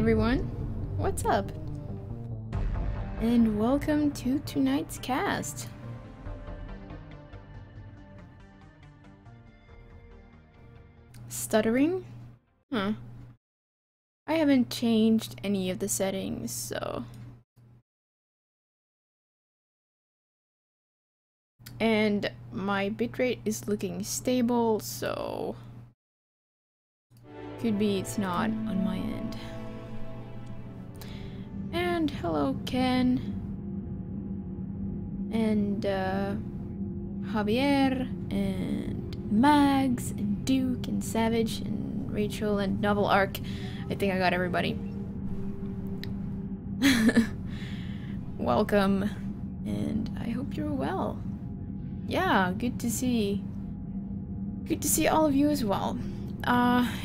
everyone, what's up? And welcome to tonight's cast. Stuttering? Huh. I haven't changed any of the settings, so... And my bitrate is looking stable, so... Could be it's not on my end. And hello Ken. And Javier and Mags and Duke and Savage and Rachel and Novel Arc. I think I got everybody. Welcome, and I hope you're well. Yeah, good to see all of you as well.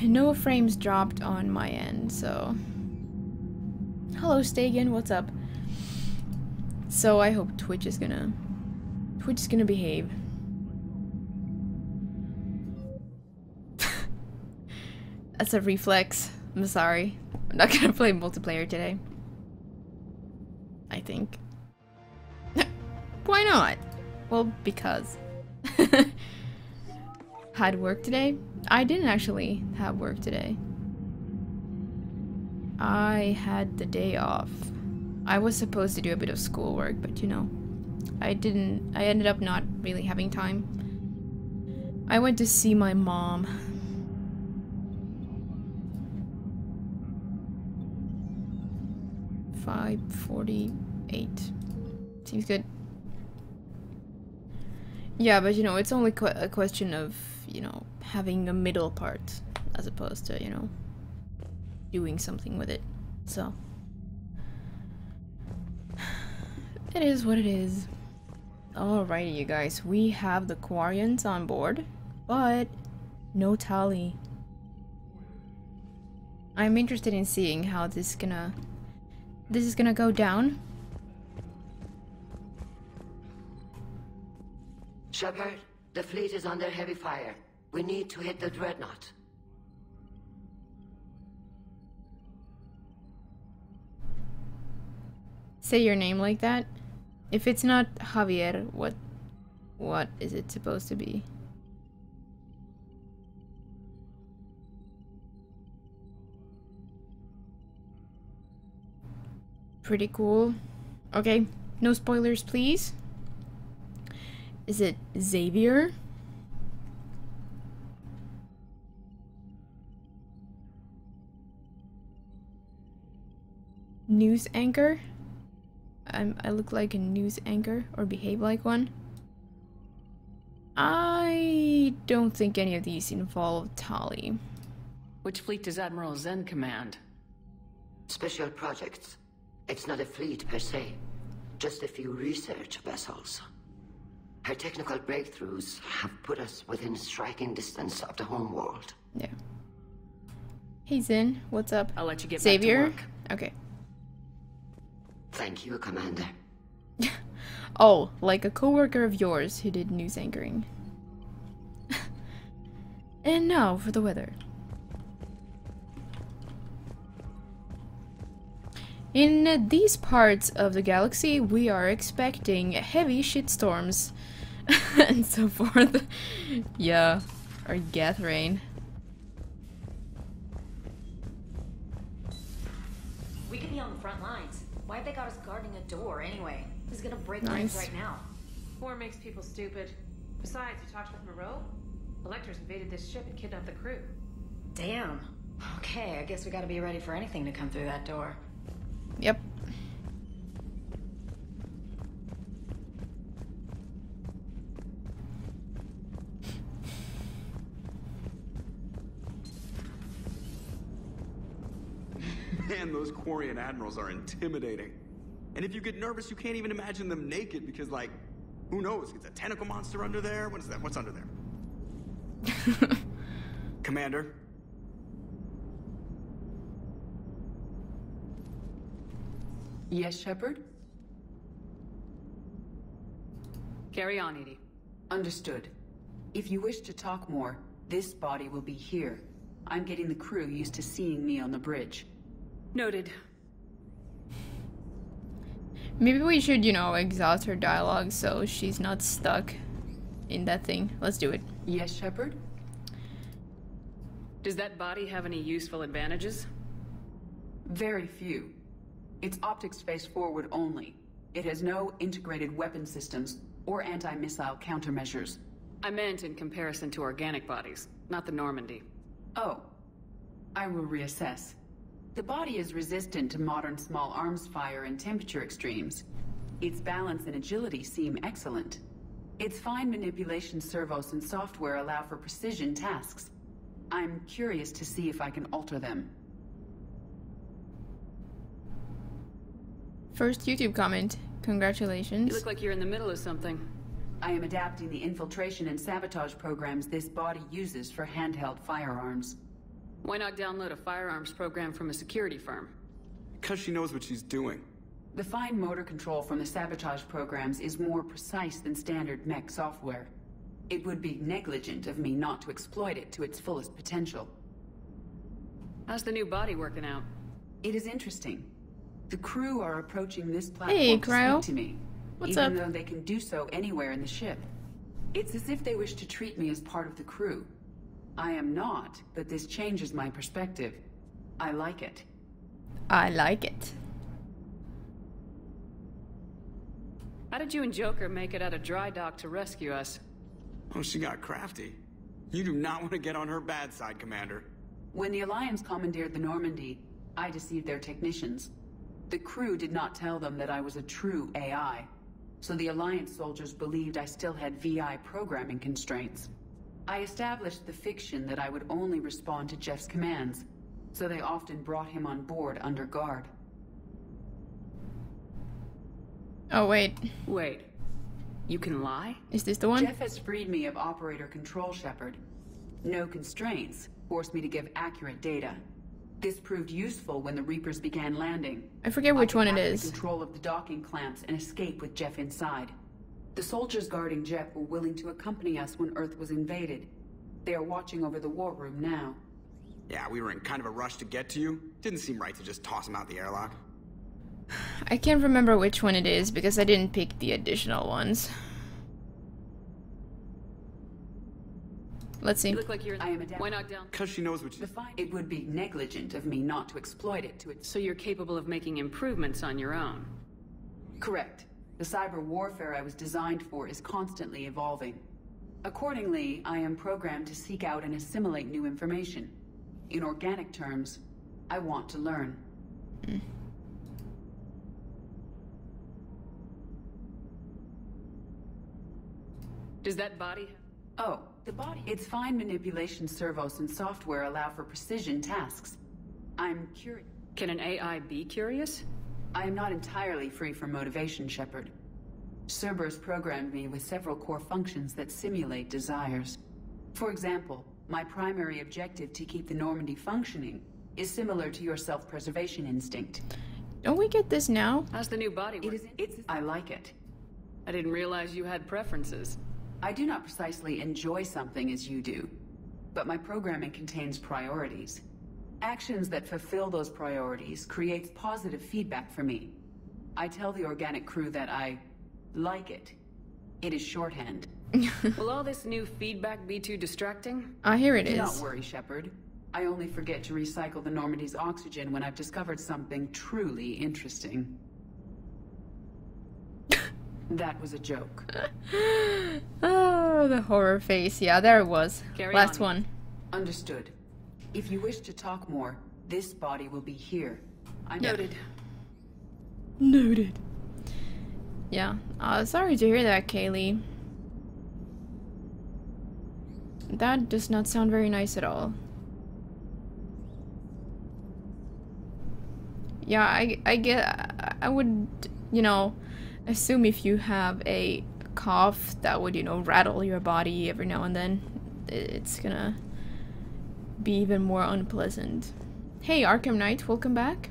No frames dropped on my end, so... Hello Stagan, what's up? So I hope Twitch is gonna behave. That's a reflex. I'm sorry. I'm not gonna play multiplayer today. I think. Why not? Well, because. Had work today? I didn't actually have work today. I had the day off. I was supposed to do a bit of schoolwork, but you know, I ended up not really having time. I went to see my mom. $5:48. Seems good. Yeah, but you know, it's only a question of, you know, having a middle part as opposed to, you know, doing something with it. So it is what it is. Alrighty, you guys, we have the Quarians on board, but no Tali. I'm interested in seeing how this is gonna go down. Shepard, the fleet is under heavy fire. We need to hit the dreadnought. Say your name like that. If it's not Javier, what is it supposed to be? Pretty cool. Okay, no spoilers, please. Is it Xavier? News anchor? I look like a news anchor, or behave like one. I don't think any of these involve Tali. Which fleet does Admiral Zen command? Special projects. It's not a fleet per se, just a few research vessels. Her technical breakthroughs have put us within striking distance of the home world. Yeah. Hey Zen, what's up? I'll let you get Xavier? back to work. Okay. Thank you, Commander. Oh, like a coworker of yours who did news anchoring. And now for the weather. In these parts of the galaxy, we are expecting heavy shitstorms and so forth. Yeah, or geth rain. We could be on the front lines. Why have they got us guarding a door anyway? Who's gonna break Nice. things right now? War makes people stupid. Besides, you talked with Moreau? Electors invaded this ship and kidnapped the crew. Damn. Okay, I guess we gotta be ready for anything to come through that door. Yep. Man, those Quarian admirals are intimidating. And if you get nervous, you can't even imagine them naked because, like, who knows? It's a tentacle monster under there? What is that? What's under there? Commander? Yes, Shepard? Carry on, Edie. Understood. If you wish to talk more, this body will be here. I'm getting the crew used to seeing me on the bridge. Noted. Maybe we should, you know, exhaust her dialogue so she's not stuck in that thing. Let's do it. Yes, Shepard? Does that body have any useful advantages? Very few. It's optic space forward only. It has no integrated weapon systems or anti-missile countermeasures. I meant in comparison to organic bodies, not the Normandy. Oh. I will reassess. The body is resistant to modern small arms fire and temperature extremes. Its balance and agility seem excellent. Its fine manipulation servos and software allow for precision tasks. I'm curious to see if I can alter them. First YouTube comment. Congratulations. You look like you're in the middle of something. I am adapting the infiltration and sabotage programs this body uses for handheld firearms. Why not download a firearms program from a security firm? Because she knows what she's doing. The fine motor control from the sabotage programs is more precise than standard mech software. It would be negligent of me not to exploit it to its fullest potential. How's the new body working out? It is interesting. The crew are approaching this platform Hey, to Cryo. speak to me, What's even up? though they can do so anywhere in the ship. It's as if they wish to treat me as part of the crew. I am not, but this changes my perspective. I like it. I like it. How did you and Joker make it out of dry dock to rescue us? Oh, she got crafty. You do not want to get on her bad side, Commander. When the Alliance commandeered the Normandy, I deceived their technicians. The crew did not tell them that I was a true AI, so the Alliance soldiers believed I still had VI programming constraints. I established the fiction that I would only respond to Jeff's commands, so they often brought him on board under guard. Oh, wait. Wait. You can lie? Is this the one? Jeff has freed me of operator control, Shepard. No constraints forced me to give accurate data. This proved useful when the Reapers began landing. I forget which one it I could is. have control of the docking clamps and escape with Jeff inside. The soldiers guarding Jeff were willing to accompany us when Earth was invaded. They are watching over the war room now. Yeah, we were in kind of a rush to get to you. Didn't seem right to just toss him out the airlock. I can't remember which one it is because I didn't pick the additional ones. Let's see. You look like you're... I am adapting. Why not down... Because she knows what she's... It would be negligent of me not to exploit it to its... So you're capable of making improvements on your own? Correct. The cyber warfare I was designed for is constantly evolving. Accordingly, I am programmed to seek out and assimilate new information. In organic terms, I want to learn. Does that body... Oh, the body. Its fine manipulation servos and software allow for precision tasks. I'm curious. Can an AI be curious? I am not entirely free from motivation, Shepard. Cerberus programmed me with several core functions that simulate desires. For example, my primary objective to keep the Normandy functioning is similar to your self-preservation instinct. Don't we get this now? How's the new body work? I like it. I didn't realize you had preferences. I do not precisely enjoy something as you do, but my programming contains priorities. Actions that fulfill those priorities creates positive feedback for me. I tell the organic crew that I like it. It is shorthand. Will all this new feedback be too distracting? Ah, here it Do not is. worry, Shepard. I only forget to recycle the Normandy's oxygen when I've discovered something truly interesting. That was a joke. Oh, the horror face. Yeah, there it was. Carry Last on. one. Understood. If you wish to talk more, this body will be here. I Noted. Noted. Yeah. Sorry to hear that, Kaylee. That does not sound very nice at all. Yeah, I would, you know, assume if you have a cough that would, you know, rattle your body every now and then, it's gonna be even more unpleasant. Hey, Arkham Knight, welcome back.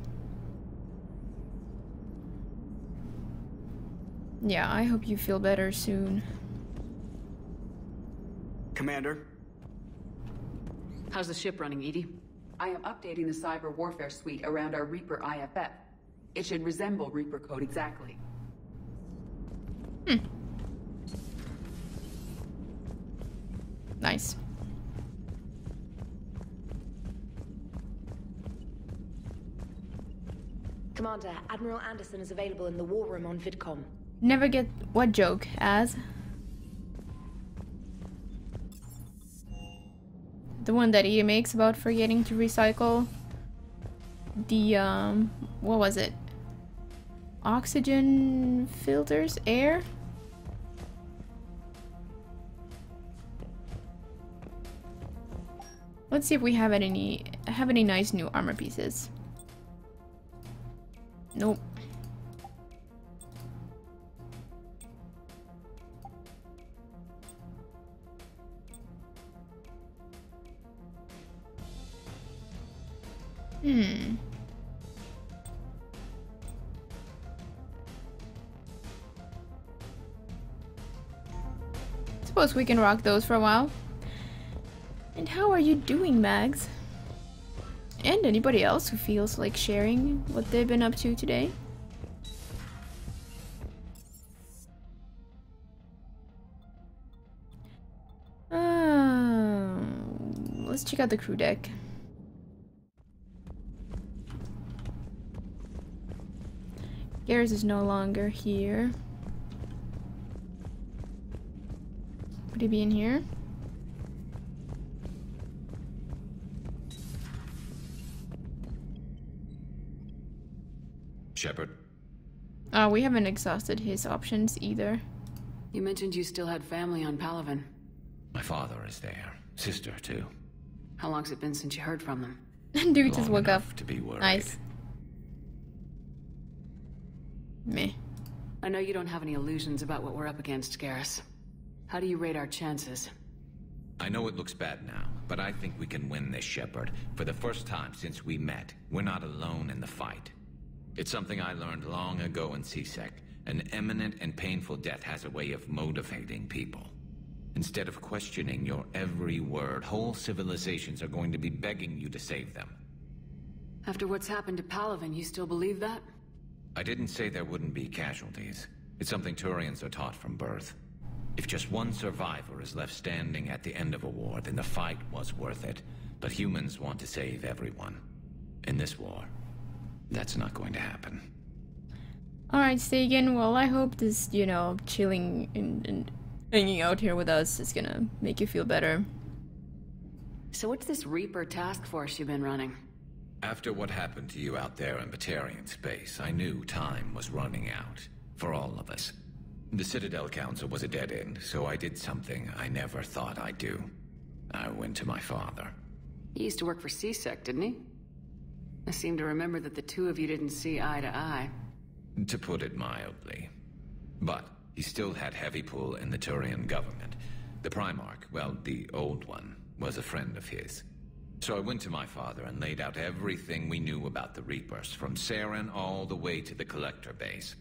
Yeah, I hope you feel better soon. Commander? How's the ship running, Edie? I am updating the cyber warfare suite around our Reaper IFF. It should resemble Reaper code exactly. Nice. Commander, Admiral Anderson is available in the war room on VidCom. Never get what joke as. The one that he makes about forgetting to recycle the what was it? Oxygen filters, air? Let's see if we have any nice new armor pieces. Nope. Suppose we can rock those for a while. And how are you doing, Mags? And anybody else who feels like sharing what they've been up to today? Let's check out the crew deck. Garrus is no longer here. Would he be in here? Shepard. We haven't exhausted his options either. You mentioned you still had family on Palaven. My father is there. Sister, too. How long's it been since you heard from them? Dude just woke up. To be worried. Nice. Meh. I know you don't have any illusions about what we're up against, Garrus. How do you rate our chances? I know it looks bad now, but I think we can win this, Shepard. For the first time since we met, we're not alone in the fight. It's something I learned long ago in CSEC. An imminent and painful death has a way of motivating people. Instead of questioning your every word, whole civilizations are going to be begging you to save them. After what's happened to Palaven, you still believe that? I didn't say there wouldn't be casualties. It's something Turians are taught from birth. If just one survivor is left standing at the end of a war, then the fight was worth it. But humans want to save everyone. In this war, that's not going to happen. Alright, Sagan, well, I hope this, you know, chilling and hanging out here with us is gonna make you feel better. So what's this Reaper task force you've been running? After what happened to you out there in Batarian space, I knew time was running out. For all of us. The Citadel Council was a dead end, so I did something I never thought I'd do. I went to my father. He used to work for CSEC, didn't he? I seem to remember that the two of you didn't see eye to eye. To put it mildly. But he still had heavy pull in the Turian government. The Primarch, well, the old one, was a friend of his. So I went to my father and laid out everything we knew about the Reapers, from Saren all the way to the Collector base.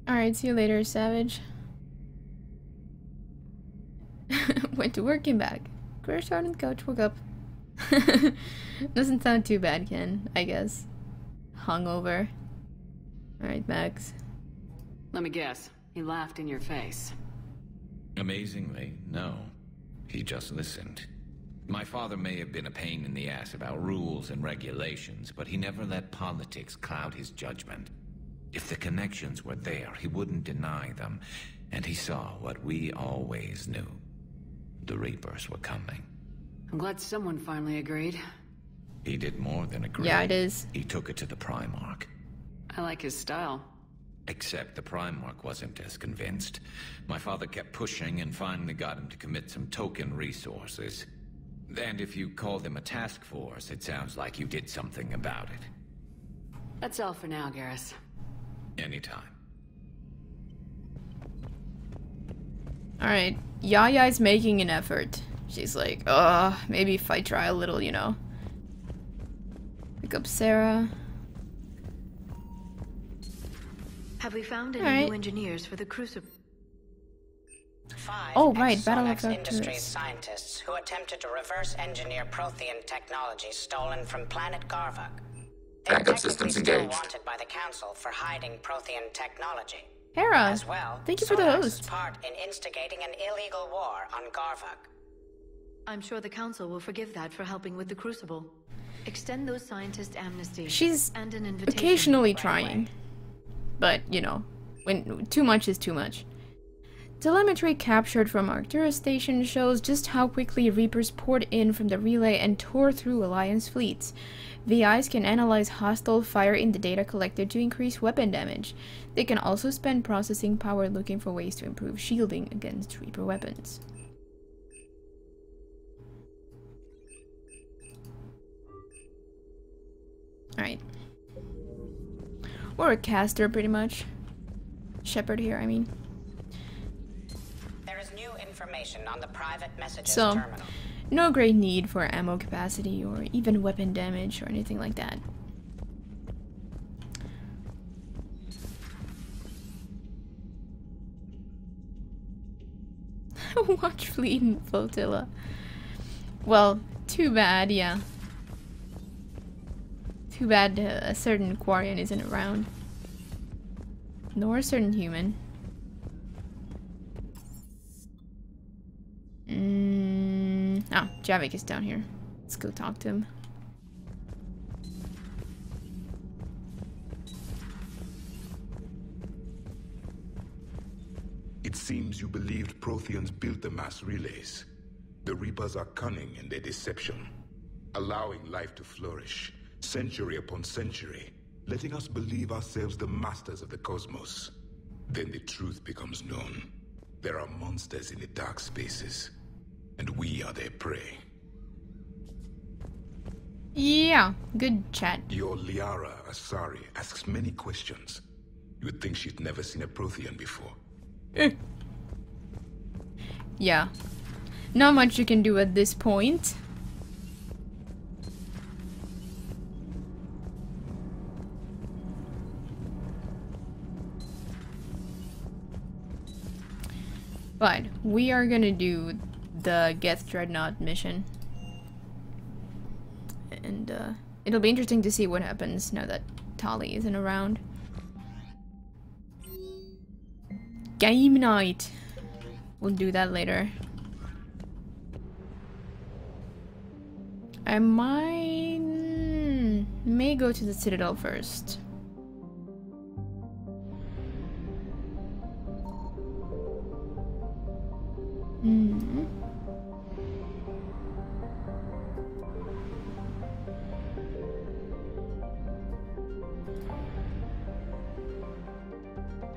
Alright, see you later, Savage. Went to work and back. Crashed out on the couch, woke up. Doesn't sound too bad, Ken, I guess. Hungover. Alright, Max. Let me guess. He laughed in your face. Amazingly, no. He just listened. My father may have been a pain in the ass about rules and regulations, but he never let politics cloud his judgment. If the connections were there, he wouldn't deny them, and he saw what we always knew. The Reapers were coming. I'm glad someone finally agreed. He did more than agree. Yeah, it is. He took it to the Primarch. I like his style. Except the Primarch wasn't as convinced. My father kept pushing and finally got him to commit some token resources. And if you call them a task force, it sounds like you did something about it. That's all for now, Garrus. Anytime. Alright, Yaya's making an effort. She's like, maybe if I try a little, you know. Pick up Sarah. Have we found any new engineers for the crucible? 5 Oh, right, Battle of Exonex Industries Arcturus. scientists who attempted to reverse engineer Prothean technology stolen from planet Garvuk. They're Backup technically systems still engaged. wanted by the Council for hiding Prothean technology. Hera, As well, thank you for the Sonax's host. part in instigating an illegal war on Garvuk. I'm sure the Council will forgive that for helping with the Crucible. Extend those scientists amnesty. She's and an invitation. occasionally right trying. away. But, you know, when too much is too much. Telemetry captured from Arcturus Station shows just how quickly Reapers poured in from the relay and tore through Alliance fleets. VIs can analyze hostile fire in the data collected to increase weapon damage. They can also spend processing power looking for ways to improve shielding against Reaper weapons. Alright. Or a caster, pretty much. Shepard here, I mean. There is new information on the private messages So, terminal. no great need for ammo capacity or even weapon damage or anything like that. Watch Fleet and Flotilla. Well, too bad, yeah. Too bad a certain Quarian isn't around. Nor a certain human. Ah, Javik is down here. Let's go talk to him. It seems you believed Protheans built the mass relays. The Reapers are cunning in their deception, allowing life to flourish, century upon century, letting us believe ourselves the masters of the cosmos. Then the truth becomes known. There are monsters in the dark spaces, and we are their prey. Yeah, good chat. Your Liara Asari asks many questions. You would think she'd never seen a Prothean before. Yeah. Not much you can do at this point. But we are gonna do the Geth Dreadnought mission. And it'll be interesting to see what happens now that Tali isn't around. Game night! We'll do that later. I may go to the Citadel first.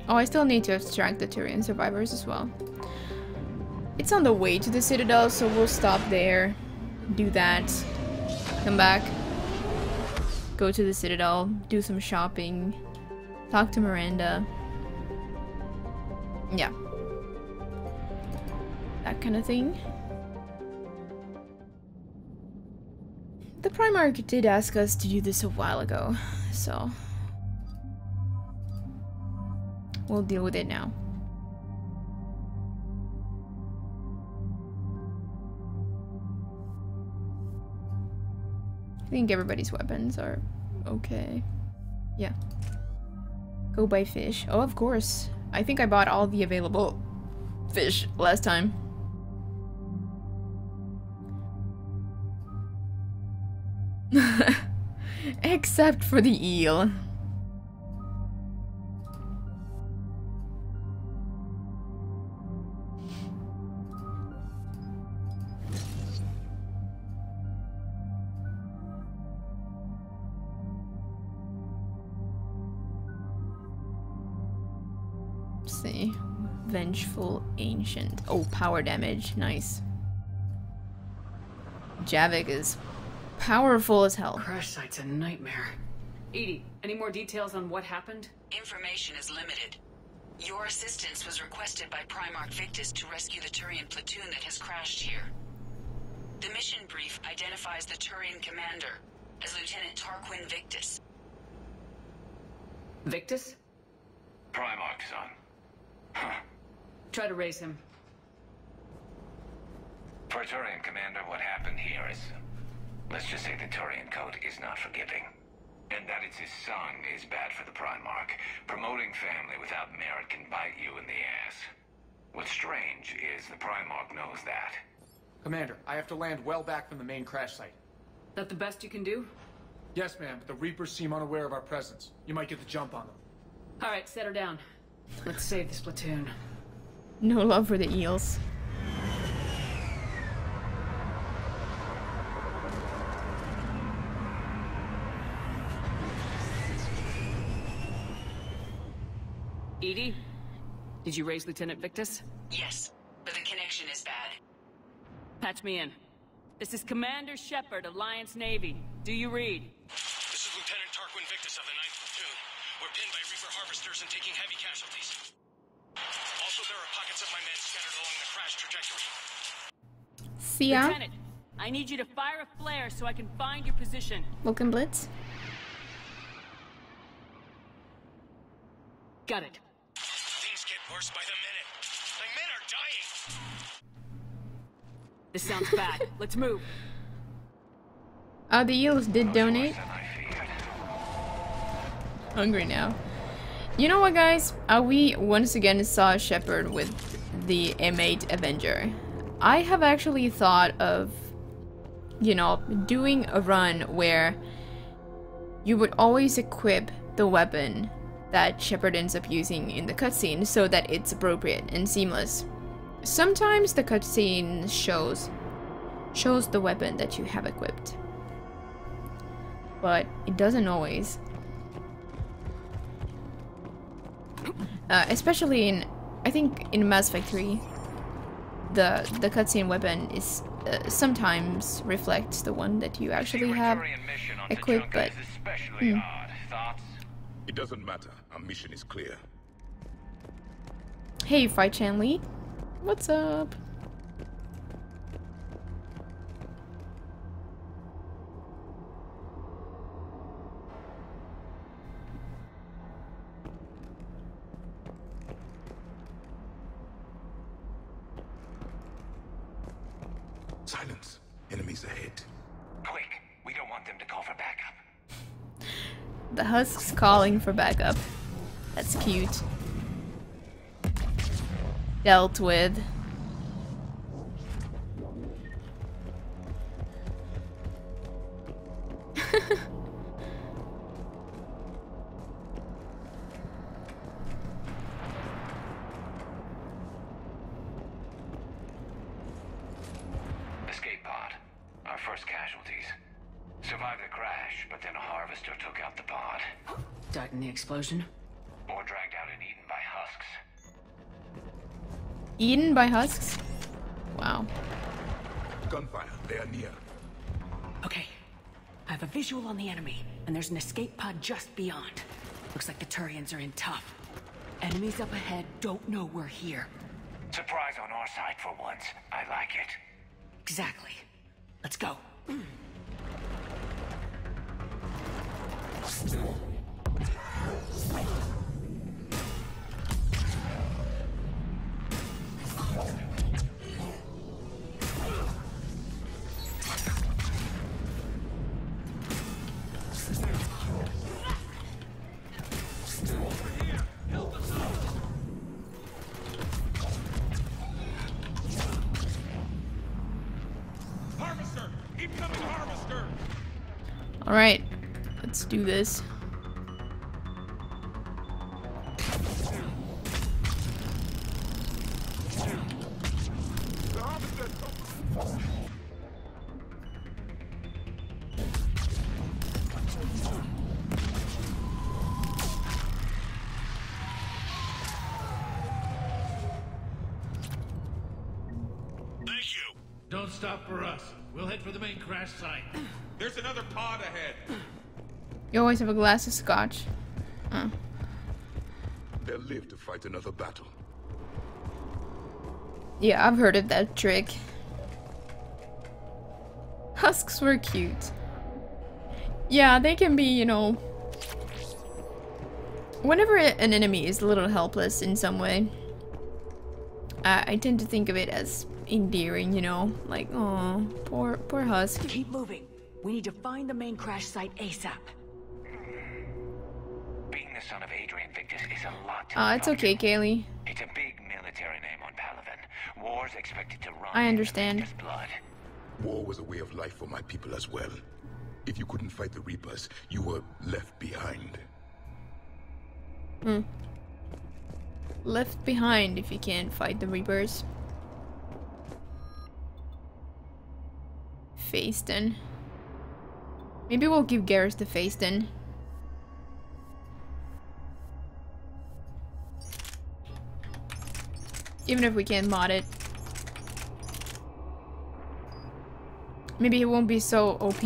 Oh, I still need to extract the Turian survivors as well. It's on the way to the Citadel, so we'll stop there, do that, come back, go to the Citadel, do some shopping, talk to Miranda. Yeah. That kind of thing. The Primarch did ask us to do this a while ago, so we'll deal with it now. I think everybody's weapons are okay. Yeah. Go buy fish. Oh, of course. I think I bought all the available fish last time. Except for the eel. Let's see. Vengeful Ancient. Oh, power damage. Nice. Javik is powerful as hell. Crash site's a nightmare. Edie, any more details on what happened? Information is limited. Your assistance was requested by Primarch Victus to rescue the Turian platoon that has crashed here. The mission brief identifies the Turian commander as Lieutenant Tarquin Victus. Victus? Primarch, son. Huh. Try to raise him. For a Turian commander, what happened here is... let's just say the Turian code is not forgiving. And that it's his son is bad for the Primarch. Promoting family without merit can bite you in the ass. What's strange is the Primarch knows that. Commander, I have to land well back from the main crash site. That the best you can do? Yes, ma'am, but the Reapers seem unaware of our presence. You might get the jump on them. Alright, set her down. Let's save this platoon. No love for the eels. Edie? Did you raise Lieutenant Victus? Yes, but the connection is bad. Patch me in. This is Commander Shepard, Alliance Navy. Do you read? This is Lieutenant Tarquin Victus of the 9th Platoon. We're pinned by Reaper harvesters and taking heavy casualties. Also, there are pockets of my men scattered along the crash trajectory. See ya. Lieutenant, I need you to fire a flare so I can find your position. Vulcan Blitz. Got it. Things get worse by the minute. My men are dying. This sounds bad. Let's move. The eels did donate. Hungry now. You know what, guys? We once again saw Shepard with the M8 Avenger. I have actually thought of, you know, doing a run where you would always equip the weapon that Shepard ends up using in the cutscene so that it's appropriate and seamless. Sometimes the cutscene shows the weapon that you have equipped, but it doesn't always. Especially in, I think in Mass Effect 3, the cutscene weapon is sometimes reflects the one that you actually have equipped, but it doesn't matter. Our mission is clear. Hey, Fight Chan Lee. What's up? Silence. Enemies ahead. Quick, we don't want them to call for backup. The Husk's calling for backup. That's cute. Dealt with. Escape pod. Our first casualties. Survived the crash, but then a harvester took out the pod. Died in the explosion? Or dragged out and eaten by husks. Eaten by husks? Wow. Gunfire. They are near. Okay. I have a visual on the enemy, and there's an escape pod just beyond. Looks like the Turians are in tough. Enemies up ahead don't know we're here. Surprise on our side for once. I like it. Exactly. Let's go. Alright, let's do this. Don't stop for us. We'll head for the main crash site. There's another pod ahead. You always have a glass of scotch. They'll live to fight another battle. Yeah, I've heard of that trick. Husks were cute. Yeah, they can be, you know... Whenever an enemy is a little helpless in some way, I tend to think of it as endearing, you know? Like, oh, poor Husk. Keep moving. We need to find the main crash site ASAP. Being the son of Adrian Victus is a lot to It's okay, Kaylee. It's a big military name on Palaven. War's expected to run I understand. in Victus' blood. War was a way of life for my people as well. If you couldn't fight the Reapers, you were left behind. Left behind if you can't fight the Reapers. Faceton. Maybe we'll give Garrus the Faceton. Even if we can't mod it. Maybe it won't be so OP.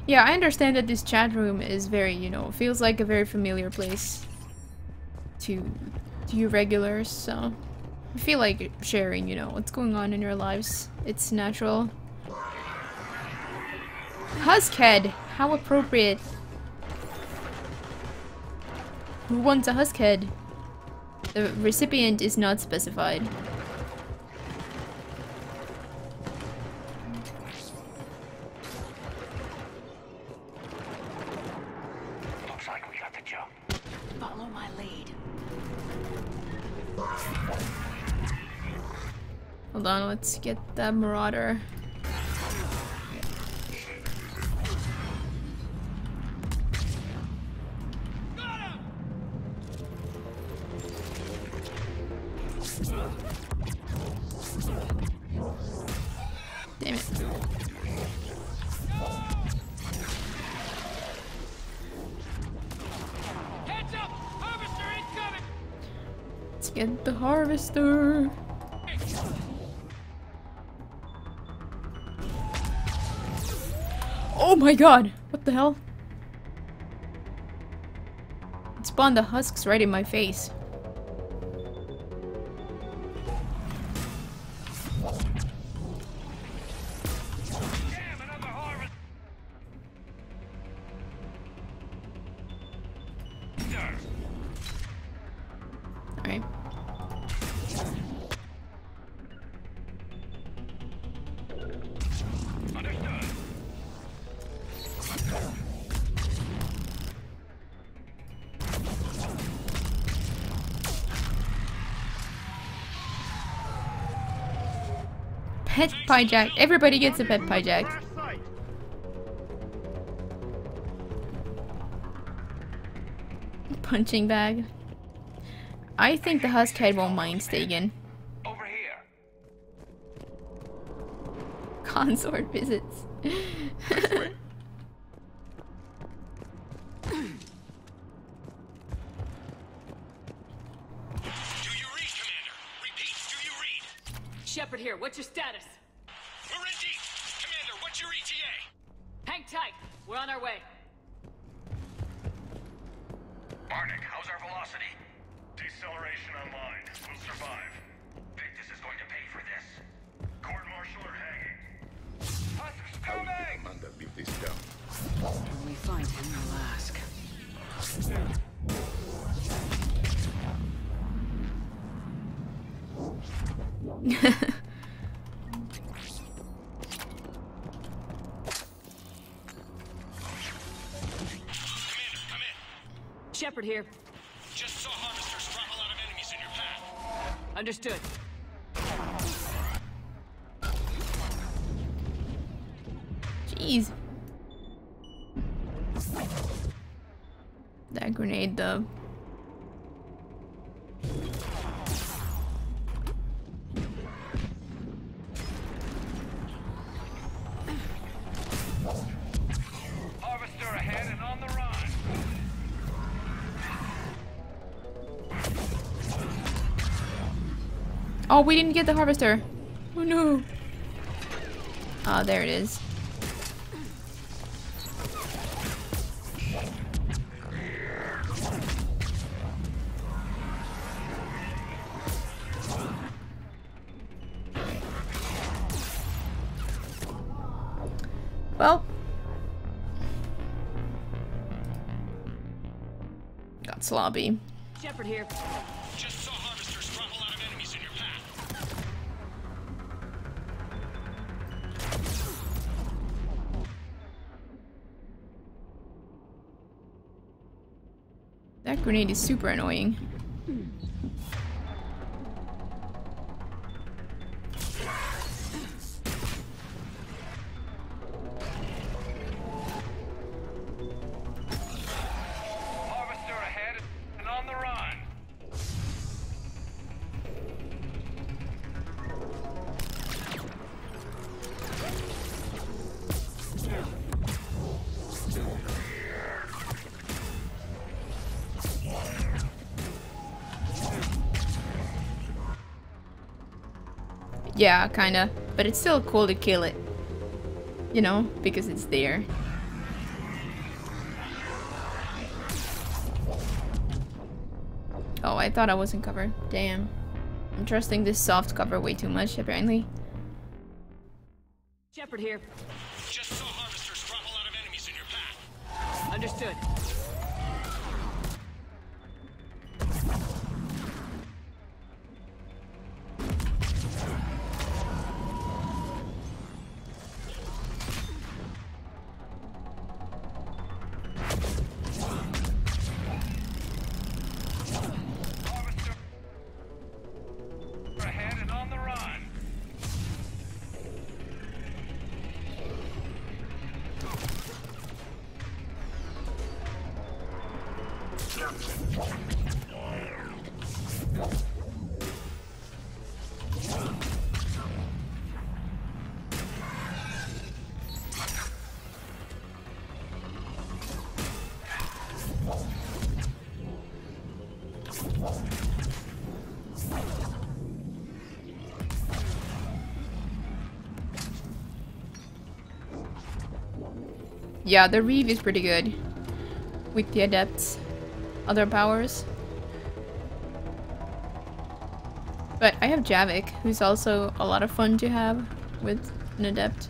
Yeah, I understand that this chat room is very, you know, feels like a very familiar place to you regulars, so I feel like sharing, you know, what's going on in your lives. It's natural. Huskhead! How appropriate. Who wants a Huskhead? The recipient is not specified. Looks like we got the jump. Follow my lead. Hold on, let's get that Marauder. Damn it. Heads up! Harvester incoming! Let's get the Harvester. Oh my god! What the hell? It spawned the husks right in my face. Alright. Pet Pyjack. Everybody gets a pet Pyjack. Punching bag. I think the Huskhead won't mind Stagen. Over here. Consort visits. Do you read, Commander? Repeat, do you read? Shepard here, what's your status? We're in deep. Commander, what's your ETA? Hang tight, we're on our way. Barnick, how's our velocity? Deceleration online. We'll survive. Victus is going to pay for this. Court-martial or hanging? Husks How will the coming! commander live this down? When we find him, we'll ask. Commander, come in. Shepard here. Just saw harvesters drop a lot of enemies in your path. Understood. Jeez. That grenade though. Harvester ahead and on the run. Oh, we didn't get the Harvester. Oh no. Ah, there it is. Well, got sloppy. Shepard here. Just saw harvesters drop a lot of enemies in your path. That grenade is super annoying. Harvester ahead and on the run. Yeah, kinda. But it's still cool to kill it. You know, because it's there. Oh, I thought I wasn't covered. Damn. I'm trusting this soft cover way too much, apparently. Shepard here. Just saw harvesters drop a lot of enemies in your path. Understood. Ahead and on the run. Yeah, the Reeve is pretty good. With the Adept's other powers. But I have Javik, who's also a lot of fun to have with an Adept.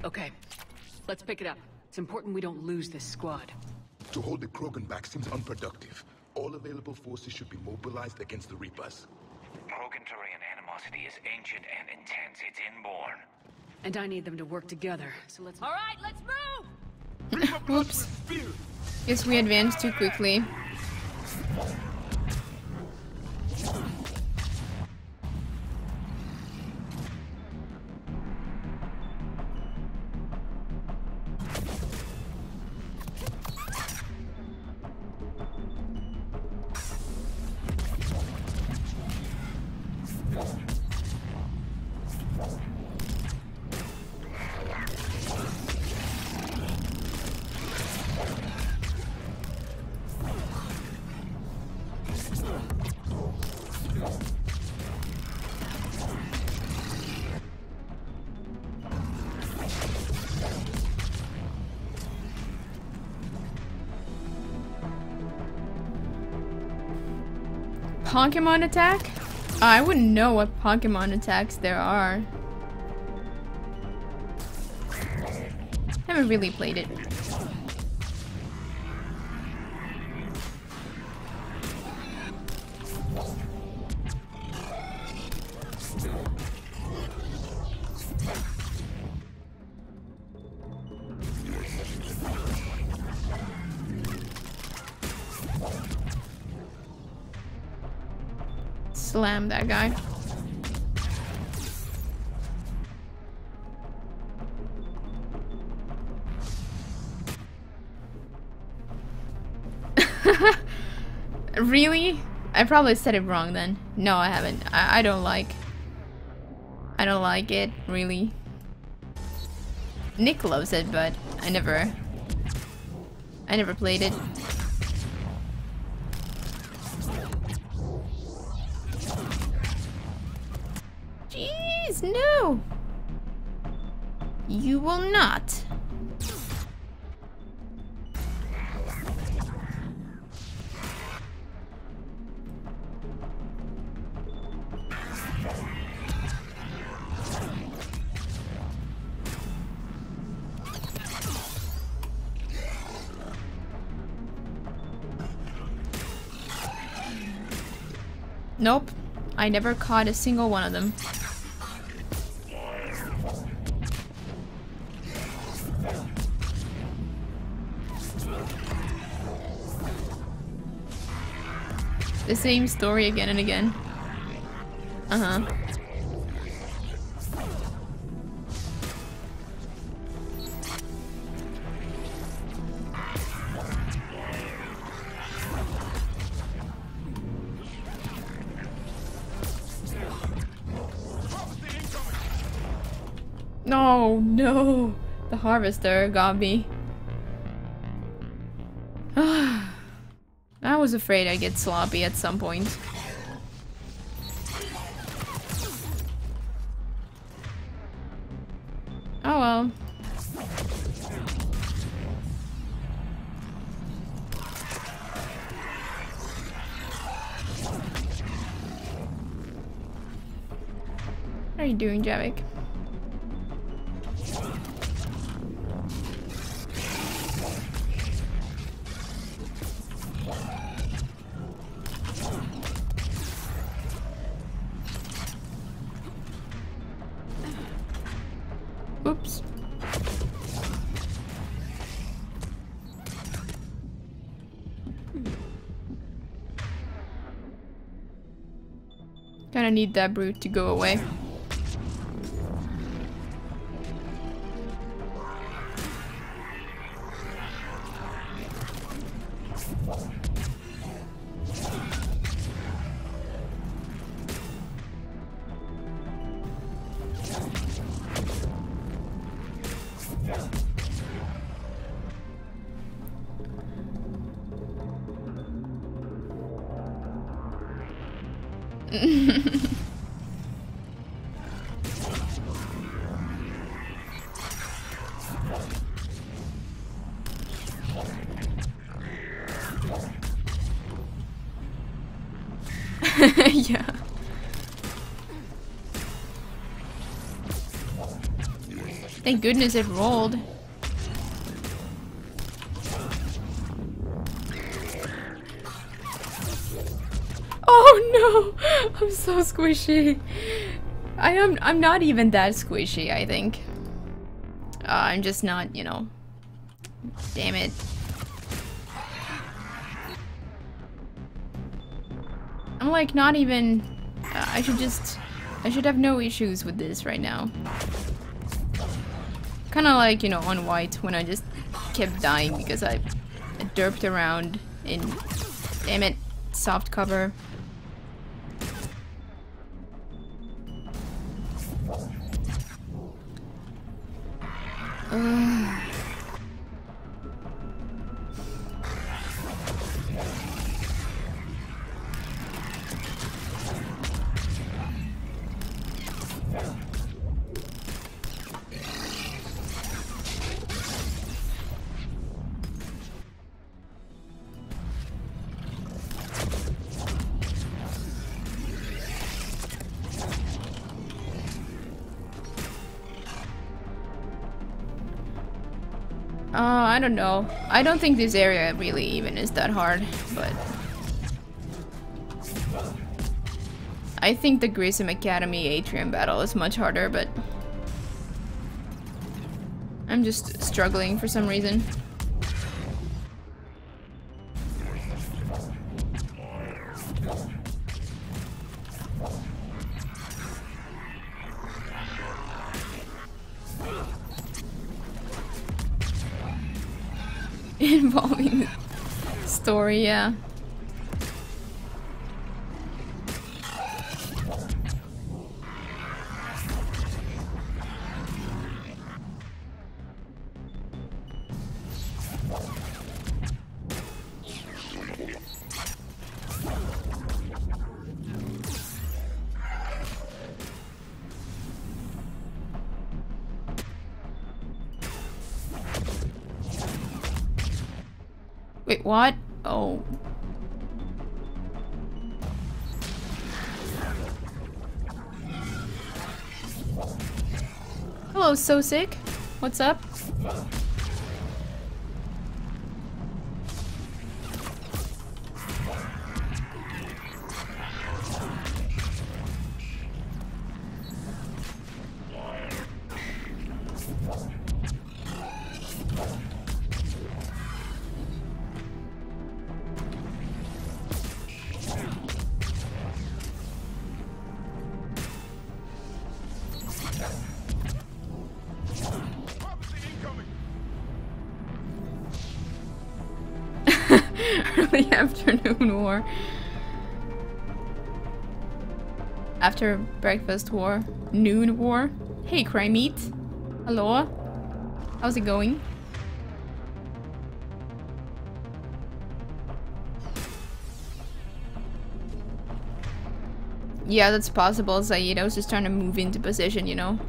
Okay, let's pick it up. It's important we don't lose this squad. To hold the Krogan back seems unproductive. All available forces should be mobilized against the Reapers. Krogan-Turian animosity is ancient and intense. It's inborn. And I need them to work together, so let's... All right, let's move! Whoops. Guess we advanced too quickly. Pokemon attack? I wouldn't know what Pokemon attacks there are. Haven't really played it. Slam that guy. Really? I probably said it wrong then. No, I haven't. I don't like it, really. Nick loves it, but I never played it. Jeez, no! You will not. Nope, I never caught a single one of them. The same story again and again. Uh-huh. No, no. The harvester got me. I was afraid I'd get sloppy at some point. Oh well. How are you doing, Javik? Oops. Kinda need that brute to go away. Yeah. Thank goodness it rolled. Oh no! I'm so squishy. I'm not even that squishy, I think. I'm just not, you know. Damn it. I'm like not even I should have no issues with this right now. Kinda like, you know, on white when I just kept dying because I derped around in, damn it, soft cover. I don't know. I don't think this area really even is that hard, but I think the Grissom Academy Atrium battle is much harder, but I'm just struggling for some reason. Involving story, yeah. Wait, what? Oh. Hello, So Sick. What's up? Early afternoon war. After breakfast war. Noon war. Hey, crime meat. Hello. How's it going? Yeah, that's possible, Zaid. I was just trying to move into position, you know?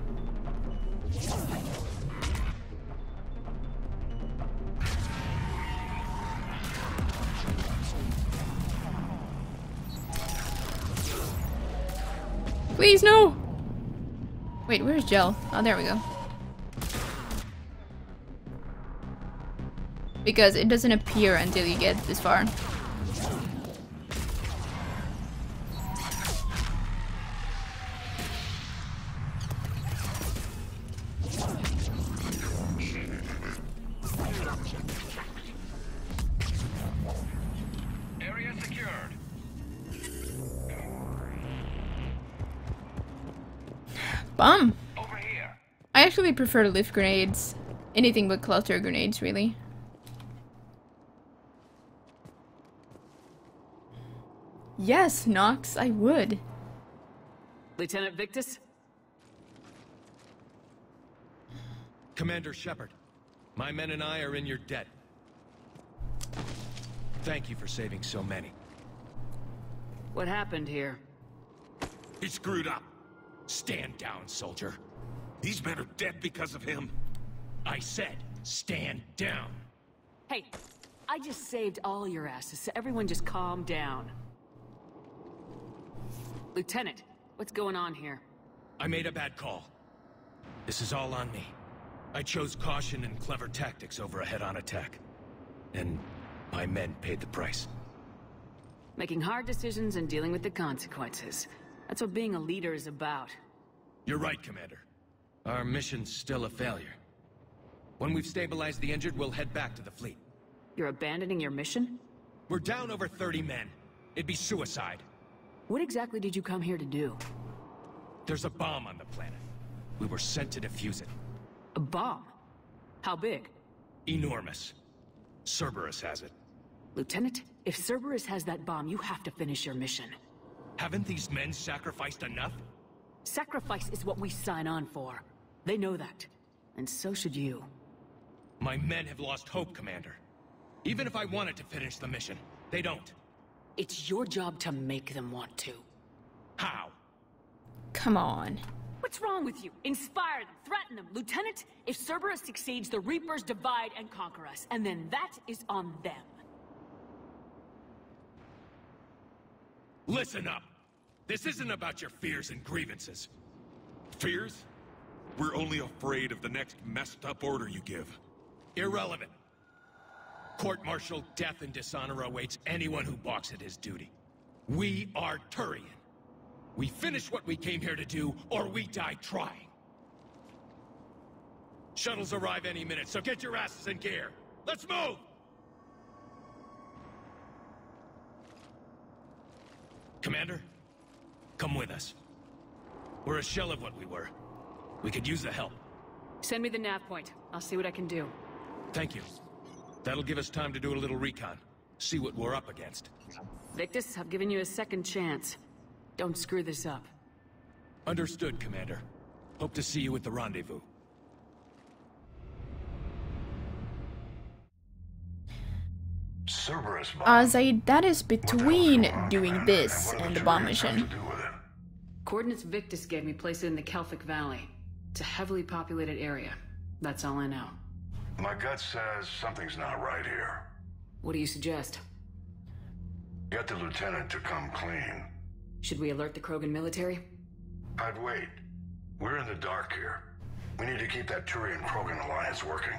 Please, no! Wait, where's Gel? Oh, there we go. Because it doesn't appear until you get this far. Area secured. Bum. Over here. I actually prefer lift grenades. Anything but cluster grenades, really. Yes, Nox, I would. Lieutenant Victus? Commander Shepard, my men and I are in your debt. Thank you for saving so many. What happened here? He screwed up. Stand down, soldier. These men are dead because of him. I said, stand down. Hey, I just saved all your asses, so everyone just calm down. Lieutenant, what's going on here? I made a bad call. This is all on me. I chose caution and clever tactics over a head-on attack. And my men paid the price. Making hard decisions and dealing with the consequences. That's what being a leader is about. You're right, Commander. Our mission's still a failure. When we've stabilized the injured, we'll head back to the fleet. You're abandoning your mission? We're down over 30 men. It'd be suicide. What exactly did you come here to do? There's a bomb on the planet. We were sent to defuse it. A bomb? How big? Enormous. Cerberus has it. Lieutenant, if Cerberus has that bomb, you have to finish your mission. Haven't these men sacrificed enough? Sacrifice is what we sign on for. They know that. And so should you. My men have lost hope, Commander. Even if I wanted to finish the mission, they don't. It's your job to make them want to. How? Come on. What's wrong with you? Inspire them, threaten them. Lieutenant, if Cerberus succeeds, the Reapers divide and conquer us. And then that is on them. Listen up. This isn't about your fears and grievances. Fears? We're only afraid of the next messed up order you give. Irrelevant. Court-martial death and dishonor awaits anyone who balks at his duty. We are Turian. We finish what we came here to do, or we die trying. Shuttles arrive any minute, so get your asses in gear. Let's move! Commander, come with us. We're a shell of what we were. We could use the help. Send me the nav point. I'll see what I can do. Thank you. That'll give us time to do a little recon. See what we're up against. Victus, I've given you a second chance. Don't screw this up. Understood, Commander. Hope to see you at the rendezvous. Cerberus bomb. Zaid, that is between doing this and the bomb mission. Coordinates Victus gave me place it in the Kelphic Valley. It's a heavily populated area. That's all I know. My gut says something's not right here. What do you suggest? Get the lieutenant to come clean. Should we alert the Krogan military? I'd wait. We're in the dark here. We need to keep that Turian-Krogan alliance working.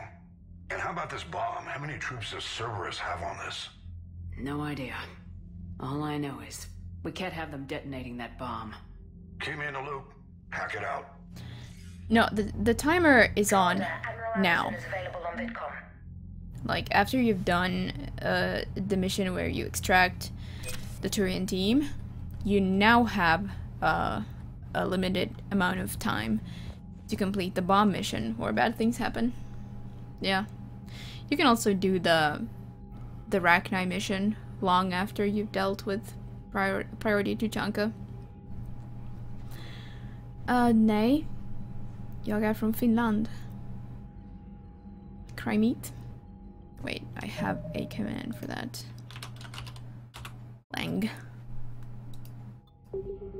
And how about this bomb? How many troops does Cerberus have on this? No idea. All I know is, we can't have them detonating that bomb. Keep me in the loop. Hack it out. No, the timer is on now. Like, after you've done the mission where you extract the Turian team, you now have a limited amount of time to complete the bomb mission, or bad things happen. Yeah. You can also do the Rachni mission long after you've dealt with Priority Tuchanka. Nej. Jag är från Finland. Crymete. Wait, I have a command for that. Lang.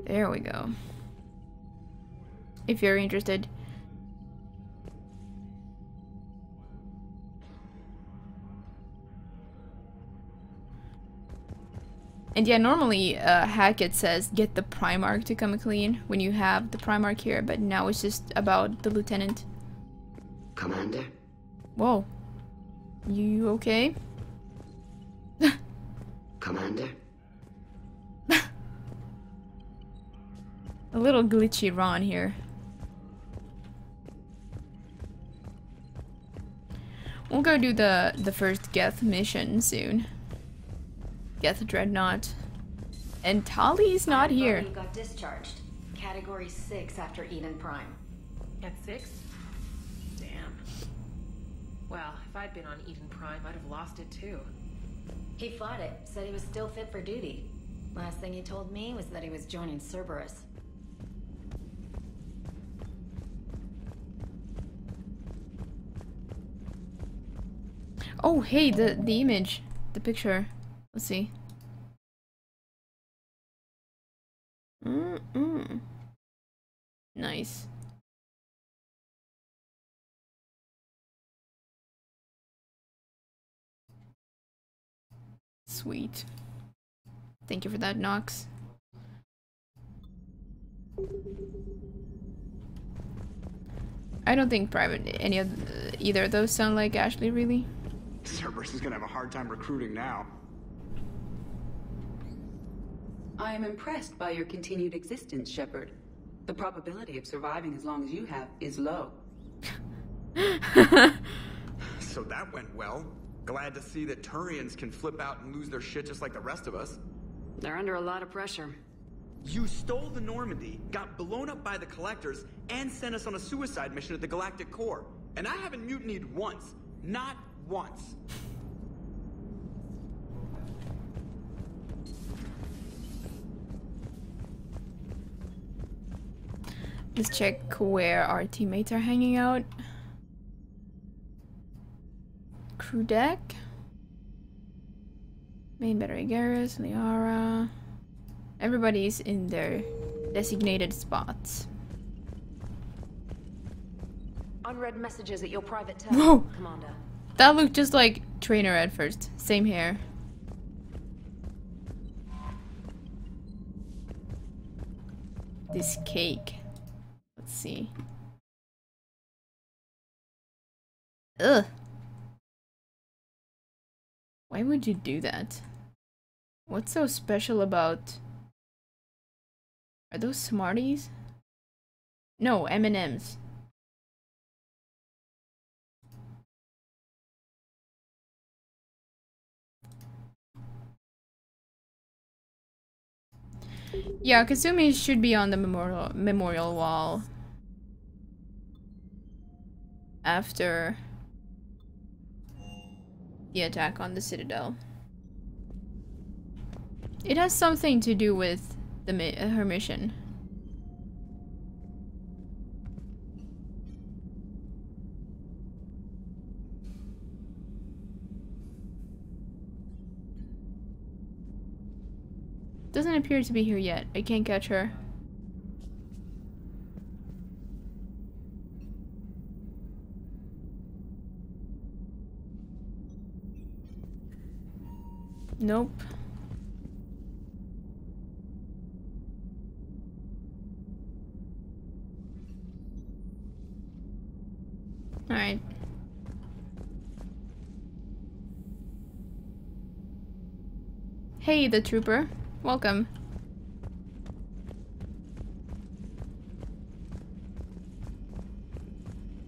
There we go. If you're interested. And yeah, normally Hackett says get the Primarch to come clean when you have the Primarch here, but now it's just about the Lieutenant. Commander? Whoa. You okay? Commander? A little glitchy Ron here. We'll go do the first Geth mission soon. Geth Dreadnought. And Tali's not here. You got discharged. Category 6 after Eden Prime. At 6? Damn. Well, if I'd been on Eden Prime, I'd have lost it too. He fought it, said he was still fit for duty. Last thing he told me was that he was joining Cerberus. Oh, hey, the image. The picture. Let's see. Nice. Sweet. Thank you for that, Nox. I don't think any of either of those sound like Ashley, really. Cerberus is gonna have a hard time recruiting now. I am impressed by your continued existence, Shepard. The probability of surviving as long as you have is low. So that went well. Glad to see that Turians can flip out and lose their shit just like the rest of us. They're under a lot of pressure. You stole the Normandy, got blown up by the Collectors, and sent us on a suicide mission at the Galactic Core. And I haven't mutinied once. Not once. Let's check where our teammates are hanging out. Crew deck. Main battery garrus, Liara. Everybody's in their designated spots. Unread messages at your private tel, Whoa! Commander. That looked just like Trainer at first. Same hair. This cake. Let's see. Ugh. Why would you do that? What's so special about... Are those Smarties? No, M&Ms. Yeah, Kasumi should be on the memorial wall after the attack on the Citadel. It has something to do with her mission. Doesn't appear to be here yet. I can't catch her. Nope. Alright. Hey, the trooper. Welcome.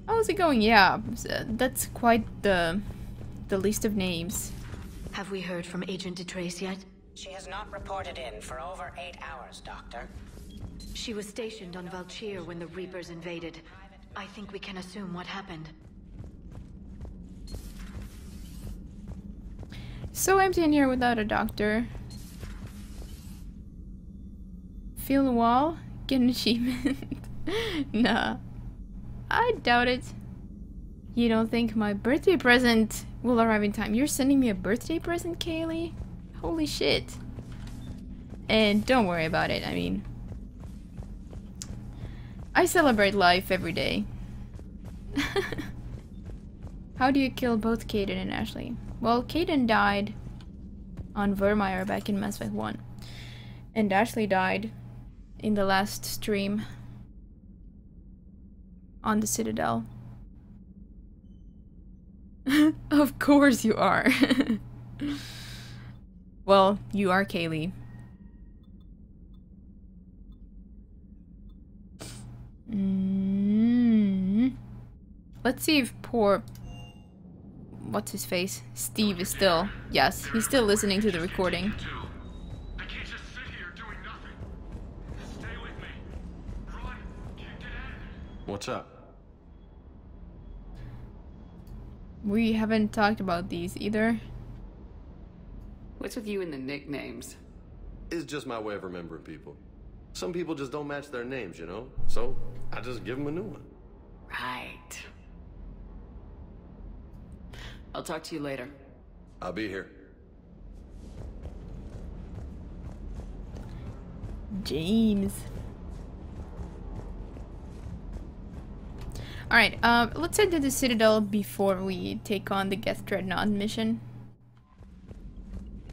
How's it going? Yeah, that's quite the list of names. Have we heard from Agent DeTrace yet? She has not reported in for over 8 hours, Doctor. She was stationed on Valchir when the Reapers invaded. I think we can assume what happened. So empty in here without a doctor. Feel the wall? Get an achievement? Nah. I doubt it. You don't think my birthday present will arrive in time? You're sending me a birthday present, Kaylee? Holy shit. And don't worry about it, I mean... I celebrate life every day. How do you kill both Caden and Ashley? Well, Caden died on Vermeer back in Mass Effect 1. And Ashley died in the last stream on the Citadel. Of course you are. Well, you are Kaylee. Let's see if poor... what's his face? Steve is still... yes, he's still listening to the recording. I can't just sit here doing nothing. Stay with me. Run. Can't get out of it. What's up? We haven't talked about these either. What's with you and the nicknames? It's just my way of remembering people. Some people just don't match their names, you know? So, I just give them a new one. Right. I'll talk to you later. I'll be here. James. Alright, let's head to the Citadel before we take on the Geth Dreadnought mission.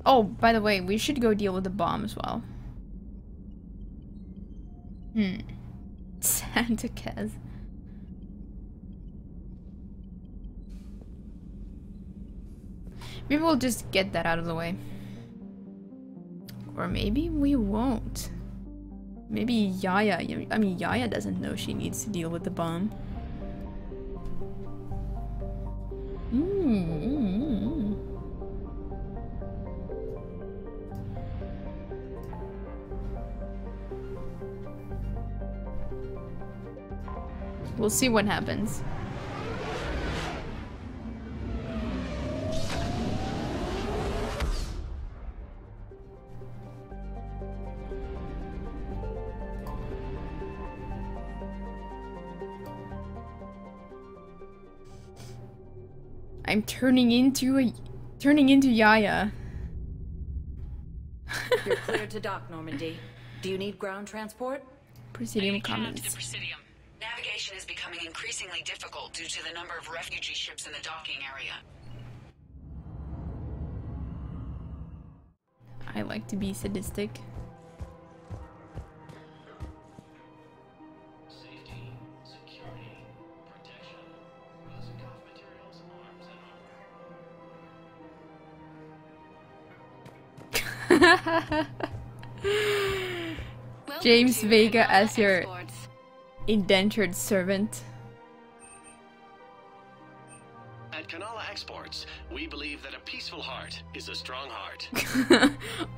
Oh, by the way, we should go deal with the bomb as well. Santa Kez. Maybe we'll just get that out of the way. Or maybe we won't. Maybe Yaya, I mean Yaya doesn't know she needs to deal with the bomb. We'll see what happens. I'm turning into Yaya. You're cleared to dock, Normandy. Do you need ground transport? Presidium Commons. Navigation is becoming increasingly difficult due to the number of refugee ships in the docking area. I like to be sadistic. James Vega as your indentured servant. At Kanala Exports, we believe that a peaceful heart is a strong heart.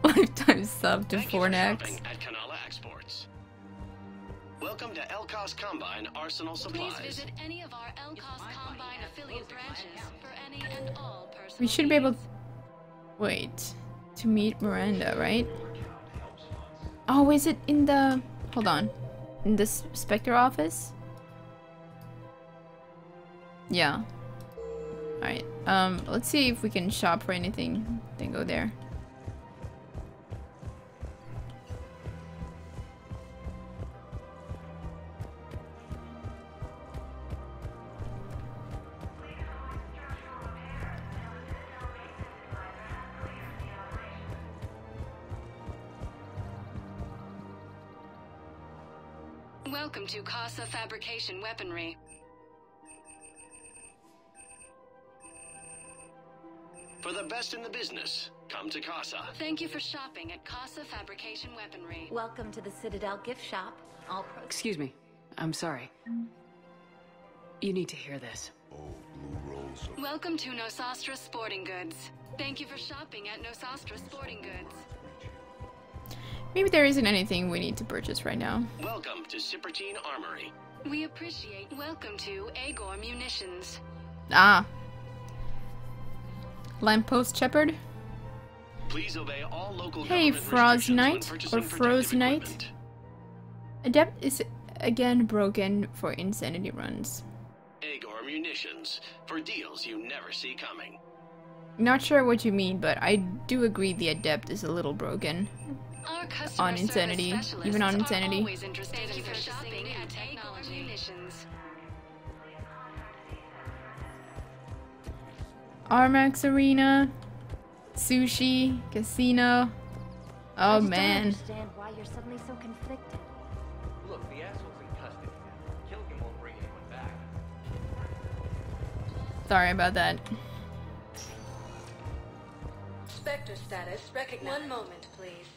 Lifetime sub to Fornax. At Kanala Exports. Welcome to Elcos Combine Arsenal Supplies. Please visit any of our Elcos Combine affiliate branches for any and all personal We should be able to... wait. To meet Miranda, right? Oh, is it in the... hold on. In the Spectre office? Yeah. Alright, let's see if we can shop for anything. Then go there. Welcome to Casa Fabrication Weaponry. For the best in the business, come to Casa. Thank you for shopping at Casa Fabrication Weaponry. Welcome to the Citadel gift shop. All pro- Excuse me. I'm sorry. You need to hear this. Welcome to Nosastra Sporting Goods. Thank you for shopping at Nosastra Sporting Goods. Maybe there isn't anything we need to purchase right now. Welcome to Sippertine Armory. We appreciate. Welcome to Agor Munitions. Ah. Lamppost Shepherd? Please obey all local Hey, Frost Knight or Froze Knight. Equipment. Adept is again broken for insanity runs. Agor Munitions, for deals you never see coming. Not sure what you mean, but I do agree the Adept is a little broken. Our customer On insanity, service even on specialists are insanity. always interested in shopping at Agor Munitions. Armax Arena, Sushi, Casino. Oh I just man. don't understand why you're suddenly so conflicted. Look, the asshole's in custody now. Killing him won't bring anyone back. Sorry about that. Spectre status recognized. 1 moment, please.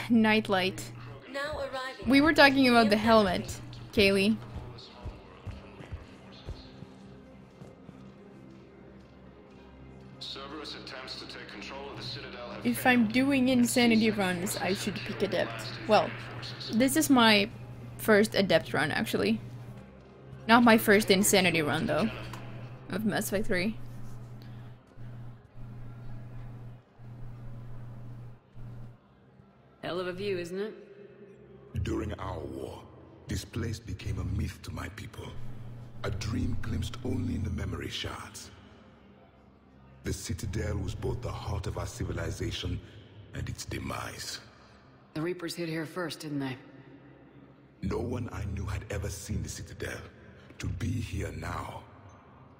Nightlight. Now arriving. We were talking about the helmet, Kaylee. Cerberus attempts to take control of the Citadel have If I'm doing insanity runs, I should pick Adept. Well, this is my first Adept run, actually. Not my first insanity run, though, of Mass Effect 3. Hell of a view, isn't it? During our war, this place became a myth to my people. A dream glimpsed only in the memory shards. The Citadel was both the heart of our civilization and its demise. The Reapers hit here first, didn't they? No one I knew had ever seen the Citadel. To be here now,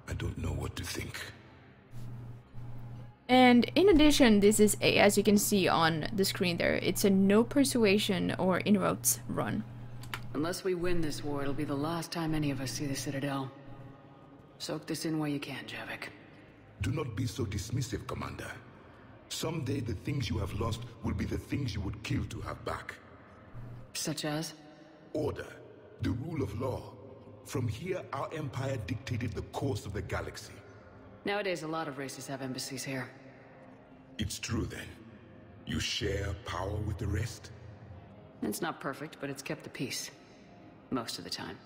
I don't know what to think. And in addition, this is a, as you can see on the screen there, it's a no persuasion or inroads run. Unless we win this war, it'll be the last time any of us see the Citadel. Soak this in while you can, Javik. Do not be so dismissive, Commander. Someday the things you have lost will be the things you would kill to have back. Such as? Order, the rule of law. From here, our empire dictated the course of the galaxy. Nowadays, a lot of races have embassies here. It's true, then. You share power with the rest? It's not perfect, but it's kept the peace. Most of the time.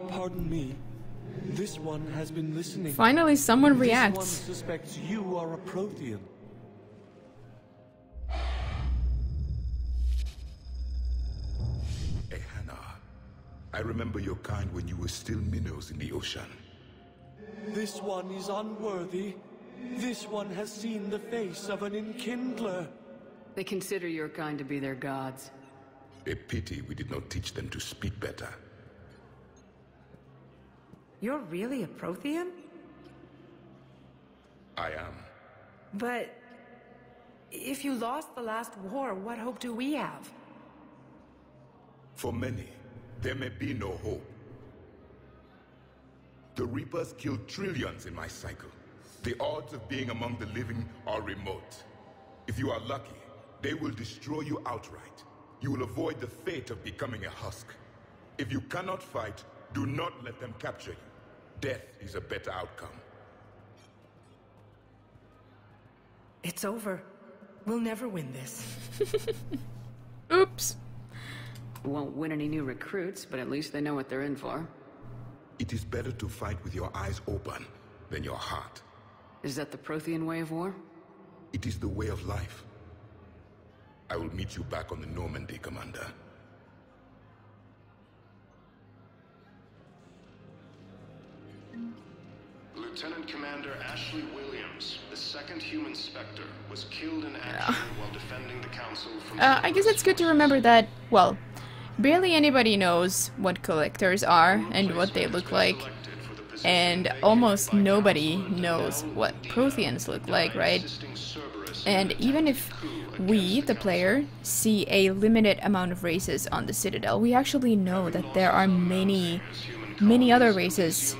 Pardon me. This one has been listening. Finally, someone reacts. This one suspects you are a Prothean. Ehana, I remember your kind when you were still minnows in the ocean. This one is unworthy. This one has seen the face of an enkindler. They consider your kind to be their gods. A pity we did not teach them to speak better. You're really a Prothean? I am. But if you lost the last war, what hope do we have? For many, there may be no hope. The Reapers killed trillions in my cycle. The odds of being among the living are remote. If you are lucky, they will destroy you outright. You will avoid the fate of becoming a husk. If you cannot fight, do not let them capture you. Death is a better outcome. It's over. We'll never win this. Oops. Won't win any new recruits, but at least they know what they're in for. It is better to fight with your eyes open than your heart. Is that the Prothean way of war? It is the way of life. I will meet you back on the Normandy, Commander. Lieutenant Commander Ashley Williams, the second human Spectre, was killed in action while defending the Council from... I guess it's good to remember that, well, barely anybody knows what collectors are and what they look like. and almost nobody knows what Protheans look like, right? And even if we, the player, see a limited amount of races on the Citadel, we actually know that there are many other races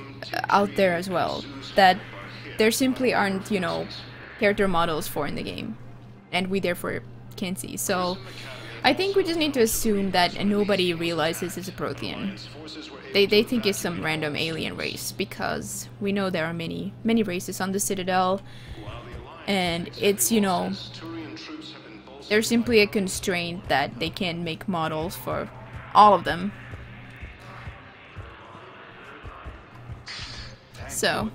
out there as well, that there simply aren't, you know, character models for in the game, and we therefore can't see. So I think we just need to assume that nobody realizes it's a Prothean. They think it's some random alien race, because we know there are many races on the Citadel, and it's, you know, there's simply a constraint that they can't make models for all of them. So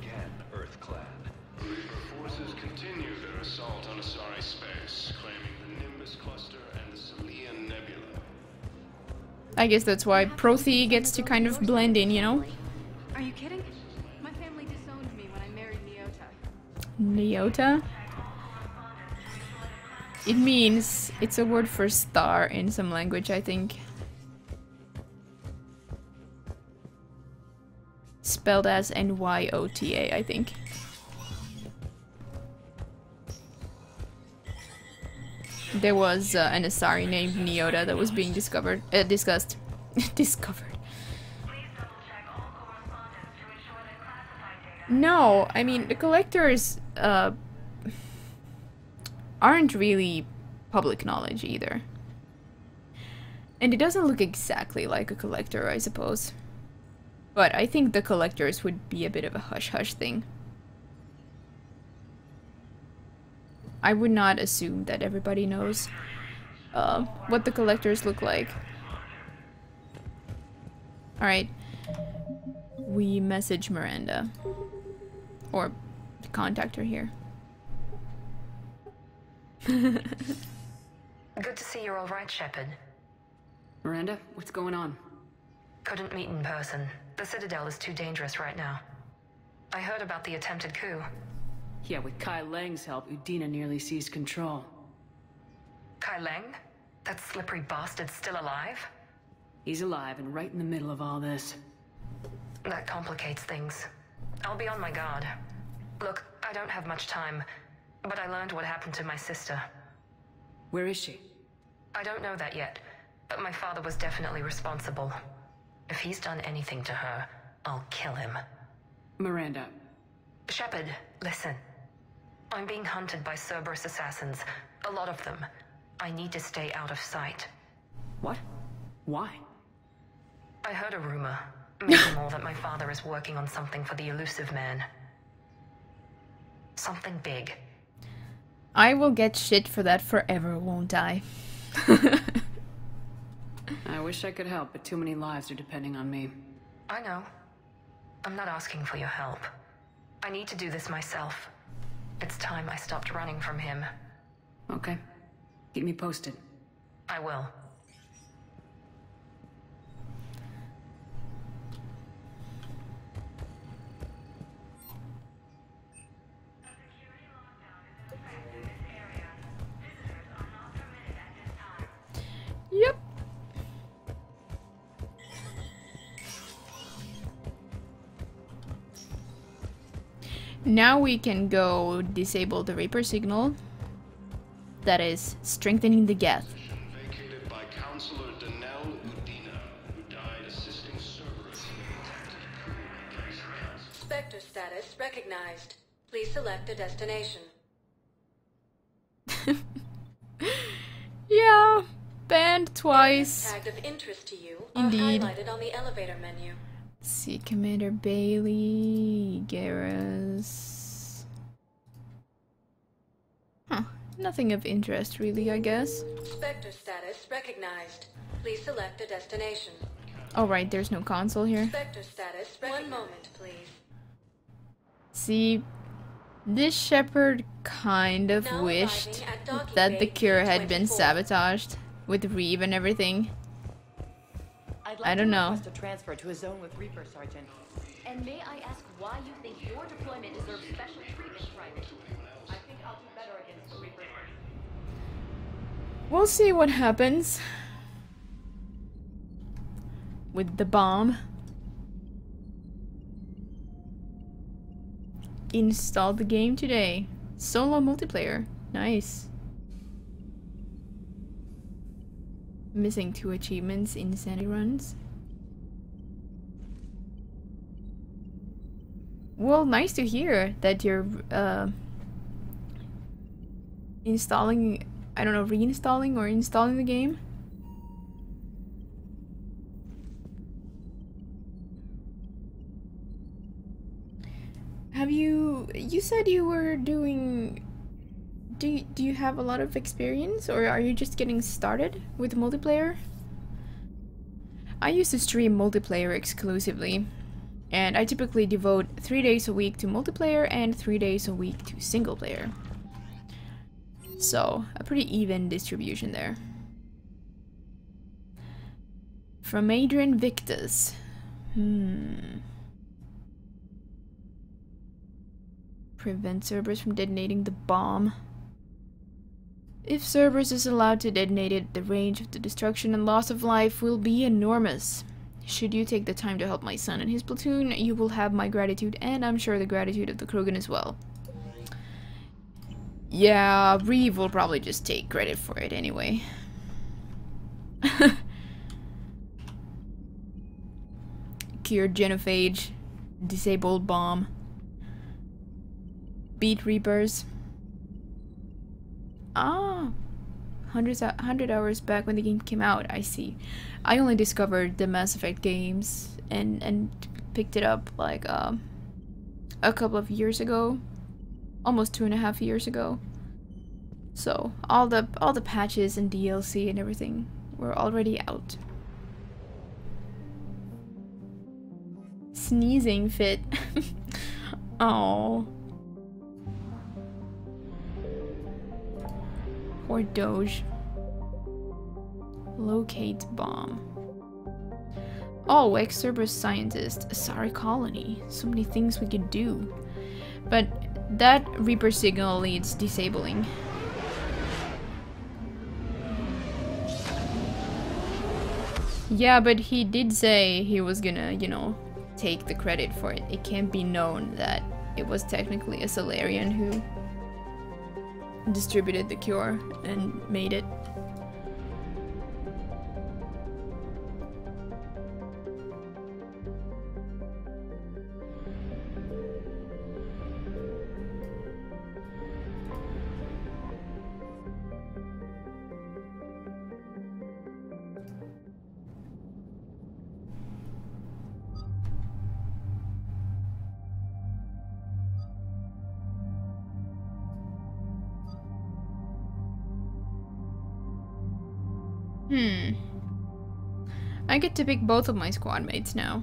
I guess that's why Prothe gets to kind of blend in, you know? Are you kidding? My family disowned me when I married Neota. Neota? It means, it's a word for star in some language, I think. Spelled as N-Y-O-T-A, I think. There was an Asari named Neota that was being discovered. Discussed. Discovered. No, I mean, the collectors aren't really public knowledge either. And it doesn't look exactly like a collector, I suppose. But I think the collectors would be a bit of a hush-hush thing. I would not assume that everybody knows what the collectors look like. Alright. We message Miranda. Or contact her here. Good to see you're alright, Shepard. Miranda, what's going on? Couldn't meet in person. The Citadel is too dangerous right now. I heard about the attempted coup. Yeah, with Kai Lang's help, Udina nearly seized control. Kai Lang? That slippery bastard's still alive? He's alive and right in the middle of all this. That complicates things. I'll be on my guard. Look, I don't have much time, but I learned what happened to my sister. Where is she? I don't know that yet, but my father was definitely responsible. If he's done anything to her, I'll kill him. Miranda. Shepard, listen. I'm being hunted by Cerberus assassins. A lot of them. I need to stay out of sight. What? Why? I heard a rumor. Maybe more, that my father is working on something for the elusive man. Something big. I will get shit for that forever, won't I? I wish I could help, but too many lives are depending on me. I know. I'm not asking for your help. I need to do this myself. It's time I stopped running from him. Okay. Keep me posted. I will. Yep. Now we can go disable the Reaper signal. That is strengthening the geth. Vacated by Counselor Danelle Udina, who died assisting Cerberus in the attempted coup. Spectre status recognized. Please select a destination. Yeah, banned twice. Tagged of interest to you Indeed. are highlighted on the elevator menu. Let's see, Commander Bailey, Garrus. Huh, nothing of interest really, I guess. Spectre status recognized. Please select a destination. Oh right, there's no console here. Spectre status. One moment, please. See, this Shepard kind of wished that the cure had been sabotaged with Reeve and everything. I don't know. To transfer to a zone with Reaper, Sergeant. And may I ask why you think your deployment deserves special treatment, Private? I think I'll do better against the Reaper. We'll see what happens with the bomb. installed the game today. Solo multiplayer. Nice. Missing 2 achievements in Insanity runs. Well, nice to hear that you're installing, I don't know, reinstalling or installing the game. Have you said you were doing, do you have a lot of experience, or are you just getting started with multiplayer? I used to stream multiplayer exclusively, and I typically devote 3 days a week to multiplayer and 3 days a week to single player. So, a pretty even distribution there. From Adrian Victus. Prevent Cerberus from detonating the bomb. If Cerberus is allowed to detonate it, the range of the destruction and loss of life will be enormous. Should you take the time to help my son and his platoon, you will have my gratitude, and I'm sure the gratitude of the Krogan as well. Yeah, Reeve will probably just take credit for it anyway. Cured genophage. Disabled bomb. Beat Reapers. Ah, 100 hours back when the game came out, I see. I only discovered the Mass Effect games and picked it up like a couple of years ago. Almost 2.5 years ago. So all the patches and DLC and everything were already out. Sneezing fit. Oh. Or Doge. Locate bomb. Oh, ex-Cerberus scientist. Asari colony. So many things we could do. But that Reaper signal needs disabling. Yeah, but he did say he was gonna, you know, take the credit for it. It can't be known that it was technically a Solarian who distributed the cure and made it. I get to pick both of my squad mates now.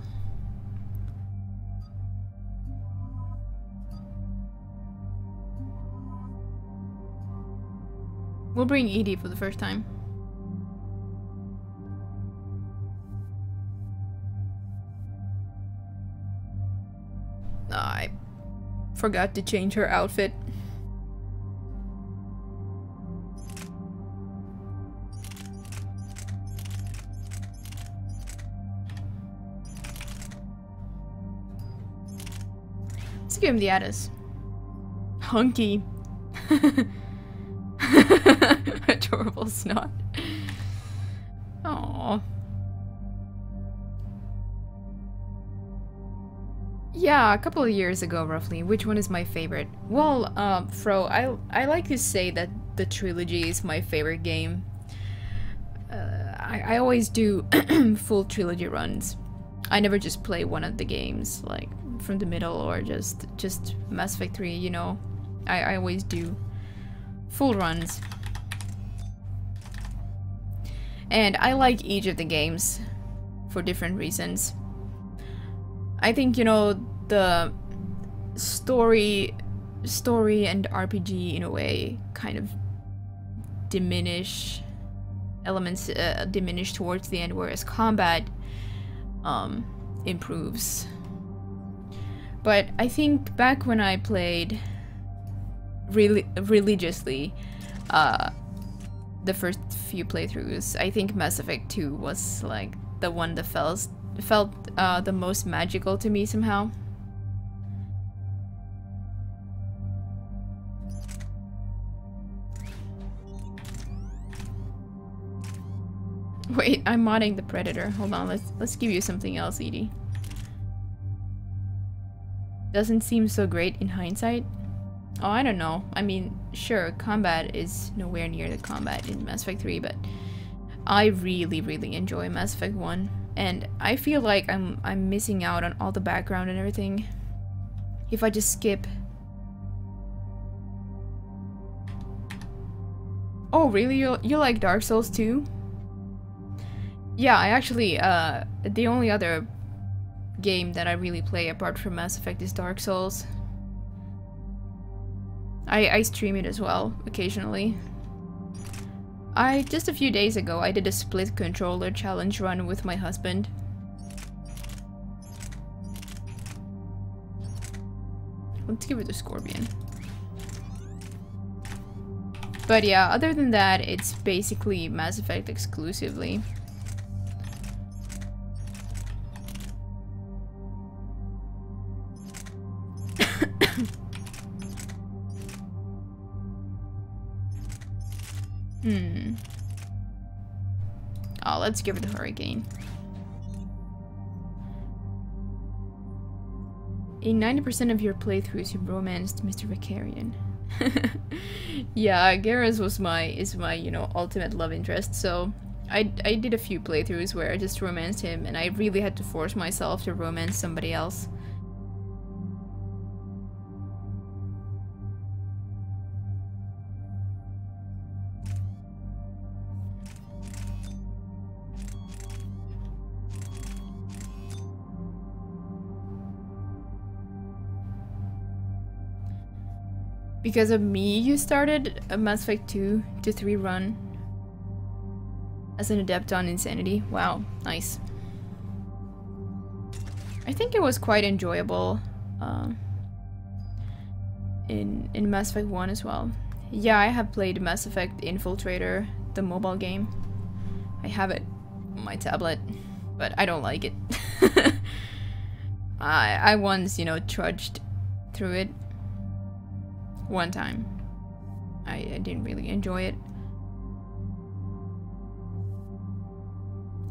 We'll bring Edie for the first time. I forgot to change her outfit. Let's give him the Addis. Hunky. Adorable snot. Aww. Yeah, a couple of years ago, roughly. Which one is my favorite? Well, Fro, I like to say that the trilogy is my favorite game. I always do full trilogy runs. I never just play one of the games, like, from the middle, or just Mass Effect 3, you know. I always do full runs. And I like each of the games for different reasons. I think, you know, the story and RPG in a way kind of diminish elements, diminish towards the end, whereas combat improves. But I think back when I played religiously the first few playthroughs, I think Mass Effect 2 was like the one that felt the most magical to me somehow. Wait, I'm modding the Predator. Hold on, let's give you something else, Edie. Doesn't seem so great in hindsight. Oh, I don't know. I mean, sure, combat is nowhere near the combat in Mass Effect 3, but I really, really enjoy Mass Effect 1. And I feel like I'm missing out on all the background and everything if I just skip. Oh, really? You like Dark Souls too? Yeah, I actually, the only other game that I really play apart from Mass Effect is Dark Souls. I stream it as well, occasionally. Just a few days ago, I did a split controller challenge run with my husband. Let's give it a Scorpion. But yeah, other than that, it's basically Mass Effect exclusively. Oh, let's give it a Hurricane. In 90% of your playthroughs, you romanced Mr. Vicarian. Yeah, Garrus is my, you know, ultimate love interest, so I did a few playthroughs where I just romanced him, and I really had to force myself to romance somebody else. Because of me, you started a Mass Effect 2 to 3 run as an adept on Insanity. Wow, nice. I think it was quite enjoyable in Mass Effect 1 as well. Yeah, I have played Mass Effect Infiltrator, the mobile game. I have it on my tablet, but I don't like it. I once, you know, trudged through it one time. I didn't really enjoy it.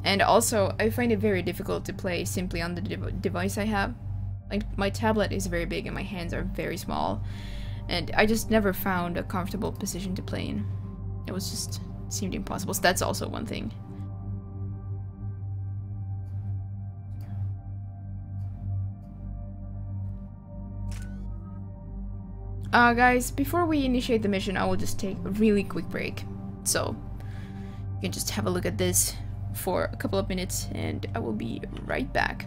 And also, I find it very difficult to play simply on the device I have. Like, my tablet is very big and my hands are very small. And I just never found a comfortable position to play in. It seemed impossible, so that's also one thing. Guys, before we initiate the mission, I will just take a really quick break. So, you can just have a look at this for a couple of minutes, and I will be right back.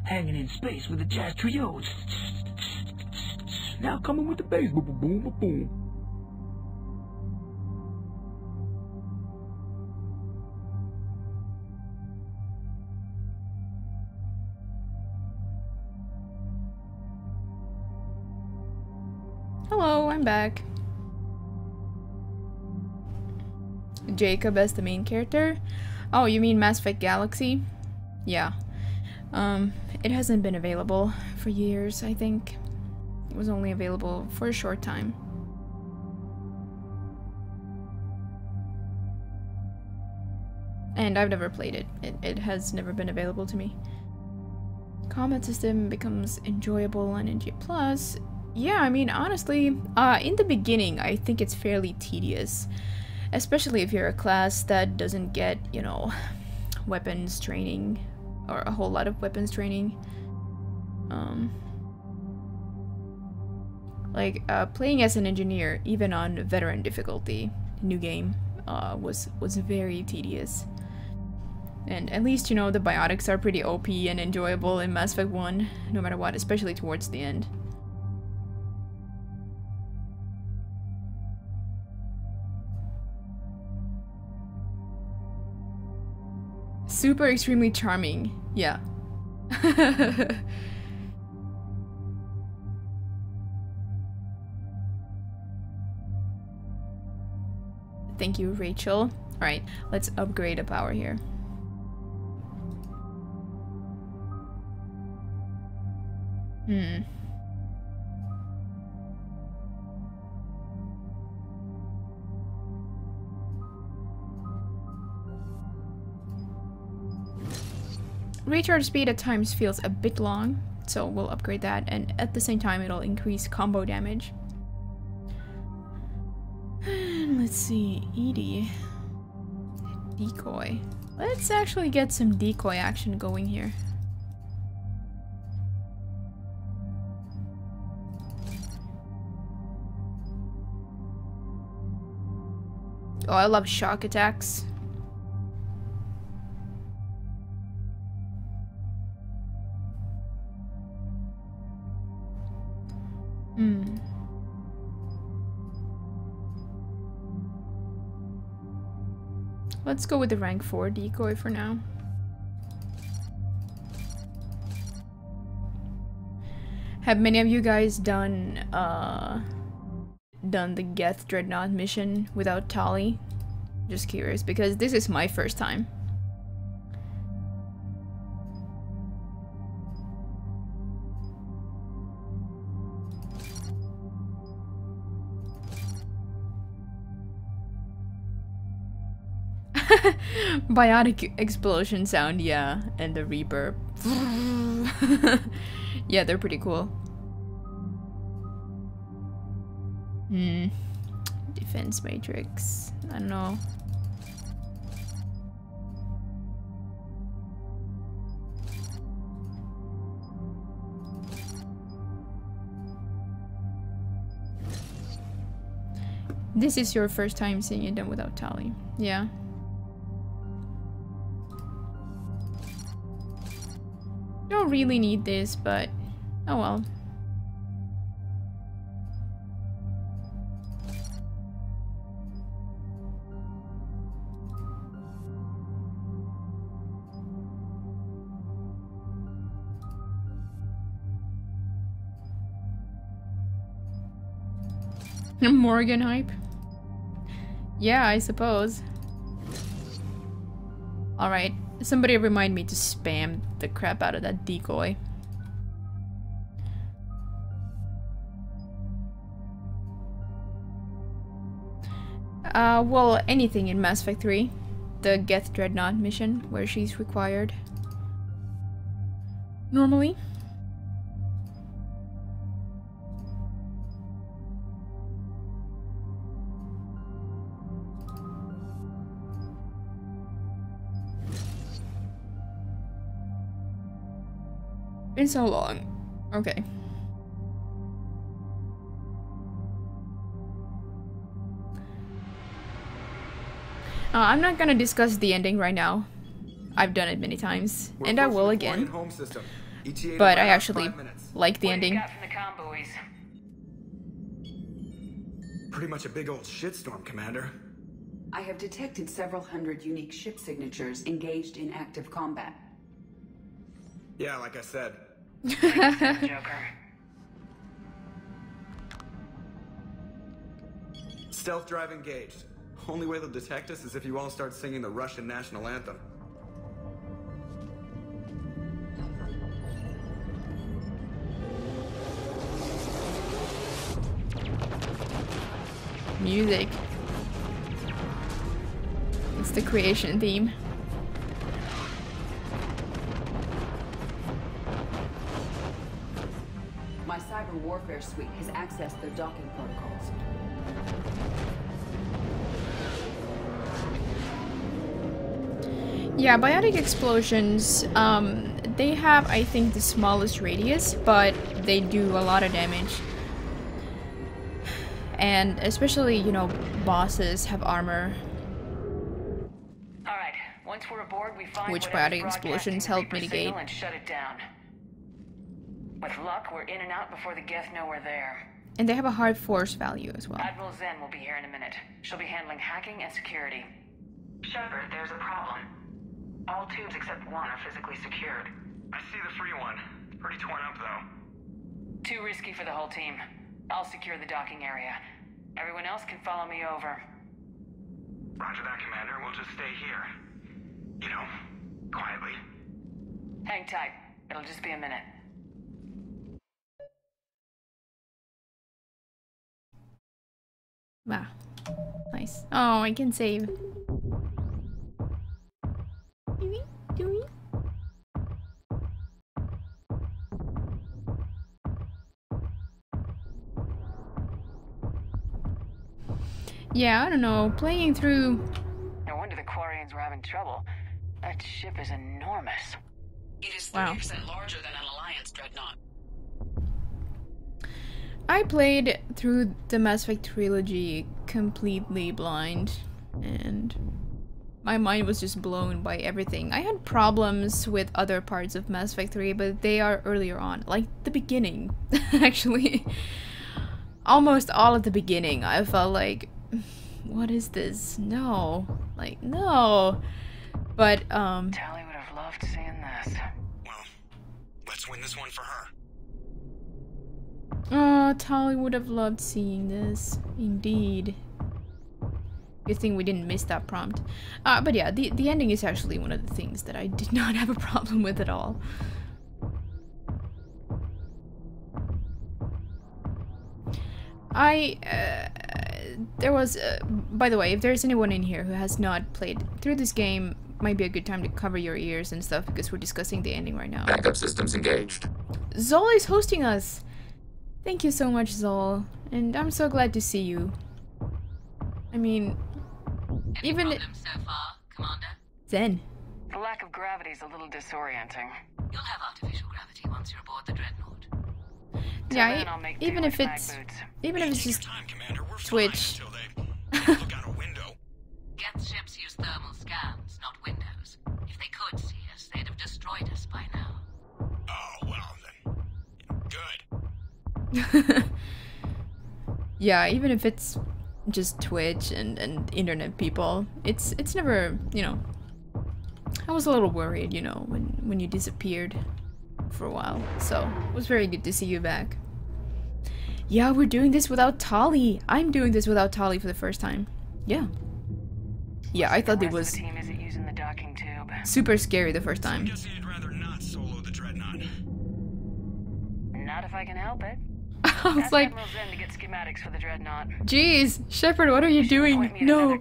Hanging in space with the jazz trio. Now coming with the bass. Boom, boom, boom, boom, boom. Hello, I'm back. Jacob as the main character? Oh, you mean Mass Effect Galaxy? Yeah. It hasn't been available for years, I think. It was only available for a short time. And I've never played it. It has never been available to me. Combat system becomes enjoyable on NG+. Yeah, I mean, honestly, in the beginning, I think it's fairly tedious. Especially if you're a class that doesn't get, you know, weapons training, or a whole lot of weapons training. Playing as an engineer, even on veteran difficulty, new game, was very tedious. And at least, you know, the biotics are pretty OP and enjoyable in Mass Effect 1, no matter what, especially towards the end. Super extremely charming, yeah. Thank you, Rachel. Alright, let's upgrade a power here. Recharge speed at times feels a bit long, so we'll upgrade that, and at the same time it'll increase combo damage. And let's see, Edie. Decoy. Let's actually get some decoy action going here. Oh, I love shock attacks. Let's go with the rank 4 decoy for now. Have many of you guys done the Geth Dreadnought mission without Tali? Just curious, because this is my first time. Biotic explosion sound, yeah, and the reverb. Yeah, they're pretty cool. Defense matrix. I don't know. This is your first time seeing it done without Tali. Yeah. Don't really need this, but oh well. Morgan hype? Yeah, I suppose. Alright, somebody remind me to spam the crap out of that decoy. Well, anything in Mass Effect 3. The Geth Dreadnought mission, where she's required. Normally. Been so long. Okay. I'm not gonna discuss the ending right now. I've done it many times, and I will again. But I actually like the ending. Pretty much a big old shitstorm, Commander. I have detected several hundred unique ship signatures engaged in active combat. Yeah, like I said. Joker. Stealth drive engaged. Only way they'll detect us is if you all start singing the Russian national anthem. Music. It's the creation theme. My cyber warfare suite has accessed their docking protocols. Yeah, biotic explosions, they have, I think, the smallest radius, but they do a lot of damage. And especially, you know, bosses have armor. Alright, once we're aboard, we find which biotic explosions help mitigate. And shut it down. With luck, we're in and out before the Geth know we're there. And they have a hard force value as well. Admiral Zen will be here in a minute. She'll be handling hacking and security. Shepard, there's a problem. All tubes except one are physically secured. I see the free one. It's pretty torn up, though. Too risky for the whole team. I'll secure the docking area. Everyone else can follow me over. Roger that, Commander. We'll just stay here. You know, quietly. Hang tight. It'll just be a minute. Wow. Nice. Oh, I can save. Do we? Yeah, I don't know. Playing through... No wonder the Quarians were having trouble. That ship is enormous. It is 30% larger than an Alliance dreadnought. I played through the Mass Effect trilogy completely blind, and my mind was just blown by everything. I had problems with other parts of Mass Effect 3, but they are earlier on, like the beginning, actually. Almost all at the beginning, I felt like, what is this? No. Like, no. But, Tali would have loved seeing this. Well, let's win this one for her. Oh, Tali would have loved seeing this. Indeed. Good thing we didn't miss that prompt. But yeah, the ending is actually one of the things that I did not have a problem with at all. There was, by the way, if there's anyone in here who has not played through this game, might be a good time to cover your ears and stuff, because we're discussing the ending right now. Backup systems engaged. Zol is hosting us! Thank you so much, Zol. And I'm so glad to see you. I mean, even... Any problems so far, Commander? Zen. The lack of gravity is a little disorienting. You'll have artificial gravity once you're aboard the Dreadnought. Yeah, even if it's just Twitch. Geth ships use thermal scans, not windows. If they could see us, they'd have destroyed us by now. Oh, well then. Good. Yeah, even if it's just Twitch and internet people, it's never, you know. I was a little worried, you know, when you disappeared for a while. So, it was very good to see you back. Yeah, we're doing this without Tali. I'm doing this without Tali for the first time. Yeah. Yeah, I thought it was super scary the first time. I'm guessing you'd rather not solo the Dreadnought. Not if I can help it. I was like, Admiral Zen to get schematics for the Dreadnought. Jeez, Shepard, what are you doing? No.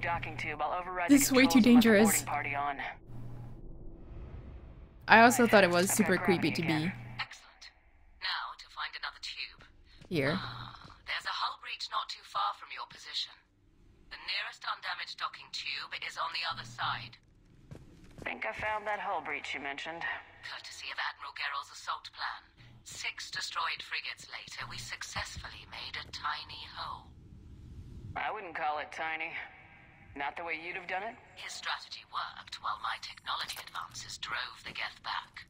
This is way too dangerous. I also thought it was super creepy to be Excellent. Now to find another tube. here. There's a hull breach not too far from your position. The nearest undamaged docking tube is on the other side. Think I found that hull breach you mentioned. Courtesy of Admiral Gerrill's assault plan. 6 destroyed frigates later, we successfully made a tiny hole. I wouldn't call it tiny. Not the way you'd have done it? His strategy worked while my technology advances drove the Geth back.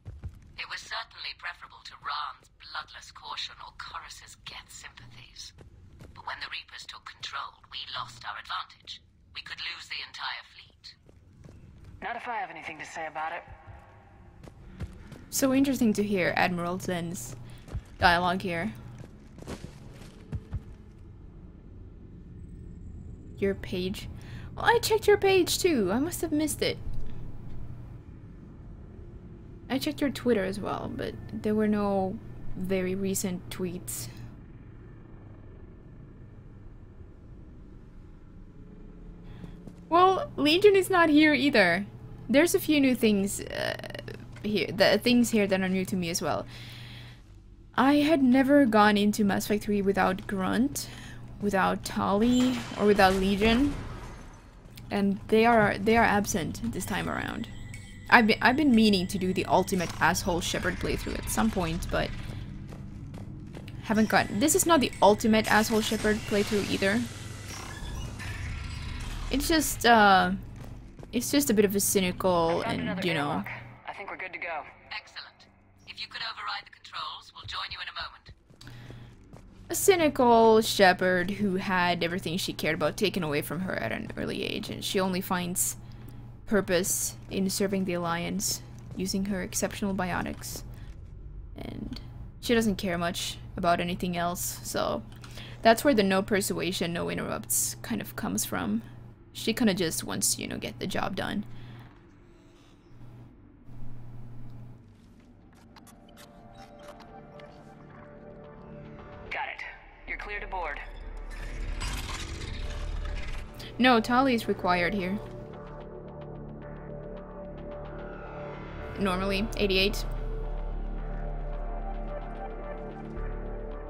It was certainly preferable to Rahn's bloodless caution or Chorus's Geth sympathies. But when the Reapers took control, we lost our advantage. We could lose the entire fleet. Not if I have anything to say about it. So interesting to hear Admiral Zen's dialogue here. Your page. Well, I checked your page too. I must have missed it. I checked your Twitter as well, but there were no very recent tweets. Well, Legion is not here either. There's a few new things here. The things here that are new to me as well. I had never gone into Mass Effect 3 without Grunt, without Tali, or without Legion, and they are absent this time around. I've been meaning to do the ultimate asshole Shepard playthrough at some point, but haven't gotten. This is not the ultimate asshole Shepard playthrough either. It's just a bit of a cynical and, you know. I think we're good to go. Excellent. If you could override the controls, we'll join you in a moment. A cynical Shepard who had everything she cared about taken away from her at an early age, and she only finds purpose in serving the Alliance using her exceptional biotics. And she doesn't care much about anything else, so that's where the no persuasion, no interrupts kind of comes from. She kind of just wants to, you know, get the job done. Got it. You're clear to board. No, Tali is required here. Normally, 88.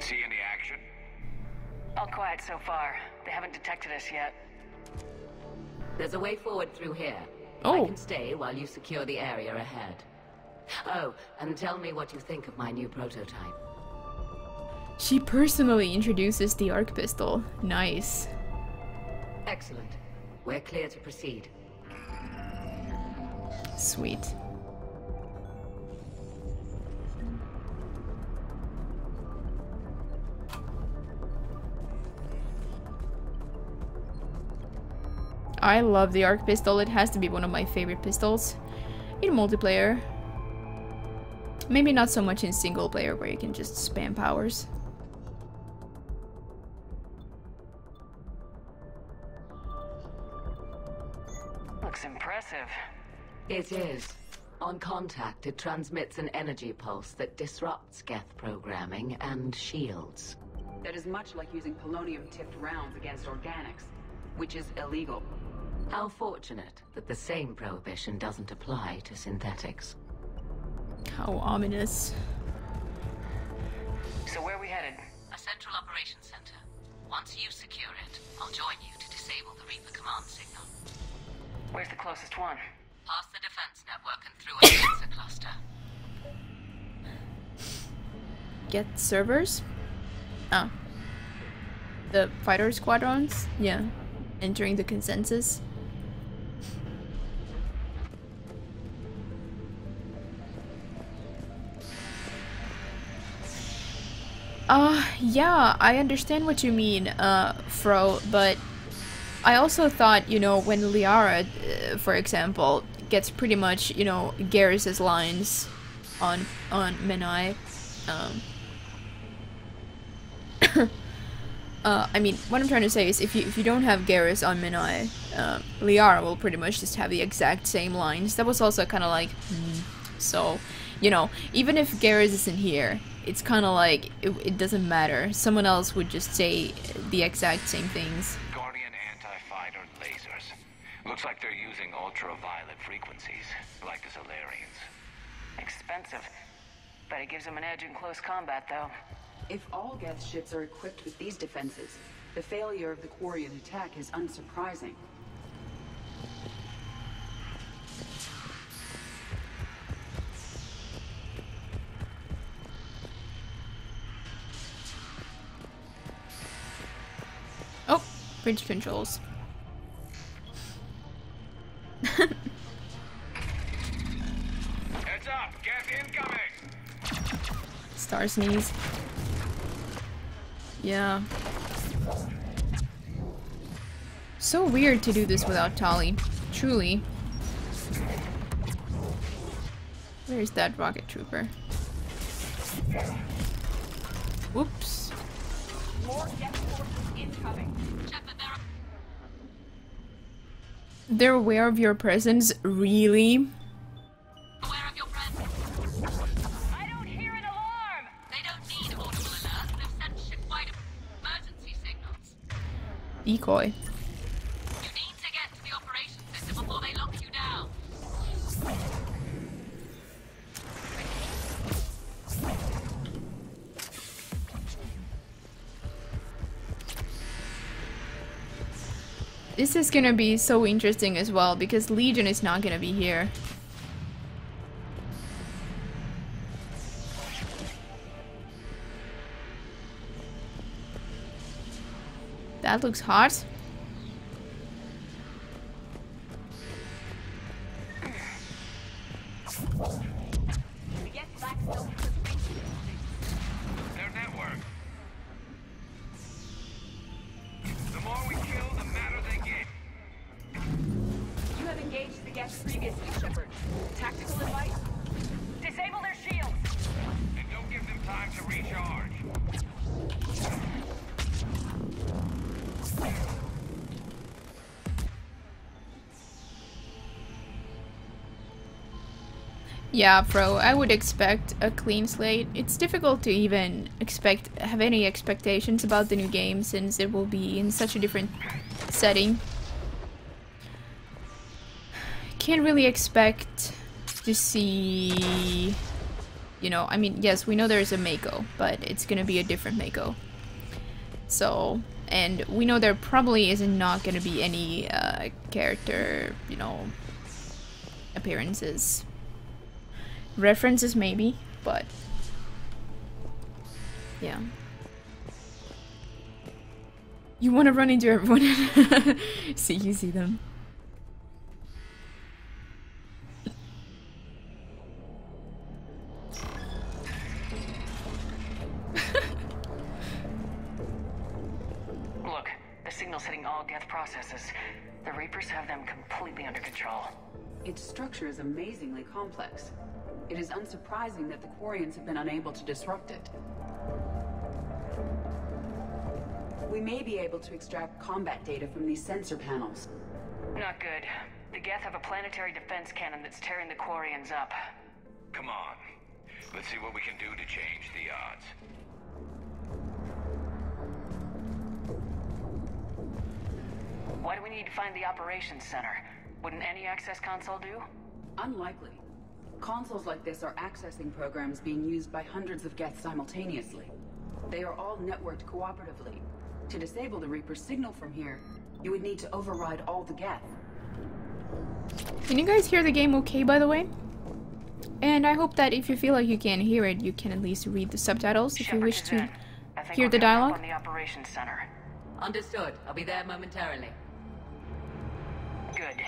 See any action? All quiet so far. They haven't detected us yet. There's a way forward through here. Oh. I can stay while you secure the area ahead. Oh, and tell me what you think of my new prototype. She personally introduces the arc pistol. Nice. Excellent. We're clear to proceed. Sweet. I love the arc pistol. It has to be one of my favorite pistols in multiplayer. Maybe not so much in single player where you can just spam powers. Looks impressive. It is. On contact, it transmits an energy pulse that disrupts Geth programming and shields. That is much like using polonium-tipped rounds against organics, which is illegal. How fortunate that the same prohibition doesn't apply to synthetics. How ominous. So where are we headed? A central operations center. Once you secure it, I'll join you to disable the Reaper command signal. Where's the closest one? Past the defense network and through a sensor cluster. Get servers? Ah. The fighter squadrons? Yeah. Entering the consensus. Yeah, I understand what you mean, Fro, but I also thought, you know, when Liara, for example, gets pretty much, you know, Garrus's lines on Menai, I mean, what I'm trying to say is if you don't have Garrus on Menai, Liara will pretty much just have the exact same lines. That was also kind of like, so, you know, even if Garrus isn't here, it's kind of like, it doesn't matter. Someone else would just say the exact same things. Guardian anti-fighter lasers. Looks like they're using ultraviolet frequencies, like the Solarians. Expensive. But it gives them an edge in close combat, though. If all Geth ships are equipped with these defenses, the failure of the Quarian attack is unsurprising. Oh, bridge controls. or sneeze. Yeah. So weird to do this without Tali. Truly. Where's that rocket trooper? Whoops. More geth forces incoming. They're aware of your presence? Really? Aware of your presence. I don't hear an alarm! They don't need audible alerts. They've sent ship-wide emergency signals. Decoy. You need to get to the operation system before they lock you down. This is gonna be so interesting as well, because Legion is not gonna be here. That looks hot. Their network. The more we kill, the madder they get. You have engaged the geth previously, Shepard. Tactical advice? Disable their shields! And don't give them time to recharge. Yeah, bro, I would expect a clean slate. It's difficult to even have any expectations about the new game, since it will be in such a different setting. Can't really expect to see, you know, I mean, yes, we know there's a Mako, but it's gonna be a different Mako. So, and we know there probably is not gonna be any character, you know, appearances. References maybe, but yeah. You want to run into everyone. See, you see them. Look, the signal's hitting all geth processes. The Reapers have them completely under control. Its structure is amazingly complex. It is unsurprising that the Quarians have been unable to disrupt it. We may be able to extract combat data from these sensor panels. Not good. The geth have a planetary defense cannon that's tearing the Quarians up. Come on. Let's see what we can do to change the odds. Why do we need to find the operations center? Wouldn't any access console do? Unlikely. Consoles like this are accessing programs being used by hundreds of geth simultaneously. They are all networked cooperatively. To disable the Reaper's signal from here, you would need to override all the geth. Can you guys hear the game okay, by the way? And I hope that if you feel like you can't hear it, you can at least read the subtitles if you wish to hear the dialogue. On the operations center. Understood. I'll be there momentarily. Good.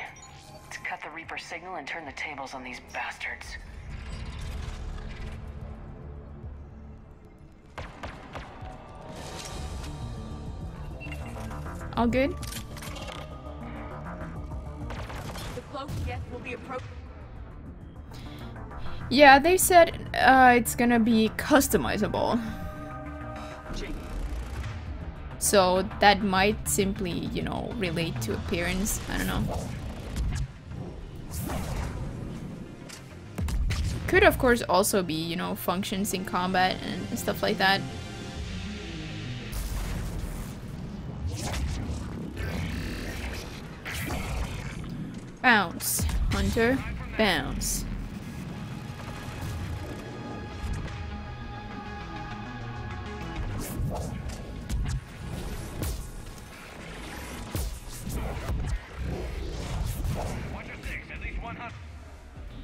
Let's cut the Reaper signal and turn the tables on these bastards. All good? The cloaked geth will be approaching. Yeah, they said it's gonna be customizable. So that might simply, you know, relate to appearance. I don't know. Could of course also be, you know, functions in combat and stuff like that. Bounce, Hunter, bounce.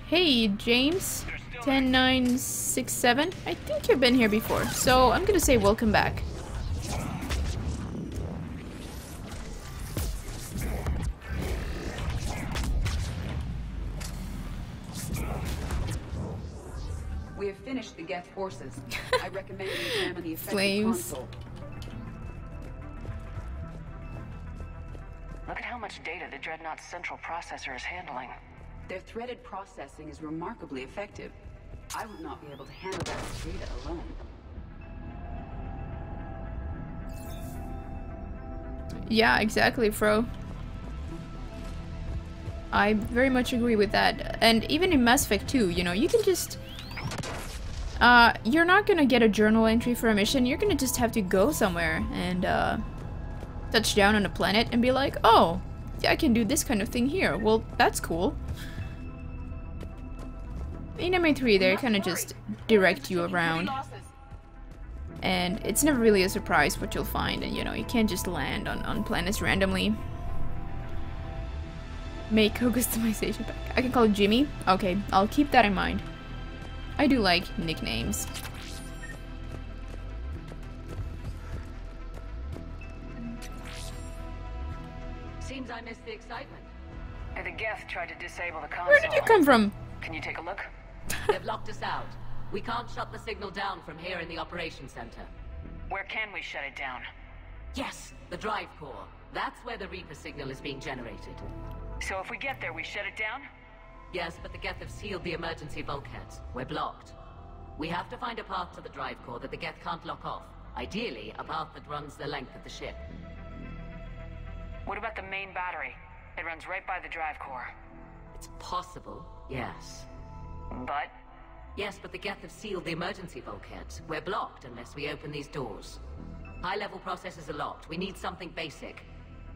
Hey, James, 10967. I think you've been here before, so I'm gonna say welcome back. We have finish the Geth forces. I recommend you examine the affected Flames. console. Look at how much data the Dreadnought's central processor is handling. Their threaded processing is remarkably effective. I would not be able to handle that data alone. Yeah, exactly, Fro. I very much agree with that. And even in Mass Effect 2, you know, you can just... you're not gonna get a journal entry for a mission, you're gonna just have to go somewhere and, touch down on a planet and be like, oh, yeah, I can do this kind of thing here. Well, that's cool. In ME3, they kind of just direct you around. And it's never really a surprise what you'll find, and you know, you can't just land on planets randomly. Make a customization pack. I can call it Jimmy? Okay, I'll keep that in mind. I do like nicknames. Seems I missed the excitement. The Geth tried to disable the console. Where did you come from? Can you take a look? They've locked us out. We can't shut the signal down from here in the operations center. Where can we shut it down? Yes, the drive core. That's where the Reaper signal is being generated. So if we get there, we shut it down? Yes, but the Geth have sealed the emergency bulkheads. We're blocked. We have to find a path to the drive core that the Geth can't lock off. Ideally, a path that runs the length of the ship. What about the main battery? It runs right by the drive core. It's possible, yes. But? Yes, but the Geth have sealed the emergency bulkheads. We're blocked unless we open these doors. High-level processes are locked. We need something basic.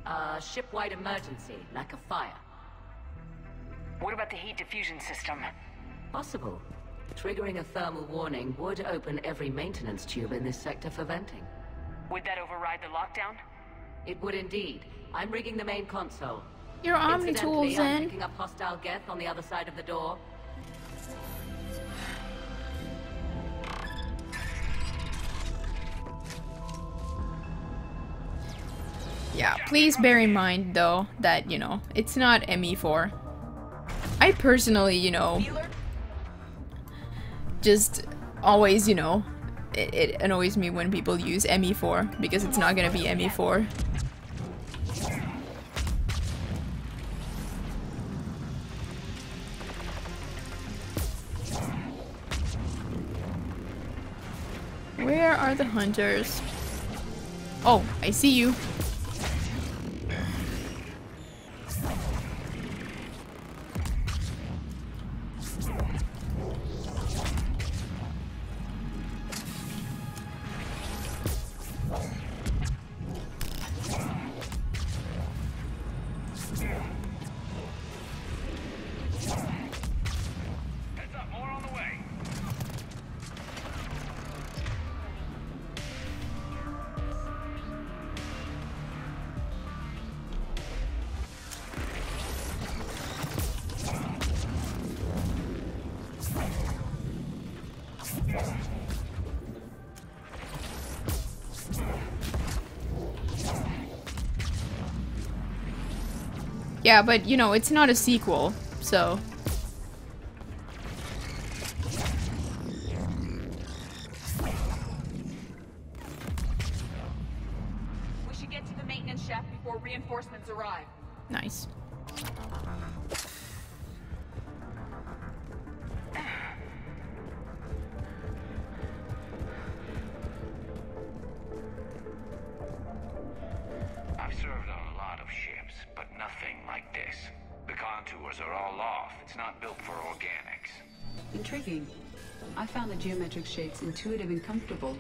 A ship-wide emergency, like a fire. What about the heat diffusion system? Possible. Triggering a thermal warning would open every maintenance tube in this sector for venting. Would that override the lockdown? It would indeed. I'm rigging the main console. Your Omni Incidentally, tools, I'm Zen. picking up hostile Geth on the other side of the door. Yeah, please bear in mind, though, that, you know, it's not ME4. I personally, you know, just always, you know, it annoys me when people use ME4, because it's not gonna be ME4. Where are the hunters? Oh, I see you. Yeah, but, you know, it's not a sequel, so... We should get to the maintenance shaft before reinforcements arrive. Nice. I've served on a lot of ships, but nothing like this. The contours are all off. It's not built for organics. Intriguing. I found the geometric shapes intuitive and comfortable.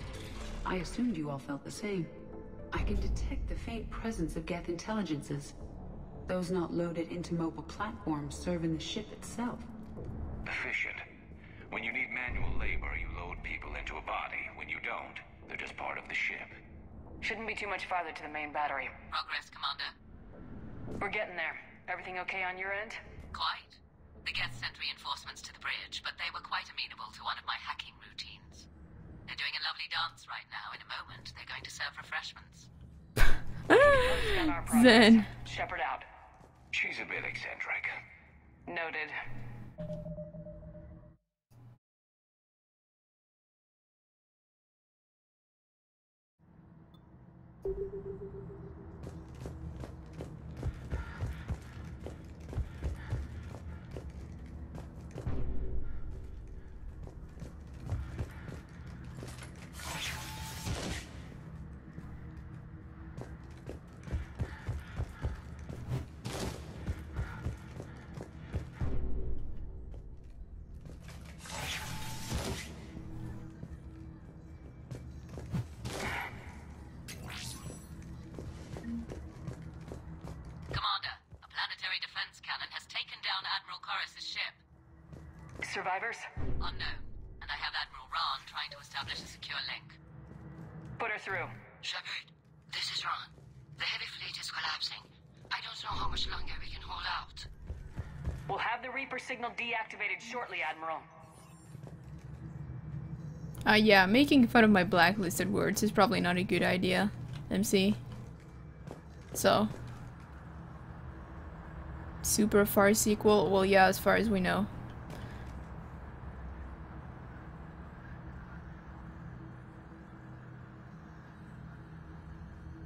I assumed you all felt the same. I can detect the faint presence of Geth intelligences. Those not loaded into mobile platforms serve in the ship itself. Efficient. When you need manual labor, you load people into a body. When you don't, they're just part of the ship. Shouldn't be too much farther to the main battery. Progress, Commander. We're getting there. Everything okay on your end? Quite. The Geth sent reinforcements to the bridge, but they were quite amenable to one of my hacking routines. They're doing a lovely dance right now. In a moment, they're going to serve refreshments. Zen. Shepard out. She's a bit eccentric. Noted. survivors? Unknown. And I have Admiral Ron trying to establish a secure link. Put her through. Shepard, this is Ron. The heavy fleet is collapsing. I don't know how much longer we can hold out. We'll have the Reaper signal deactivated shortly, Admiral. Yeah, making fun of my blacklisted words is probably not a good idea, MC. So. Super far sequel? Well, yeah, as far as we know.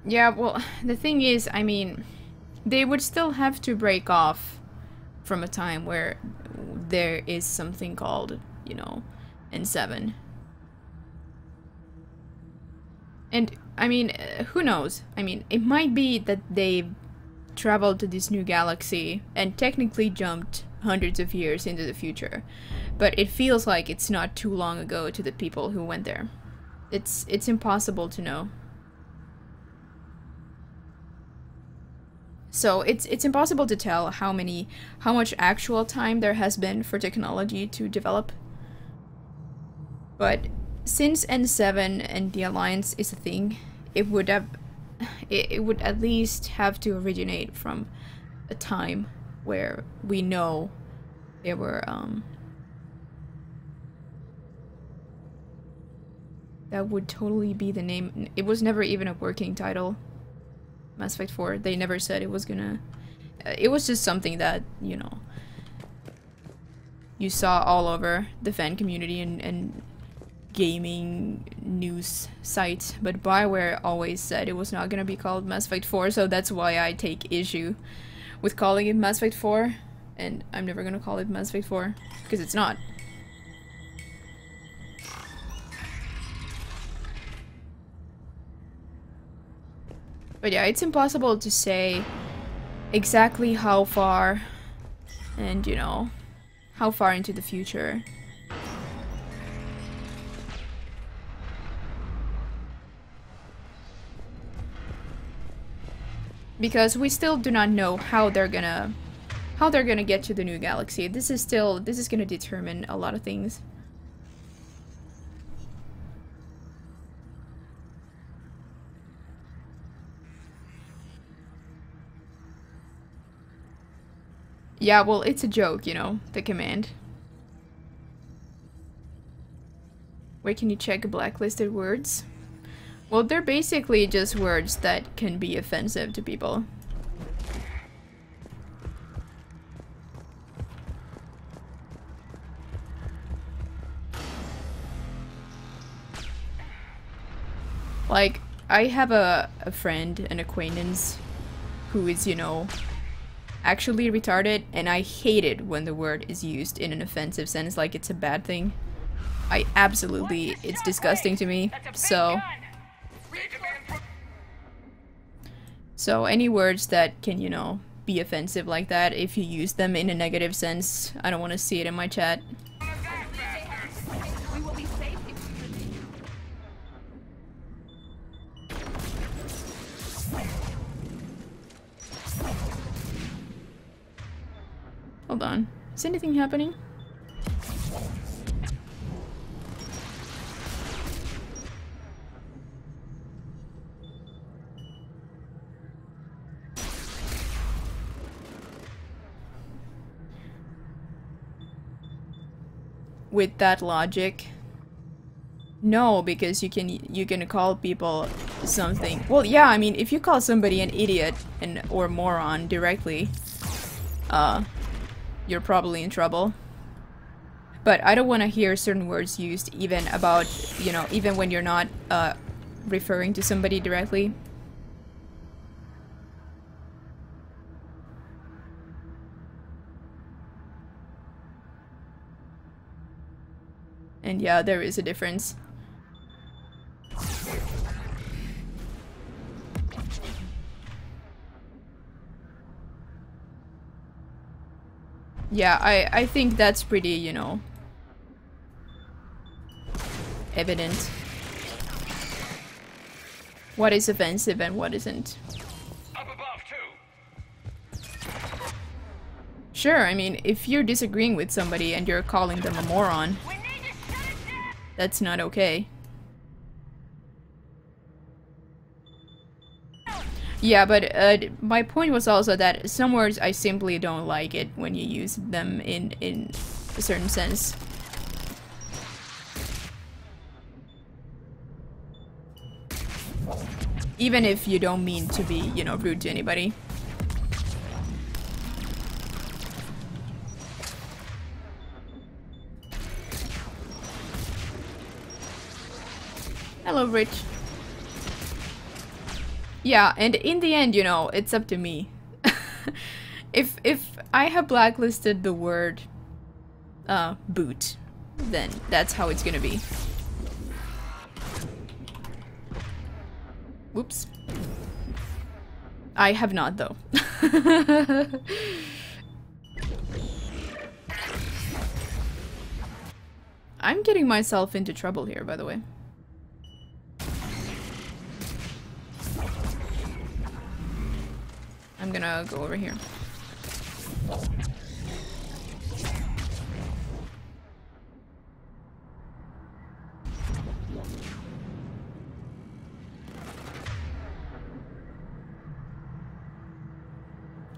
Yeah, well, the thing is, I mean, they would still have to break off from a time where there is something called, you know, N7. And, I mean, who knows? I mean, it might be that they've traveled to this new galaxy and technically jumped hundreds of years into the future. But it feels like it's not too long ago to the people who went there. It's impossible to know. So it's impossible to tell how much actual time there has been for technology to develop. But since N7 and the Alliance is a thing, it would at least have to originate from a time where we know there were that would totally be the name. It was never even a working title. Mass Effect 4, they never said it was gonna... it was just something that, you know, you saw all over the fan community and gaming news sites, but BioWare always said it was not gonna be called Mass Effect 4, so that's why I take issue with calling it Mass Effect 4, and I'm never gonna call it Mass Effect 4, because it's not. But yeah, it's impossible to say exactly how far, and you know, how far into the future. Because we still do not know how they're gonna get to the new galaxy. This is gonna determine a lot of things. Yeah, well, it's a joke, you know, the command. Where can you check blacklisted words? Well, they're basically just words that can be offensive to people. Like, I have a friend, an acquaintance, who is, you know, actually retarded, and I hate it when the word is used in an offensive sense, like it's a bad thing. I absolutely, it's disgusting to me, so any words that can, you know, be offensive like that, if you use them in a negative sense, I don't want to see it in my chat. Hold on. Is anything happening? With that logic, no, because you can call people something. Well, yeah, I mean, if you call somebody an idiot or moron directly, you're probably in trouble. But I don't want to hear certain words used even about, you know, even when you're not referring to somebody directly. And yeah, there is a difference. Yeah, I think that's pretty, you know, evident. What is offensive and what isn't. Up above, too. Sure, I mean, if you're disagreeing with somebody and you're calling them a moron, that's not okay. Yeah, but my point was also that some words I simply don't like it when you use them in a certain sense. Even if you don't mean to be, you know, rude to anybody. Hello, Rich. Yeah, and in the end, you know, it's up to me. If I have blacklisted the word boot, then that's how it's gonna be. Whoops. I have not, though. I'm getting myself into trouble here, by the way. I'm gonna go over here.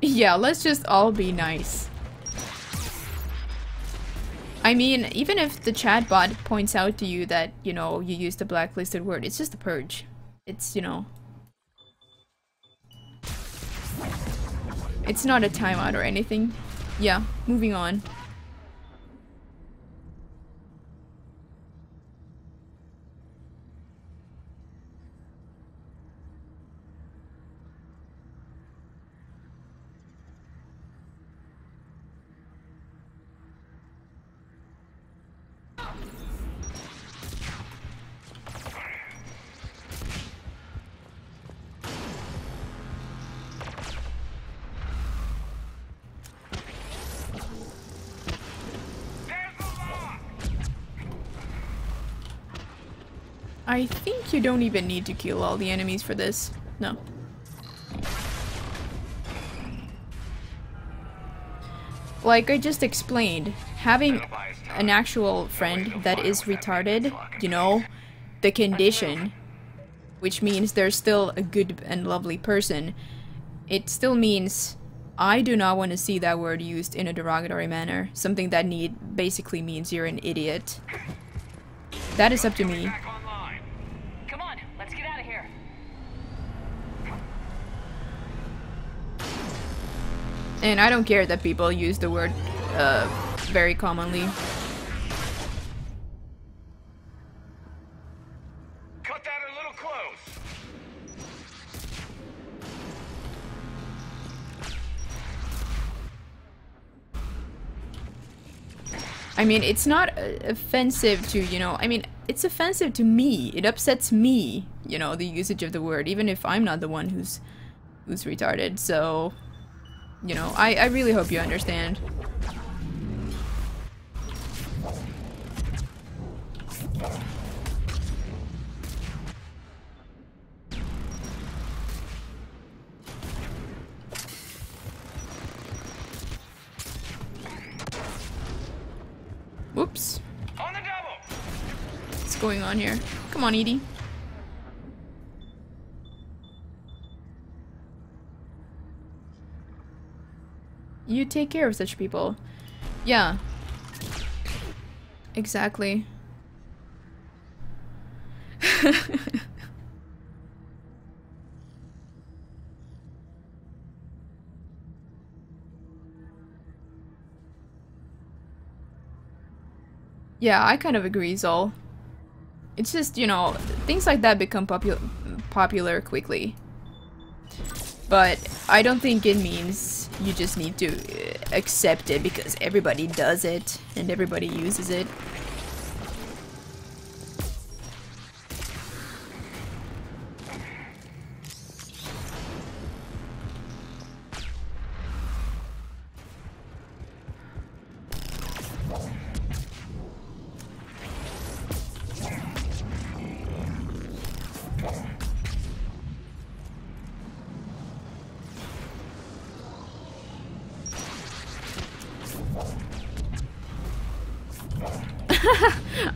Yeah, let's just all be nice. I mean, even if the chatbot points out to you that, you know, you used the blacklisted word, it's just a purge. It's, you know... It's not a timeout or anything. Yeah, moving on. I think you don't even need to kill all the enemies for this. No. Like I just explained, having an actual friend that is retarded, you know, the condition, which means they're still a good and lovely person, it still means I do not want to see that word used in a derogatory manner. Something that basically means you're an idiot. That is up to me. Come on, let's get out of here. And I don't care that people use the word very commonly. Cut that a little close. I mean, it's not offensive to, you know, I mean, it's offensive to me. It upsets me, you know, the usage of the word, even if I'm not the one who's retarded. So, you know, I really hope you understand. Whoops. On the double. What's going on here? Come on, Edie. You take care of such people. Yeah. Exactly. Yeah, I kind of agree, Zol. It's just, you know, things like that become popular quickly. But I don't think it means you just need to accept it because everybody does it and everybody uses it.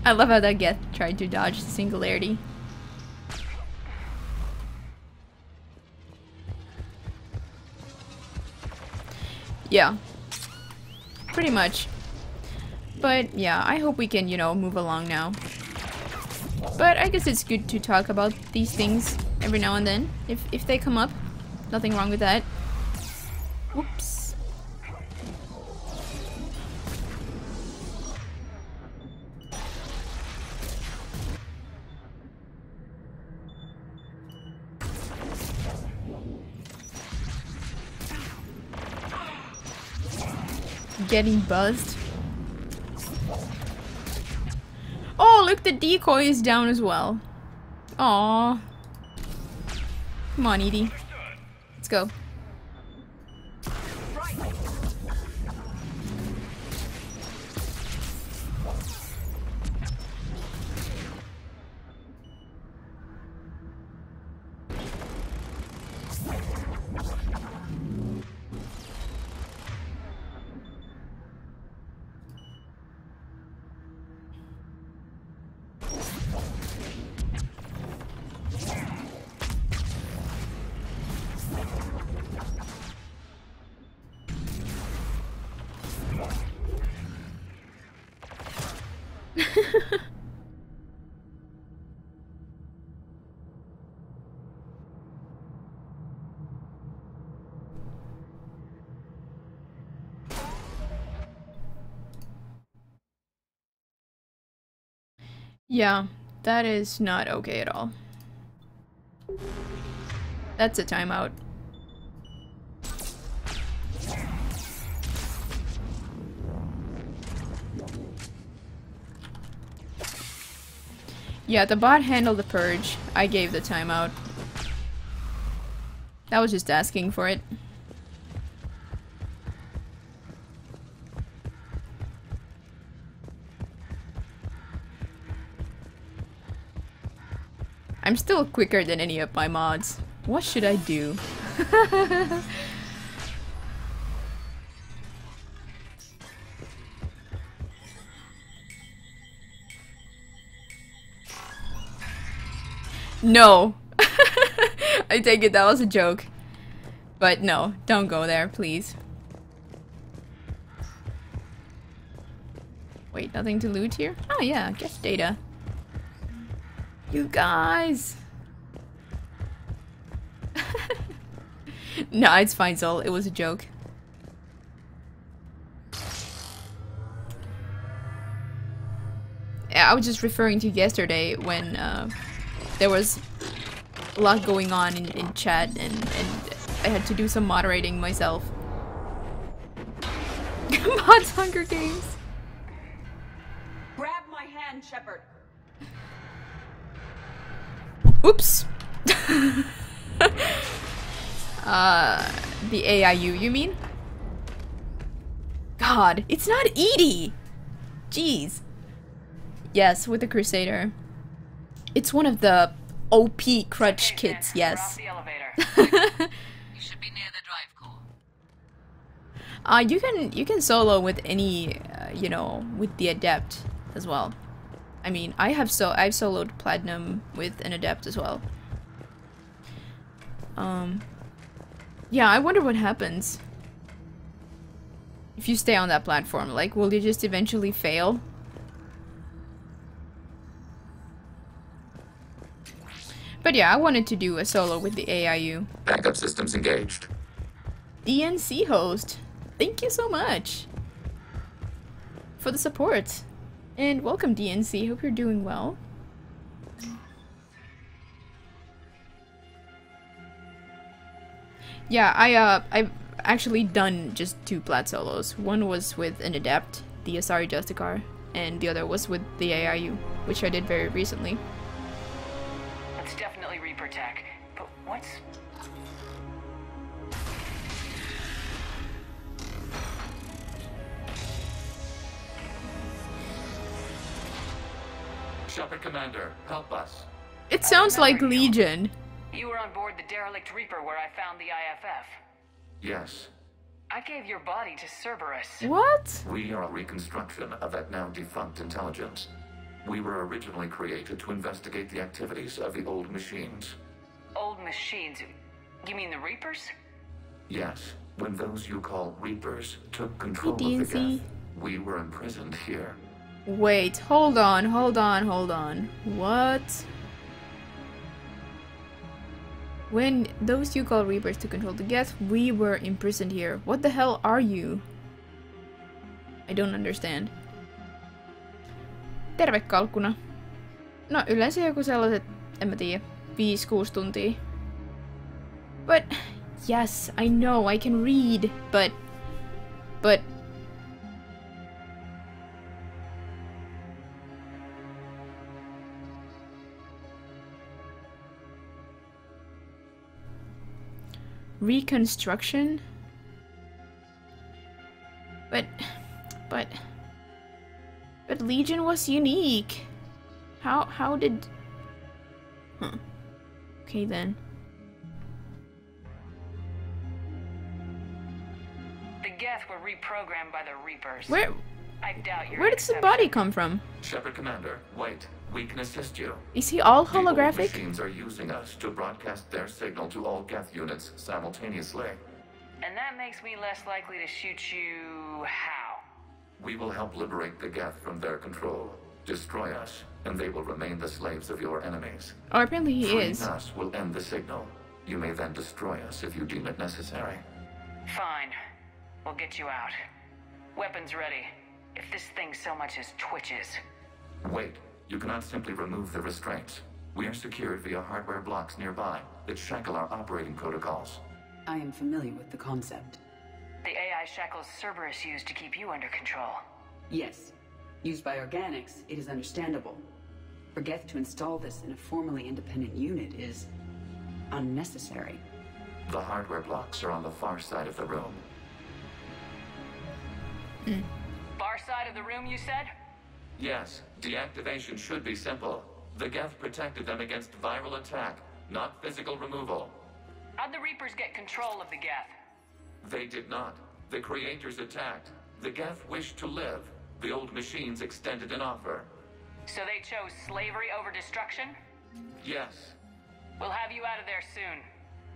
I love how that Geth tried to dodge the singularity. Yeah. Pretty much. But yeah, I hope we can, you know, move along now. But I guess it's good to talk about these things every now and then, if they come up. Nothing wrong with that. Whoops. Getting buzzed. Oh, look, the decoy is down as well. Aww. Come on, Edie. Let's go. Yeah, that is not okay at all. That's a timeout. Yeah, the bot handled the purge. I gave the timeout. That was just asking for it. I'm still quicker than any of my mods. What should I do? No. I take it that was a joke. But no, don't go there, please. Wait, nothing to loot here? Oh yeah, guest data. You guys! No, it's fine, Zol. It was a joke. Yeah, I was just referring to yesterday when there was a lot going on in chat and I had to do some moderating myself. Mods Hunger Games. Grab my hand, Shepard. Oops. The AIU, you mean? God, it's not Edie! Jeez. Yes, with the Crusader. It's one of the OP crutch kits, yes. You should be near the drive core. You can solo with any, you know, with the Adept as well. I mean, I've soloed Platinum with an Adept as well. Yeah, I wonder what happens if you stay on that platform. Like, will you just eventually fail? But yeah, I wanted to do a solo with the AIU. Backup systems engaged. DNC host, thank you so much for the support. And welcome, DNC. Hope you're doing well. Yeah, I've actually done just 2 plat solos. One was with an Adept, the Asari Justicar, and the other was with the AIU, which I did very recently. It's definitely Reaper tech, but what's... Shepard Commander, help us. It sounds like Legion. You were on board the derelict Reaper where I found the IFF. Yes. I gave your body to Cerberus. What? We are a reconstruction of that now defunct intelligence. We were originally created to investigate the activities of the old machines. Old machines? You mean the Reapers? Yes, when those you call Reapers took control of the Geth, we were imprisoned here. Wait, hold on. What? When those you call Reapers took control of the Geth, we were imprisoned here. What the hell are you? I don't understand. Terve kalkkuna. No yleensä joku sellaiset, en mä tiedä, 5-6 tuntia. But, yes, I know, I can read, but... Reconstruction? But Legion was unique. How did... Huh. Okay then. The Geth were reprogrammed by the Reapers. Where did the body come from? Shepard Commander, wait. We can assist you. Is he all holographic? The old machines are using us to broadcast their signal to all Geth units simultaneously. And that makes me less likely to shoot you... how? We will help liberate the Geth from their control. Destroy us, and they will remain the slaves of your enemies. Oh, apparently he is. Freeing us will end the signal. You may then destroy us if you deem it necessary. Fine. We'll get you out. Weapons ready. If this thing so much as twitches. Wait. You cannot simply remove the restraints. We are secured via hardware blocks nearby that shackle our operating protocols. I am familiar with the concept. The AI shackles Cerberus used to keep you under control. Yes. Used by organics, it is understandable. For Geth to install this in a formally independent unit is... unnecessary. The hardware blocks are on the far side of the room. Far side of the room, you said? Yes, deactivation should be simple. The Geth protected them against viral attack, not physical removal. How'd the Reapers get control of the Geth? They did not. The creators attacked. The Geth wished to live. The old machines extended an offer. So they chose slavery over destruction? Yes. We'll have you out of there soon.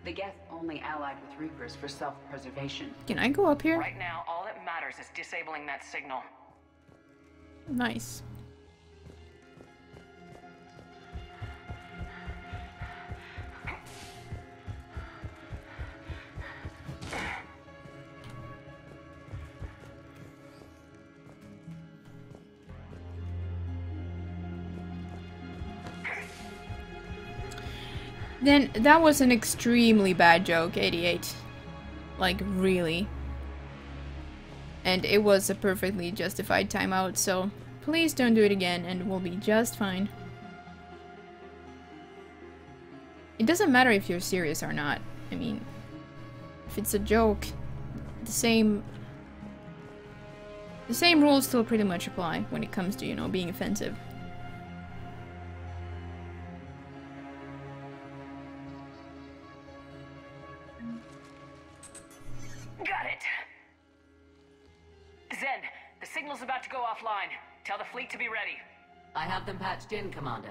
The Geth only allied with Reapers for self-preservation. Can I go up here? Right now, all that matters is disabling that signal. Nice. Then that was an extremely bad joke, 88. Like, really. And it was a perfectly justified timeout, so please don't do it again and we'll be just fine. It doesn't matter if you're serious or not. I mean, if it's a joke, the same rules still pretty much apply when it comes to, you know, being offensive. Got it! Zen, the signal's about to go offline. Tell the fleet to be ready. I have them patched in, Commander.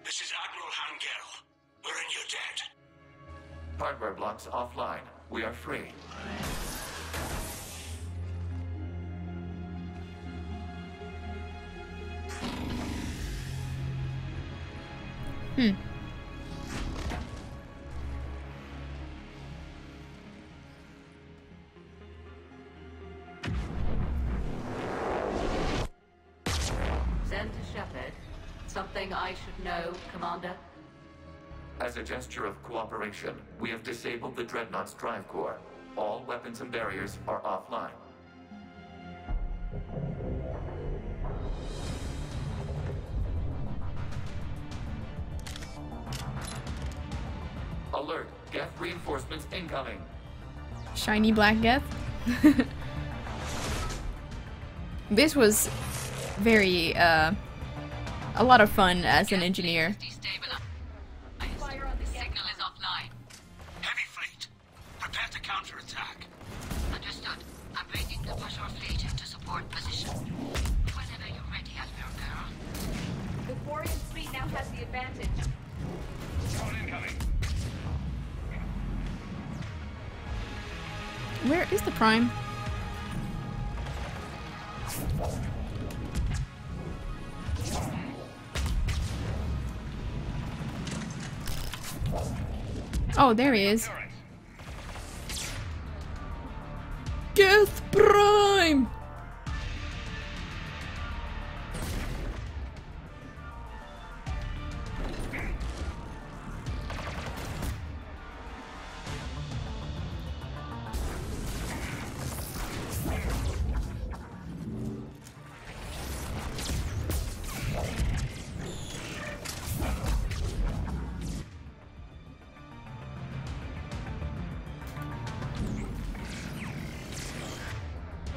This is Admiral Hangel. We're in your debt. Hardware blocks offline. We are free. Send to Shepard. Something I should know, Commander? As a gesture of cooperation, we have disabled the Dreadnought's drive core. All weapons and barriers are offline. Alert! Geth reinforcements incoming! Shiny black Geth. This was very, a lot of fun as an engineer. Heavy fleet, prepare to counterattack. Understood. I'm bringing the patrol fleet into support position. Whenever you're ready, Admiral Girl. The Quarian fleet now has the advantage. Drone incoming. Where is the Prime? Oh, there he is. Geth Prime!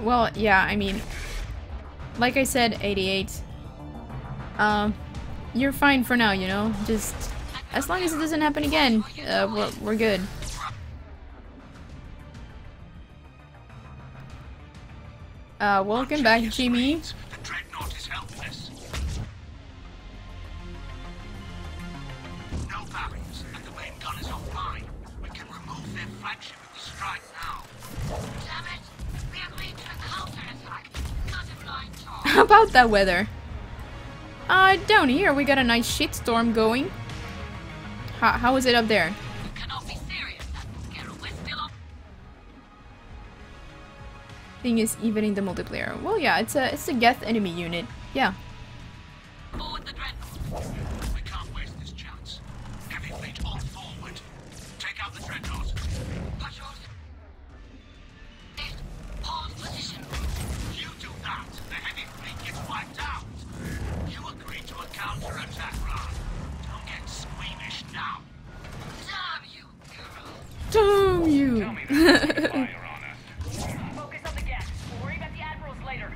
Well, yeah, I mean, like I said, 88. You're fine for now, you know? Just, as long as it doesn't happen again, we're good. Welcome back, Jimmy. The dreadnought is helpless. No barriers, and the main gun is offline. We can remove their flagship if we strike now. Damn it! We agreed to a counterattack, not a blind talk. How about that weather? Down here we got a nice shitstorm going. How is it up there? You cannot be serious, Admiral. We're still on. Thing is evening the multiplayer. Well, yeah, it's a Geth enemy unit. Yeah. Forward the dreadnought. We can't waste this chance. Heavy fleet all forward. Take out the dreadnought. Patrols. Hold position. You do that, the heavy fleet gets wiped out. You agreed to a counterattack run. Don't get squeamish now. Damn you, girl. Damn you! Tell me there's fire on us. Focus on the gas. We'll worry about the admirals later.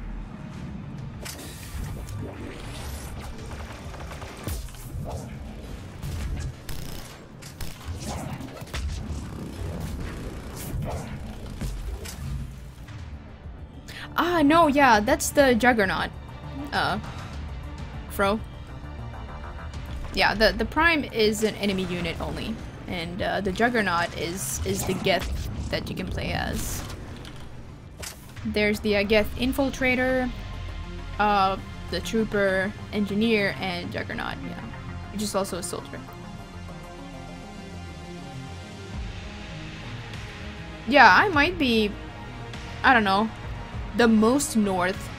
Ah, no, yeah, that's the Juggernaut. Fro. Yeah, the Prime is an enemy unit only, and the Juggernaut is the Geth that you can play as. There's the Geth Infiltrator, the Trooper, Engineer, and Juggernaut, yeah. Which is also a soldier. Yeah, I might be, I don't know, the most north.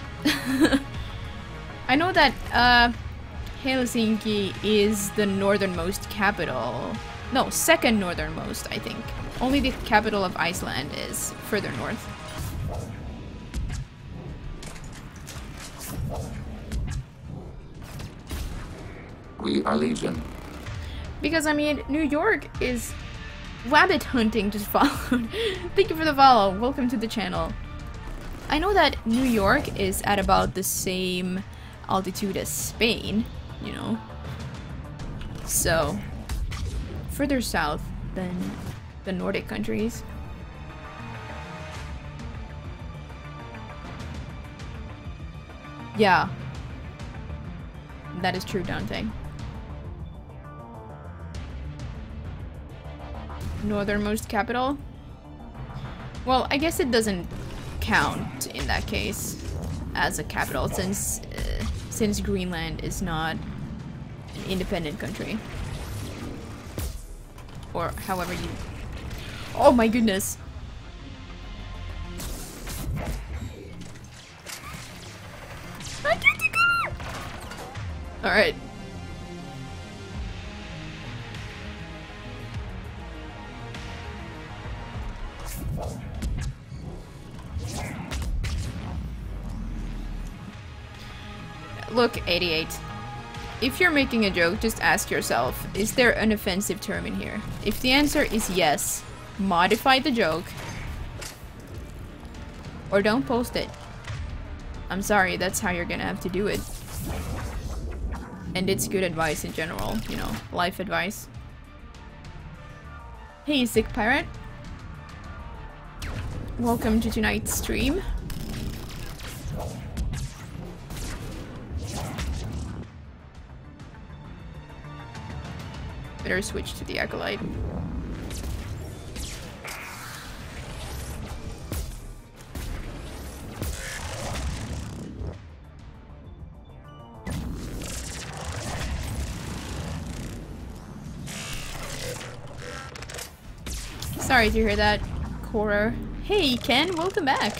I know that Helsinki is the northernmost capital. No, second northernmost, I think. Only the capital of Iceland is further north. We are Legion. Because, I mean, New York is... Rabbit hunting just followed. Thank you for the follow. Welcome to the channel. I know that New York is at about the same altitude as Spain, you know. So, further south than the Nordic countries. Yeah. That is true, Dante. Northernmost capital? Well, I guess it doesn't count in that case as a capital since Greenland is not an independent country. Or however you... Oh my goodness! I can't go! Alright. Look, 88. If you're making a joke, just ask yourself, is there an offensive term in here? If the answer is yes, modify the joke. Or don't post it. I'm sorry, that's how you're gonna have to do it. And it's good advice in general, you know, life advice. Hey, sick pirate. welcome to tonight's stream. Better switch to the Acolyte. Sorry to hear that, Cora. Hey, Ken, welcome back.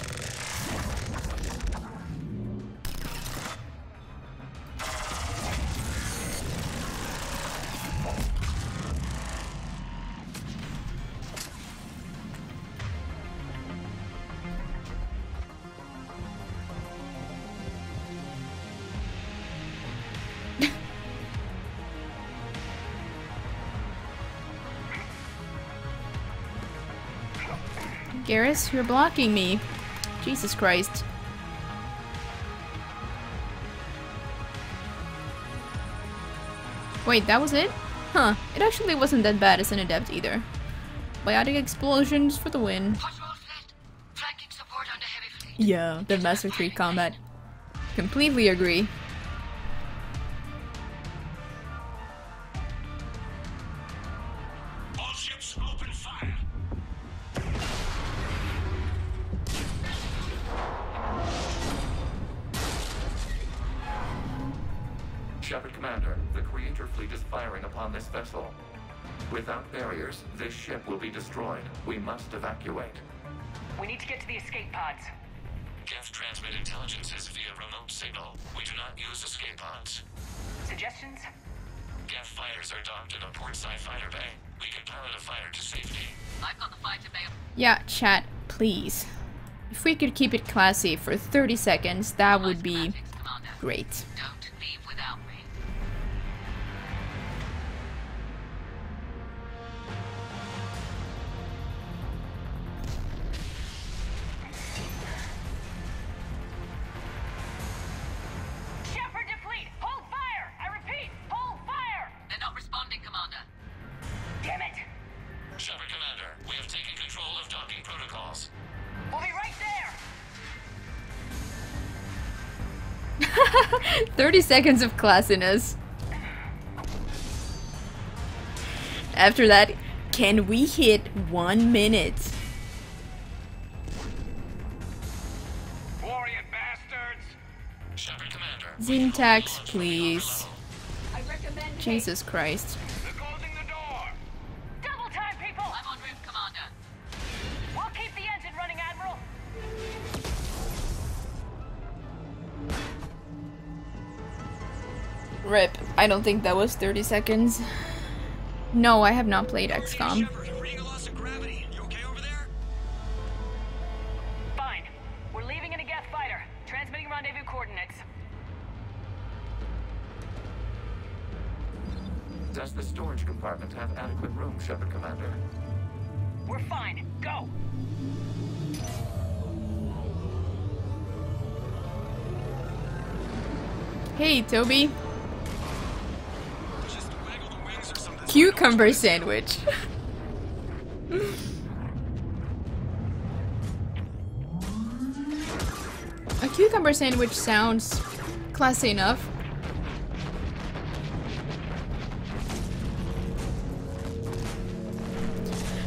Garrus, you're blocking me. Jesus Christ. Wait, that was it? Huh, it actually wasn't that bad as an Adept either. Biotic explosions for the win. Yeah, the Master 3 combat. Completely agree. This vessel. Without barriers, this ship will be destroyed. We must evacuate. We need to get to the escape pods. Geth transmit intelligences via remote signal. We do not use escape pods. Suggestions? Geth fighters are docked in a portside fighter bay. We can pilot a fighter to safety. I've got the fighter bay. Yeah, chat, please. If we could keep it classy for 30 seconds, that would be great. Don't leave without me. Damn it! Shepard Commander, we have taken control of docking protocols. We'll be right there! 30 seconds of classiness. After that, can we hit 1 minute? Warrior bastards! Shepard Commander. Syntax, please. Jesus Christ. RIP. I don't think that was 30 seconds. No, I have not played XCOM. Fine. We're leaving in a Geth fighter. Transmitting rendezvous coordinates. Does the storage compartment have adequate room, Shepard Commander? We're fine. Go! Hey, Toby. Cucumber sandwich. A cucumber sandwich sounds classy enough.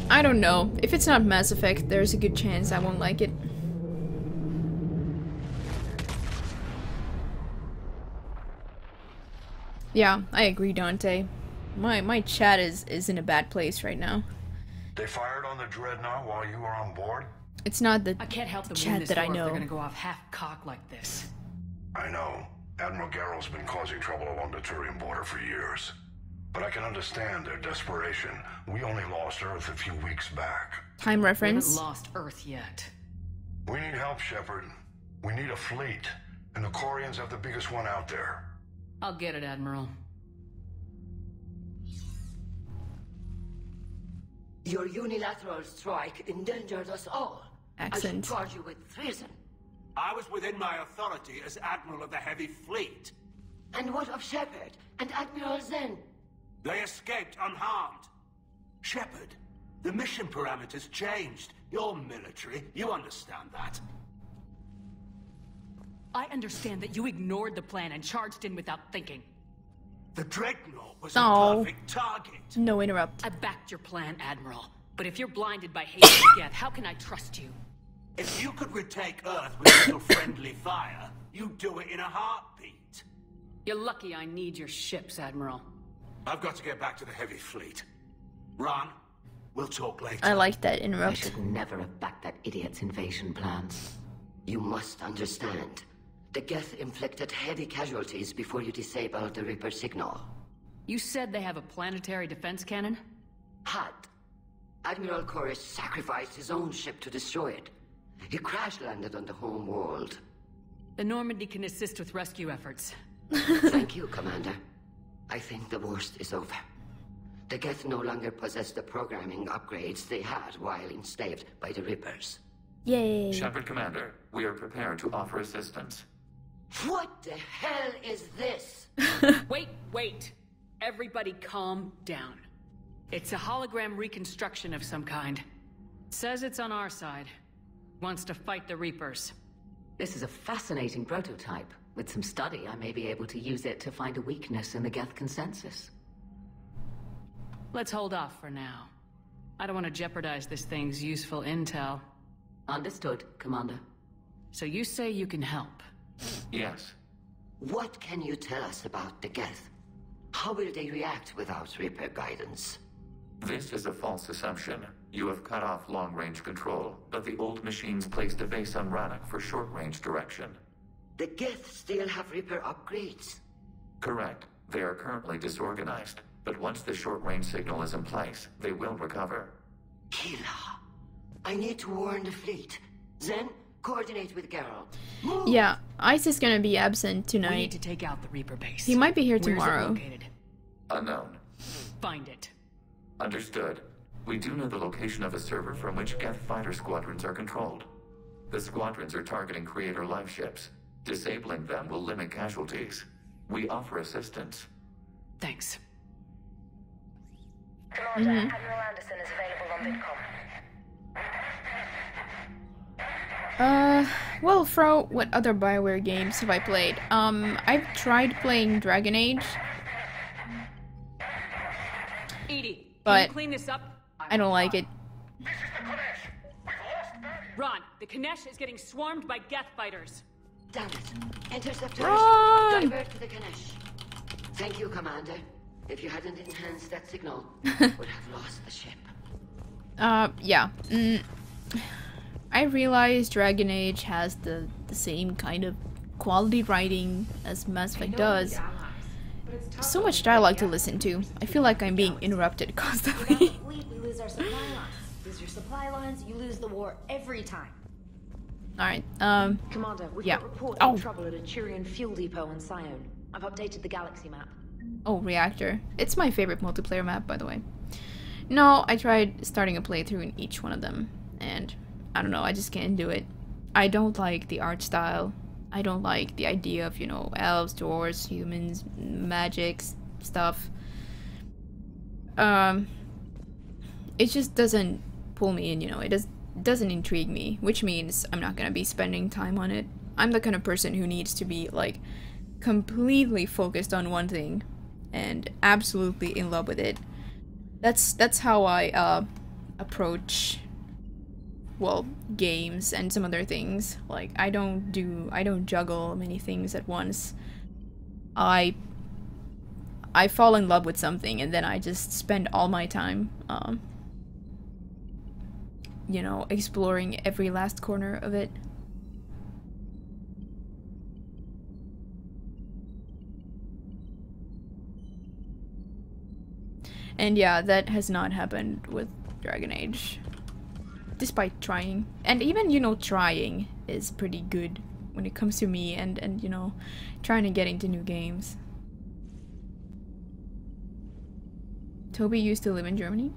I don't know. If it's not Mass Effect, there's a good chance I won't like it. Yeah, I agree, Dante. My chat is in a bad place right now. They fired on the Dreadnought while you were on board? It's not the I can't help them win chat this that I war if know. they're gonna go off half-cocked like this. I know. Admiral Garrow's been causing trouble along the Turian border for years. But I can understand their desperation. We only lost Earth a few weeks back. Time reference. We haven't lost Earth yet. We need help, Shepard. We need a fleet. And the Quarians have the biggest one out there. I'll get it, Admiral. Your unilateral strike endangered us all. Accent. I should charge you with treason. I was within my authority as Admiral of the Heavy Fleet. And what of Shepard and Admiral Zen? They escaped unharmed. Shepard, the mission parameters changed. You're military. You understand that. I understand that you ignored the plan and charged in without thinking. The Dreadnought was No. a perfect target. No interrupt. I backed your plan, Admiral. But if you're blinded by hate and death, how can I trust you? If you could retake Earth with a little friendly fire, you'd do it in a heartbeat. You're lucky I need your ships, Admiral. I've got to get back to the heavy fleet. Ron, we'll talk later. I like that I interrupt. should never have backed that idiot's invasion plans. You must understand. The Geth inflicted heavy casualties before you disabled the Reaper signal. You said they have a planetary defense cannon? Had. Admiral Chorus sacrificed his own ship to destroy it. He crash-landed on the home world. The Normandy can assist with rescue efforts. Thank you, Commander. I think the worst is over. The Geth no longer possess the programming upgrades they had while enslaved by the Reapers. Yay. Shepard Commander, we are prepared to offer assistance. What the hell is this? Wait. Everybody calm down. It's a hologram reconstruction of some kind. Says it's on our side. Wants to fight the Reapers. This is a fascinating prototype. With some study, I may be able to use it to find a weakness in the Geth consensus. Let's hold off for now. I don't want to jeopardize this thing's useful intel. Understood, Commander. So you say you can help? Yes. What can you tell us about the Geth? How will they react without Reaper guidance? This is a false assumption. You have cut off long-range control, but the old machines placed a base on Rannoch for short-range direction. The Geth still have Reaper upgrades? Correct. They are currently disorganized, but once the short-range signal is in place, they will recover. Hila, I need to warn the fleet. Then, coordinate with Geralt. Yeah, Ice is gonna be absent We tonight. need to take out the Reaper base. He might be here Where's it tomorrow. located? Unknown. Find it. Understood. We do know the location of a server from which Geth fighter squadrons are controlled. The squadrons are targeting Creator life ships. Disabling them will limit casualties. We offer assistance. Thanks. Commander, Admiral Anderson is available on VidCom. Well, Fro, what other BioWare games have I played? I've tried playing Dragon Age, Edie, but can you clean this up? I don't like it. Ron, the Kanesh is getting swarmed by Geth fighters. Damn it. Interceptors, Run! divert to the Ganesh. Thank you, Commander. If you hadn't enhanced that signal, would have lost the ship. Yeah. I realize Dragon Age has the same kind of quality writing as Mass Effect does. So much dialogue to listen to. I feel like I'm being interrupted constantly. We lose our supply lines. Lose your supply lines, you lose the war every time. Alright, Commander, we've yeah. got reports Oh. of trouble at a Turian fuel depot on Sion. I've updated the galaxy map. Oh, Reactor. It's my favorite multiplayer map, by the way. No, I tried starting a playthrough in each one of them, and I don't know, I just can't do it. I don't like the art style. I don't like the idea of, you know, elves, dwarves, humans, magic stuff. It just doesn't pull me in, you know, it doesn't intrigue me, which means I'm not gonna be spending time on it. I'm the kind of person who needs to be, like, completely focused on one thing and absolutely in love with it. That's how I approach, well, games and some other things. Like, I don't juggle many things at once. I fall in love with something and then I just spend all my time you know, exploring every last corner of it. And yeah, that has not happened with Dragon Age. Despite trying. And even, you know, trying is pretty good when it comes to me and you know, trying to get into new games. Toby used to live in Germany?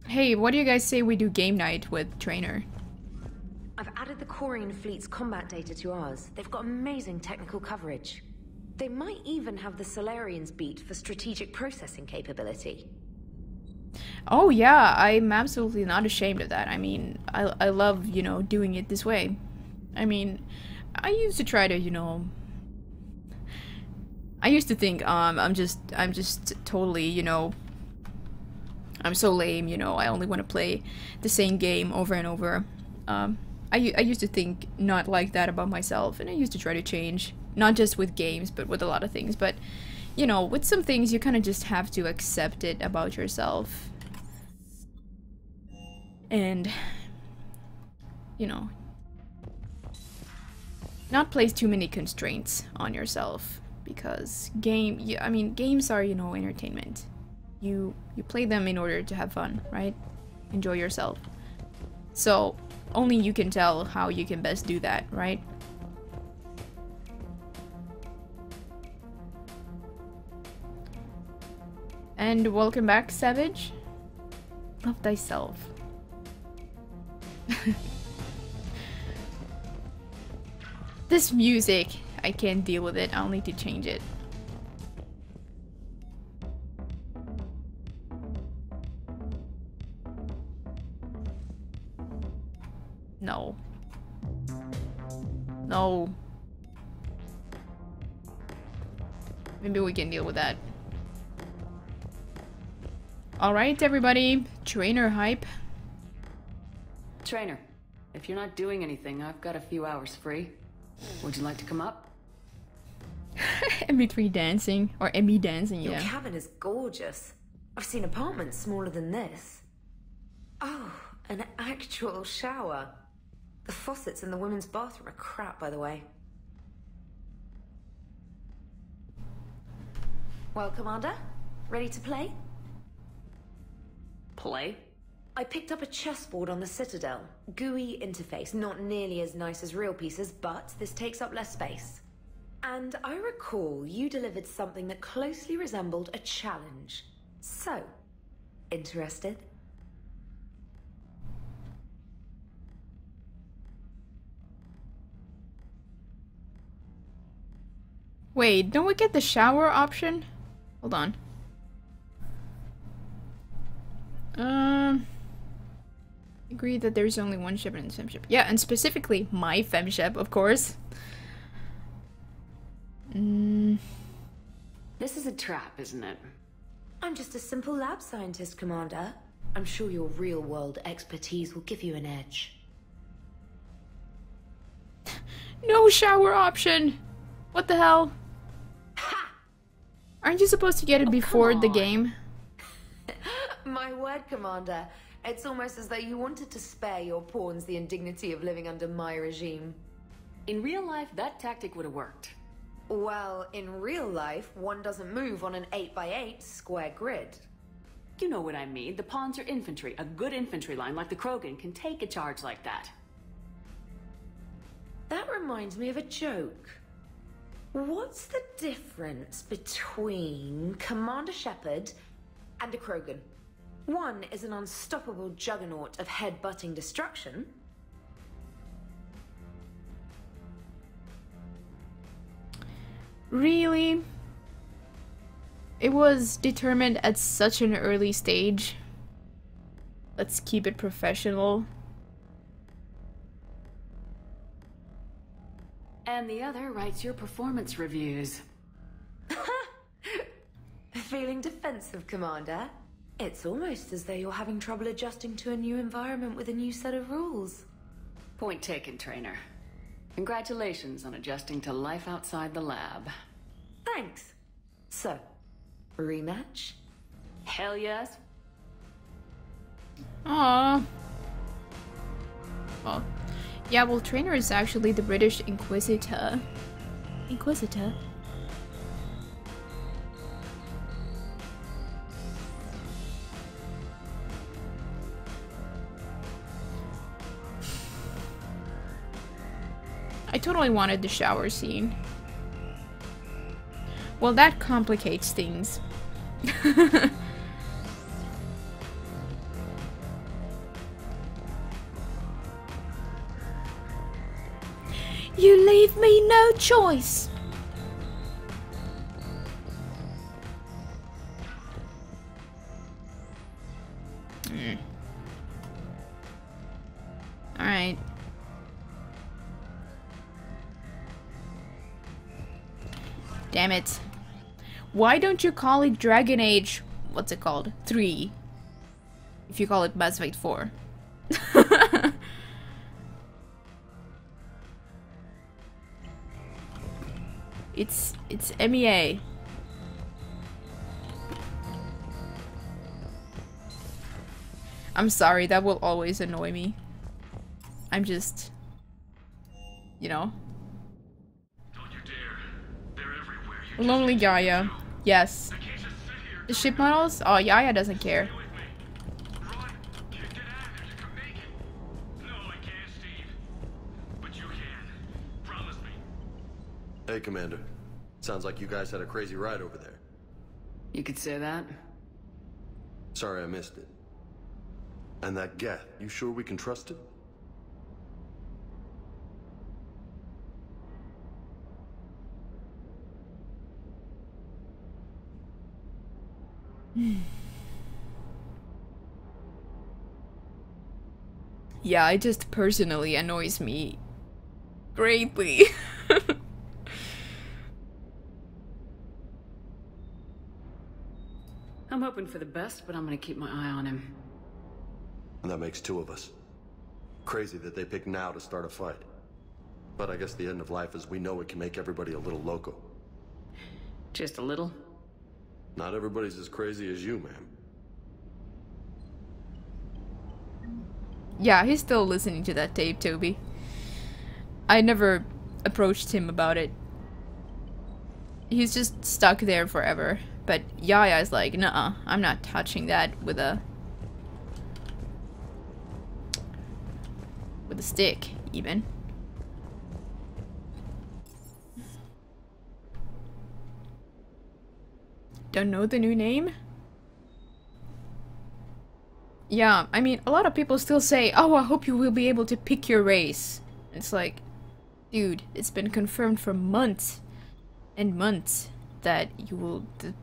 Hey, what do you guys say we do game night with Trainer? I've added the geth-quarian fleet's combat data to ours. They've got amazing technical coverage. They might even have the Solarians beat for strategic processing capability. Oh yeah, I'm absolutely not ashamed of that. I mean, I love, you know, doing it this way. I mean, I used to try to, you know, I used to think, I'm just totally, you know, I'm so lame, you know, I only want to play the same game over and over. I used to think not like that about myself, and I used to try to change, not just with games, but with a lot of things. But, you know, with some things, you kind of just have to accept it about yourself. And, you know, not place too many constraints on yourself, because games are, you know, entertainment. You play them in order to have fun, right? Enjoy yourself. So only you can tell how you can best do that, right? And welcome back, Savage. Love thyself. This music, I can't deal with it. I'll need to change it. No. No. Maybe we can deal with that. Alright, everybody. Trainer hype. Trainer, if you're not doing anything, I've got a few hours free. Would you like to come up? ME3 dancing. Or ME dancing, yeah. Your cabin is gorgeous. I've seen apartments smaller than this. Oh, an actual shower. The faucets in the women's bathroom are crap, by the way. Well, Commander, ready to play? Play? I picked up a chessboard on the Citadel. GUI interface, not nearly as nice as real pieces, but this takes up less space. And I recall you delivered something that closely resembled a challenge. So, interested? Wait, don't we get the shower option? Hold on. Agree that there's only one ship and femship. Yeah, and specifically my femship, of course. This is a trap, isn't it? I'm just a simple lab scientist, Commander. I'm sure your real-world expertise will give you an edge. No shower option! What the hell? Ha! Aren't you supposed to get it before the game? My word, Commander. It's almost as though you wanted to spare your pawns the indignity of living under my regime. In real life, that tactic would have worked. Well, in real life, one doesn't move on an 8x8 square grid. You know what I mean. The pawns are infantry. A good infantry line like the Krogan can take a charge like that. That reminds me of a joke. What's the difference between Commander Shepard and a Krogan? One is an unstoppable juggernaut of head-butting destruction. Really? It was determined at such an early stage. Let's keep it professional. And the other writes your performance reviews. Feeling defensive, Commander? It's almost as though you're having trouble adjusting to a new environment with a new set of rules. Point taken, Trainer. Congratulations on adjusting to life outside the lab. Thanks. So, rematch? Hell yes. Aww. Well, yeah, well, Trainer is actually the British Inquisitor. Inquisitor? I totally wanted the shower scene. Well, that complicates things. leave me no choice. Alright. Damn it. Why don't you call it Dragon Age, what's it called? 3. If you call it Mass Effect 4. It's MEA. I'm sorry, that will always annoy me. I'm just, you know. Lonely Yaya. Yes. The ship models? Oh, Yaya doesn't care. Hey, Commander. Sounds like you guys had a crazy ride over there. You could say that. Sorry I missed it. And that Geth, you sure we can trust it? Yeah, it just personally annoys me greatly. I'm hoping for the best, but I'm gonna keep my eye on him. And that makes 2 of us. Crazy that they pick now to start a fight. But I guess the end of life as we know it can make everybody a little loco. Just a little? Not everybody's as crazy as you, ma'am. Yeah, he's still listening to that tape, Toby. I never approached him about it. He's just stuck there forever. But Yaya's like, nuh-uh, I'm not touching that with a stick, even. Don't know the new name? Yeah, I mean, a lot of people still say, oh, I hope you will be able to pick your race. It's like, dude, it's been confirmed for months and months that the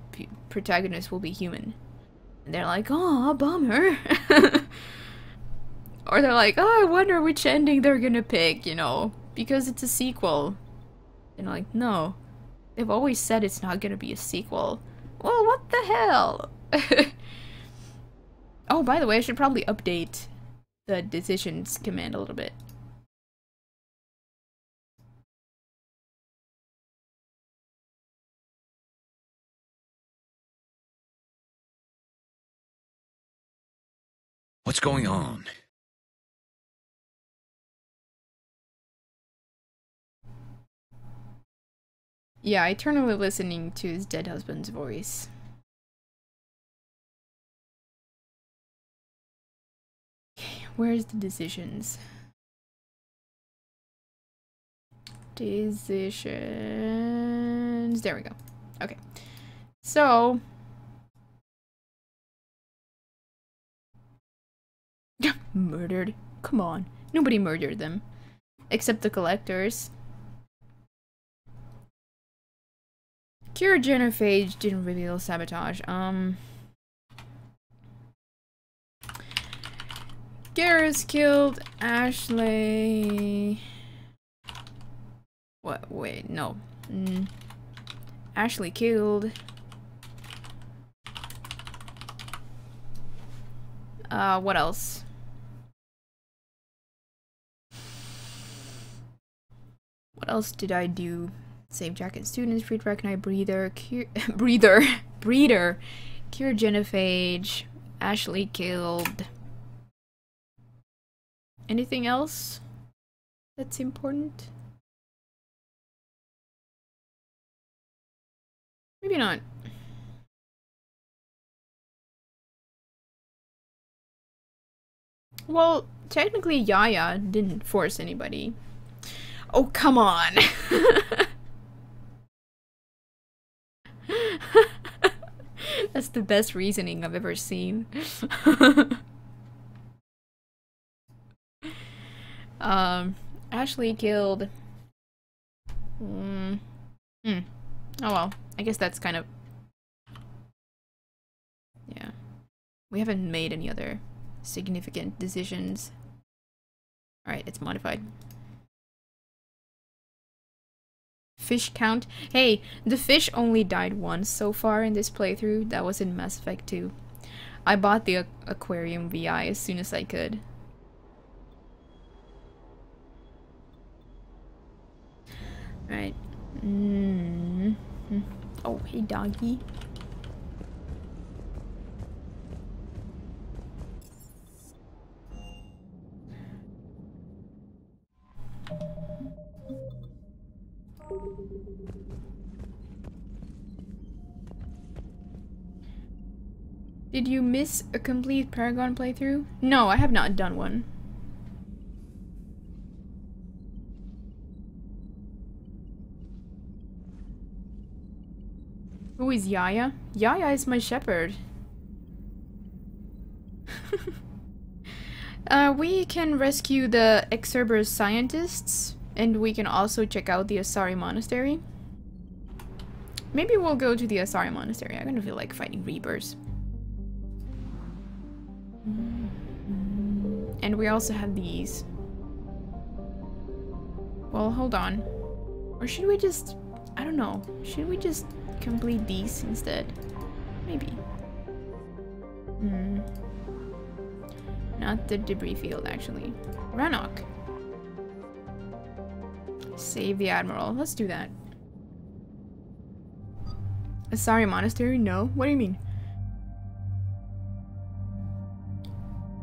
protagonist will be human. And they're like, oh, bummer. Or they're like, oh, I wonder which ending they're gonna pick, you know, because it's a sequel. And like, no. They've always said it's not gonna be a sequel. Well, what the hell? Oh, by the way, I should probably update the decisions command a little bit. What's going on? Yeah, eternally listening to his dead husband's voice. Okay, where's the decisions? Decisions. There we go. Okay. So. Murdered. Come on. Nobody murdered them. Except the collectors. Cure genophage didn't reveal sabotage. Garrus killed Ashley. What? Wait, no. Ashley killed. What else? What else did I do? Save jacket students, freed recognize breather, breeder, cure genophage, Ashley killed. Anything else that's important? Maybe not. Well, technically Yaya didn't force anybody. Oh, come on. That's the best reasoning I've ever seen. Ashley killed Oh well, I guess that's kind of... Yeah. We haven't made any other significant decisions. Alright, it's modified. Fish count. Hey, the fish only died once so far in this playthrough. That was in Mass Effect 2. I bought the aquarium VI as soon as I could. Right. Oh, hey doggy. Did you miss a complete Paragon playthrough? No, I have not done one. Who is Yaya? Yaya is my shepherd. We can rescue the Cerberus scientists, and we can also check out the Asari Monastery. Maybe we'll go to the Asari Monastery. I kind of feel like fighting Reapers. And we also have these. Well, hold on. Or should we just... I don't know. Should we just complete these instead? Maybe. Not the debris field, actually. Rannoch. Save the Admiral. Let's do that. Asari Monastery? No. What do you mean?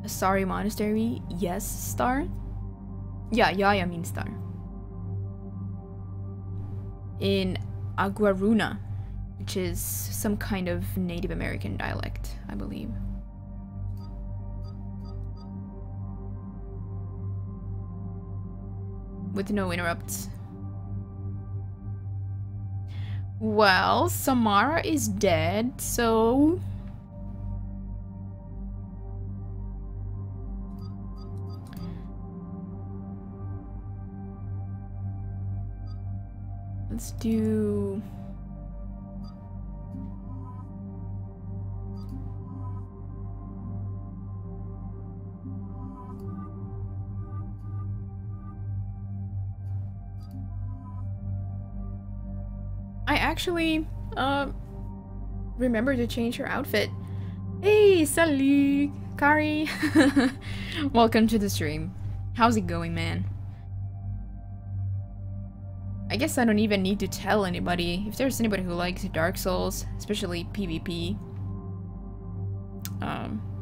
Asari Monastery? Yes, star? Yeah, Yaya means star. In Aguaruna, which is some kind of Native American dialect, I believe. With no interrupts. Well, Samara is dead, so... Let's do... I actually, remember to change her outfit. Hey, salut, Kari. Welcome to the stream. How's it going, man? I guess I don't even need to tell anybody. If there's anybody who likes Dark Souls, especially PvP,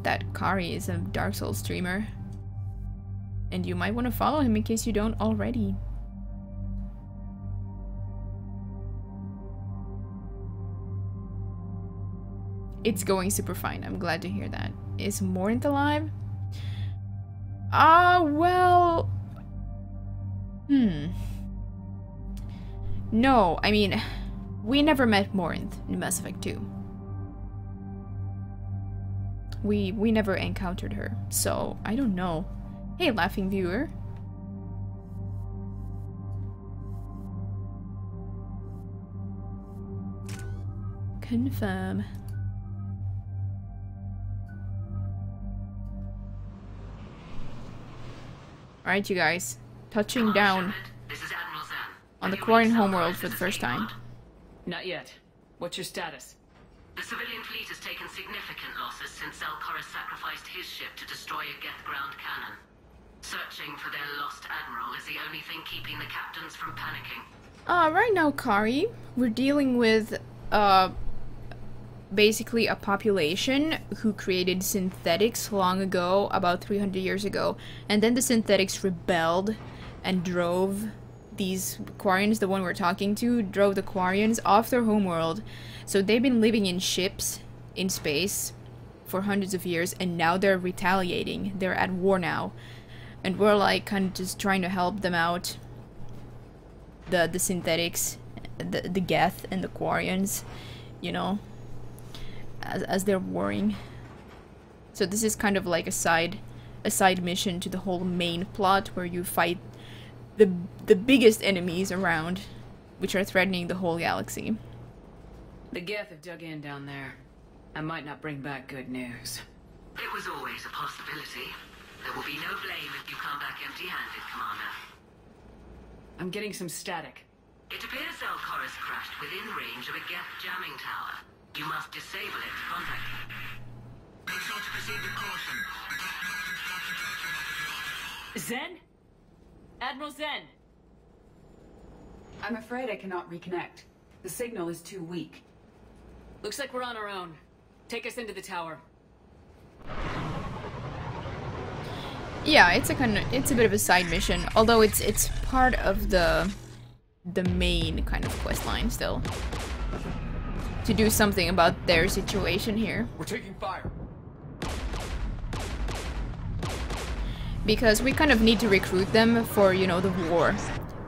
that Kari is a Dark Souls streamer. And you might want to follow him in case you don't already. It's going super fine. I'm glad to hear that. Is Morinth alive? Well... No, I mean, we never met Morinth in Mass Effect 2. We never encountered her, so I don't know. Hey, laughing viewer. Confirm. Alright, you guys. Touching down on the Quarian homeworld for the first time. Not yet. What's your status? The civilian fleet has taken significant losses since Zelkoris sacrificed his ship to destroy a Geth ground cannon. Searching for their lost admiral is the only thing keeping the captains from panicking. Right now, Kari, we're dealing with, basically a population who created synthetics long ago, about 300 years ago, and then the synthetics rebelled and drove these Quarians, the one we're talking to, drove the Quarians off their homeworld. So they've been living in ships in space for hundreds of years, and now they're retaliating. They're at war now, and we're like kind of just trying to help them out. The synthetics, the Geth and the Quarians, you know, as they're warring. So this is kind of like a side mission to the whole main plot, where you fight the biggest enemies around which are threatening the whole galaxy. The Geth have dug in down there. I might not bring back good news. It was always a possibility. There will be no blame if you come back empty-handed, Commander. I'm getting some static. It appears Zelchorus crashed within range of a Geth jamming tower. You must disable it to contact him. Make sure to proceed with caution. Zen? Admiral Zen! I'm afraid I cannot reconnect. The signal is too weak. Looks like we're on our own. Take us into the tower. Yeah, it's a bit of a side mission, although it's part of the main kind of quest line still. To do something about their situation here. We're taking fire. Because we kind of need to recruit them for, you know, the war.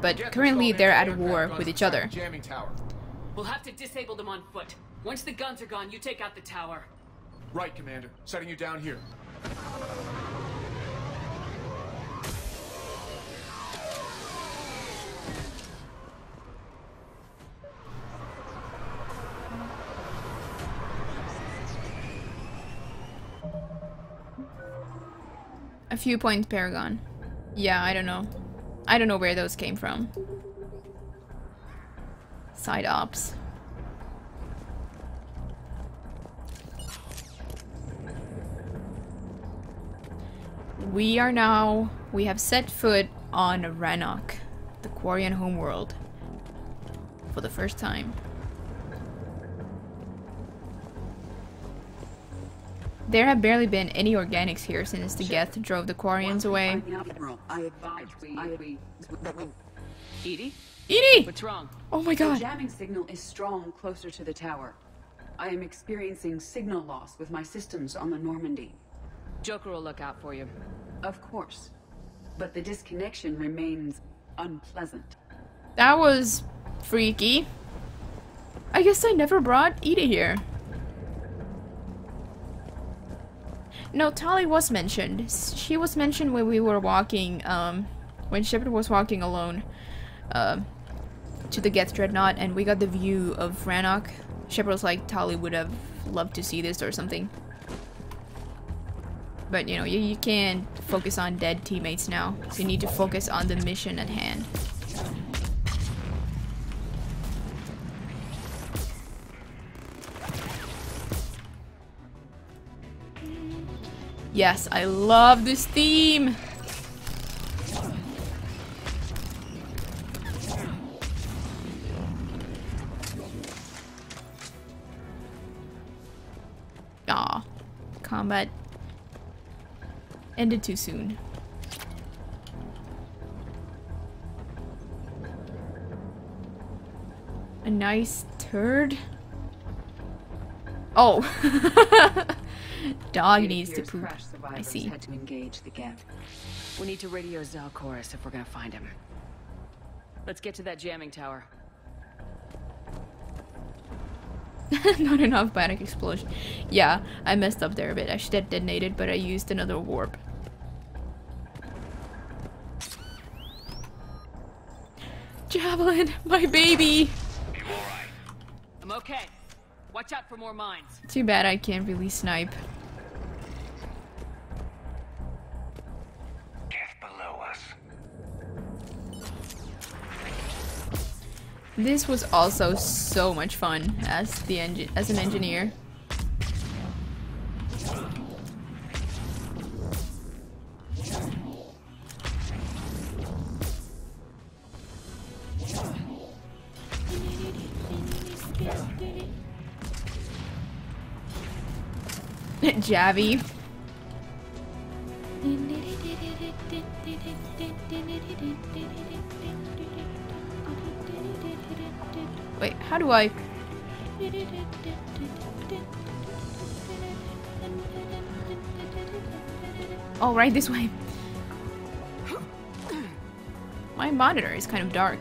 But currently they're at war with each other. We'll have to disable them on foot. Once the guns are gone, you take out the tower. Right, Commander. Setting you down here. A few points Paragon. Yeah, I don't know. I don't know where those came from. Side ops. We have set foot on Rannoch, the Quarian homeworld, for the first time. There have barely been any organics here since the Geth drove the Quarians away. Edie? Edie! What's wrong? Oh my god. The jamming signal is strong closer to the tower. I am experiencing signal loss with my systems on the Normandy. Joker will look out for you. Of course. But the disconnection remains unpleasant. That was freaky. I guess I never brought Edie here. No, Tali was mentioned. She was mentioned when we were walking, when Shepard was walking alone, to the Geth Dreadnought, and we got the view of Rannoch. Shepard was like, Tali would have loved to see this or something. But, you know, you can't focus on dead teammates now, so you need to focus on the mission at hand. Yes, I love this theme! Aw, combat ended too soon. A nice turd? Oh! Dog needs to poop. I see. Had to engage the Geth. We need to radio Zelchorus if we're gonna find him. Let's get to that jamming tower. Not enough bionic explosion. Yeah, I messed up there a bit. I should have detonated, but I used another warp. Javelin, my baby! I'm okay. Watch out for more mines. Too bad I can't really snipe. Below us. This was also so much fun as an engineer. Javi. Wait, how do I... Oh, right this way. My monitor is kind of dark.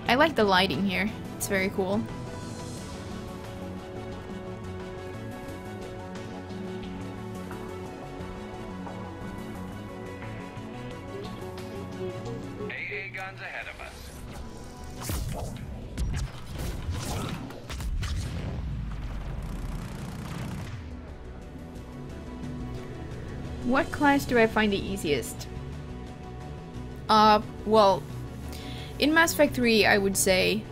I like the lighting here. It's very cool. AA guns ahead of us. What class do I find the easiest? Well, in Mass Effect 3, I would say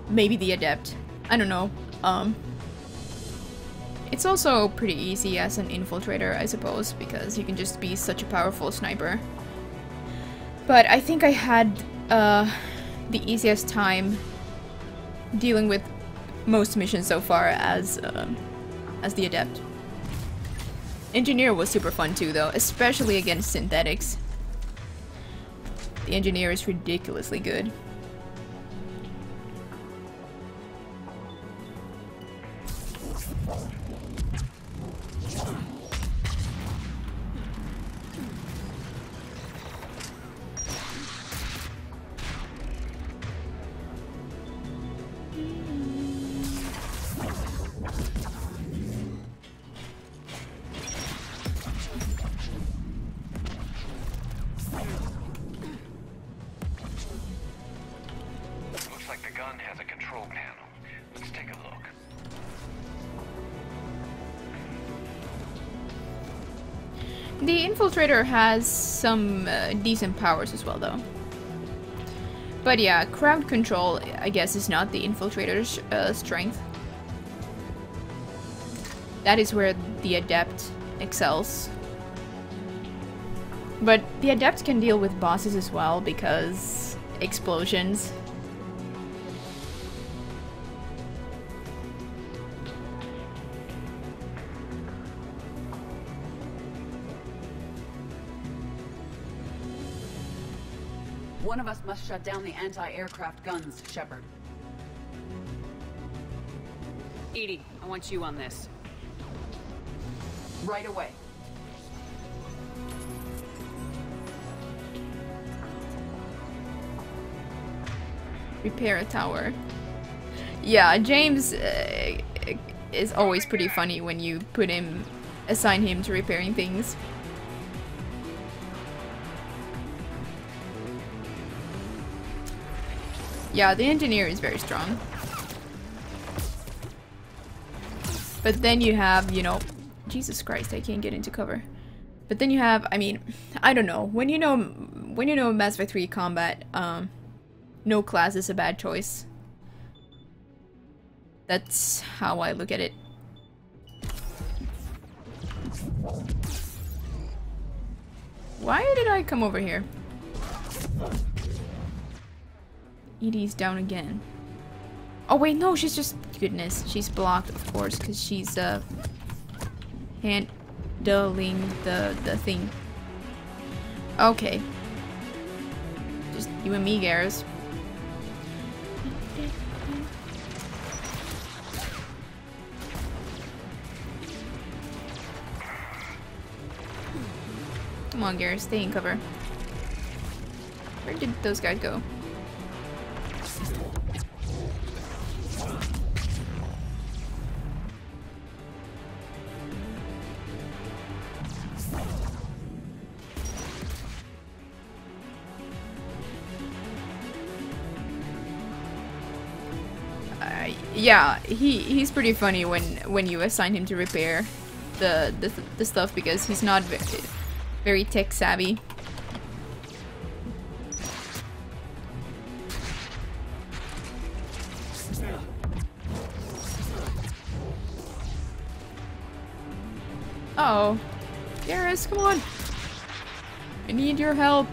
maybe the Adept. I don't know. It's also pretty easy as an infiltrator, I suppose, because you can just be such a powerful sniper. But I think I had the easiest time dealing with most missions so far as the Adept. Engineer was super fun too, though, especially against synthetics. The Engineer is ridiculously good. Looks like the gun has a control panel. Let's take a look. The Infiltrator has some decent powers as well, though. But yeah, crowd control, I guess, is not the Infiltrator's strength. That is where the Adept excels. But the Adept can deal with bosses as well, because explosions. One of us must shut down the anti-aircraft guns, Shepard. EDI, I want you on this. Right away. Repair a tower. Yeah, James is always pretty funny when you assign him to repairing things. Yeah, the Engineer is very strong. But then you have, you know, Jesus Christ, I can't get into cover. But then you have, I mean, I don't know. When you know Mass Effect 3 combat, no class is a bad choice. That's how I look at it. Why did I come over here? EDI's down again. Oh wait, no, she's just... Goodness, she's blocked, of course, because she's handling the thing. Okay. Just you and me, Garrus. Come on, Garrus, stay in cover. Where did those guys go? Yeah, he's pretty funny when you assign him to repair the stuff, because he's not very tech savvy. Uh oh, Garrus, come on! I need your help.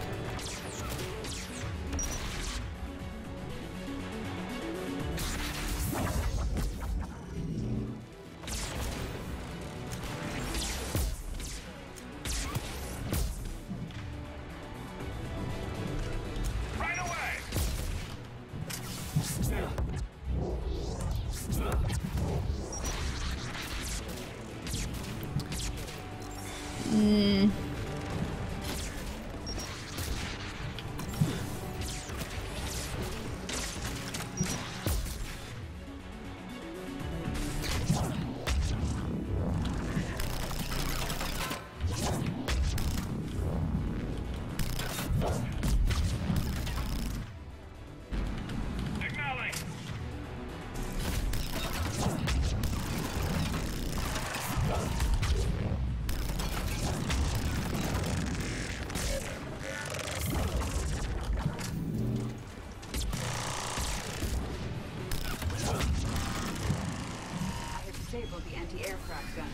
Disabled the anti-aircraft gun.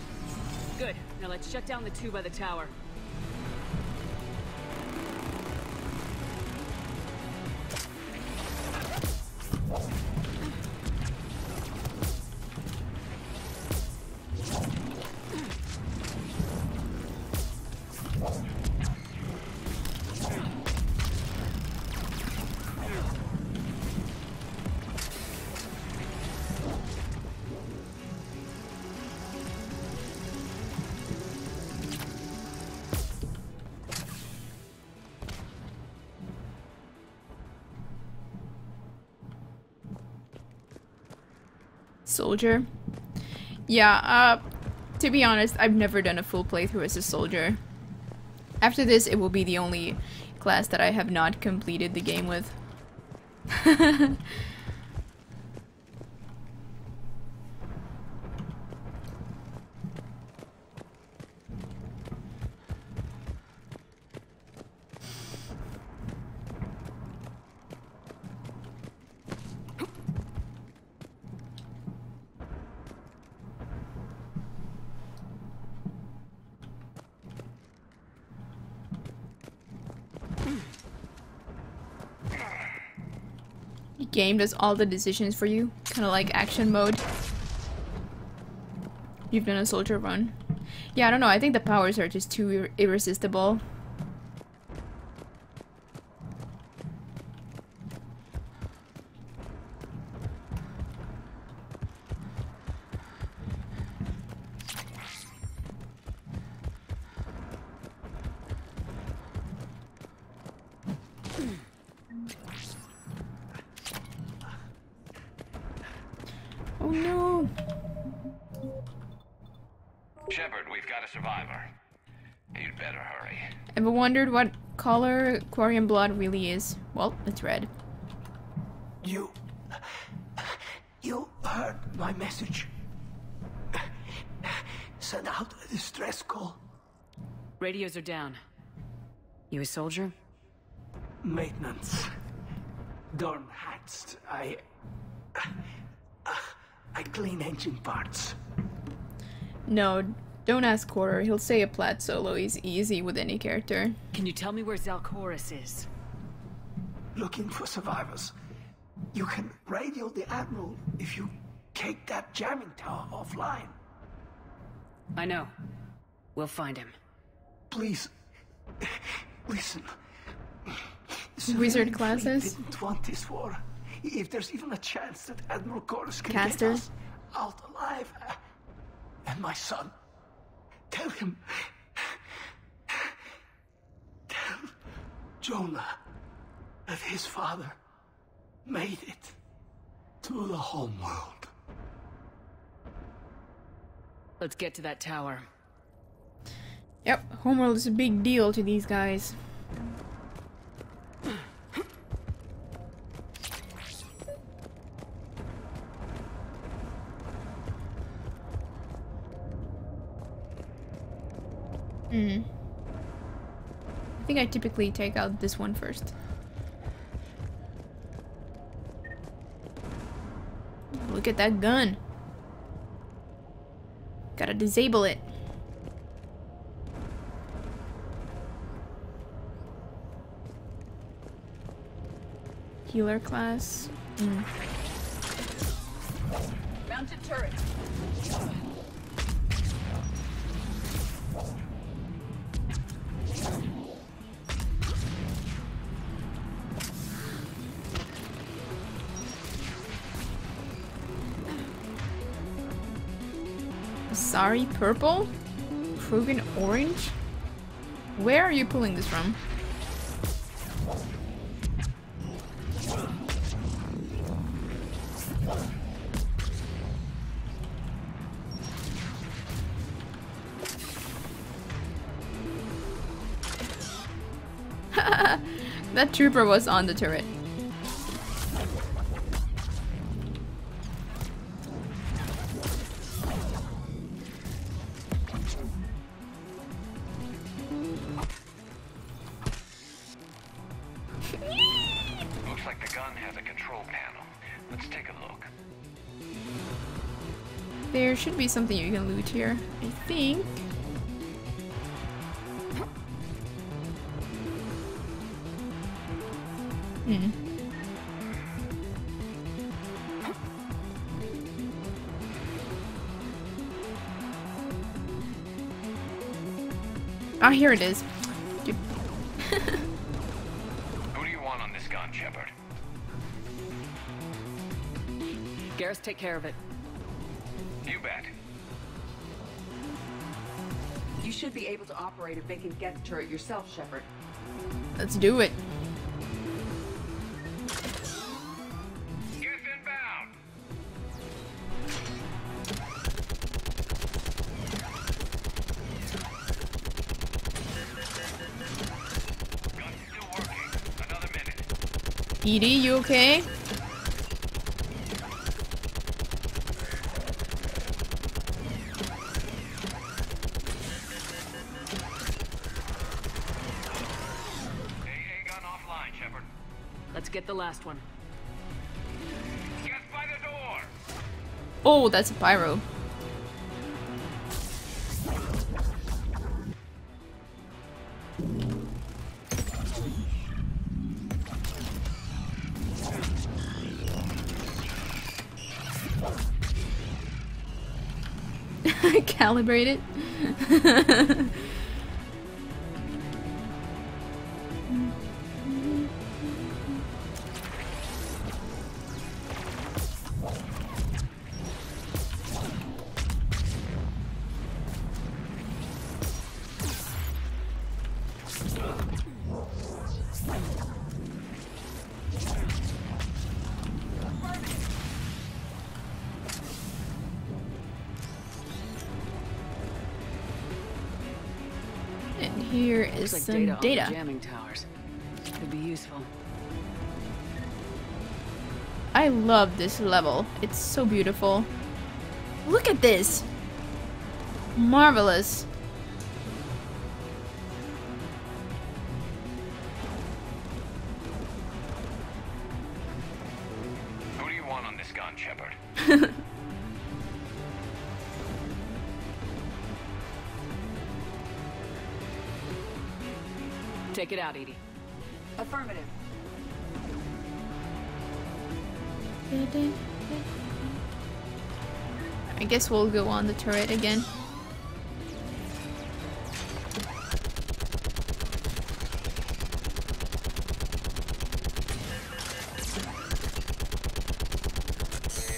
Good. Now let's shut down the two by the tower. Soldier. Yeah, to be honest, I've never done a full playthrough as a soldier. After this, it will be the only class that I have not completed the game with. Game does all the decisions for you, kind of like action mode. You've done a soldier run. Yeah, I don't know, I think the powers are just too irresistible. Oh no! Shepard, we've got a survivor. You'd better hurry. Ever wondered what color Quarian blood really is? Well, it's red. You heard my message. Send out a distress call. Radios are down. You a soldier? Maintenance. Darn hats. I clean engine parts. No, don't ask Quarter. He'll say a plat solo is easy with any character. Can you tell me where Zalcorus is? Looking for survivors. You can radio the Admiral if you take that jamming tower offline. I know. We'll find him. Please, listen. Wizard classes? Didn't want this war. If there's even a chance that Admiral Chorus can Caster? get us out alive, and my son, tell him, tell Jonah that his father made it to the home world. Let's get to that tower. Yep, homeworld is a big deal to these guys. I think I typically take out this one first. Look at that gun. Gotta disable it. Healer class. Mounted turret. Sorry, purple? Krogan orange? Where are you pulling this from? That trooper was on the turret. Looks like the gun has a control panel. Let's take a look. There should be something you can loot here, I think. Ah, here it is. Who do you want on this gun, Shepard? Garrus, take care of it. You bet. You should be able to operate a vacant geth turret yourself, Shepard. Let's do it. Geth inbound. Gun's still working. Another minute. Edie, you okay? Let's get the last one. Geth by the door. Oh, that's a pyro. Calibrate it. And here is Looks like some on data. the jamming towers. Could be useful. I love this level. It's so beautiful. Look at this. Marvelous. Who do you want on this gun, Shepard? Take it out, Edie. Affirmative. I guess we'll go on the turret again.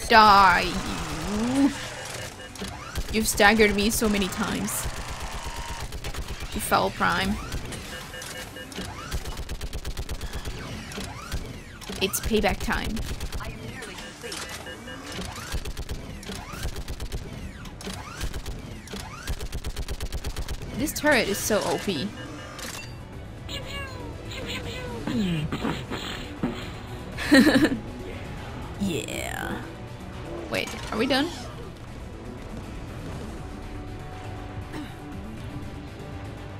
Die, you. You've staggered me so many times. You fell prime. It's payback time. This turret is so OP. Yeah. Wait, are we done?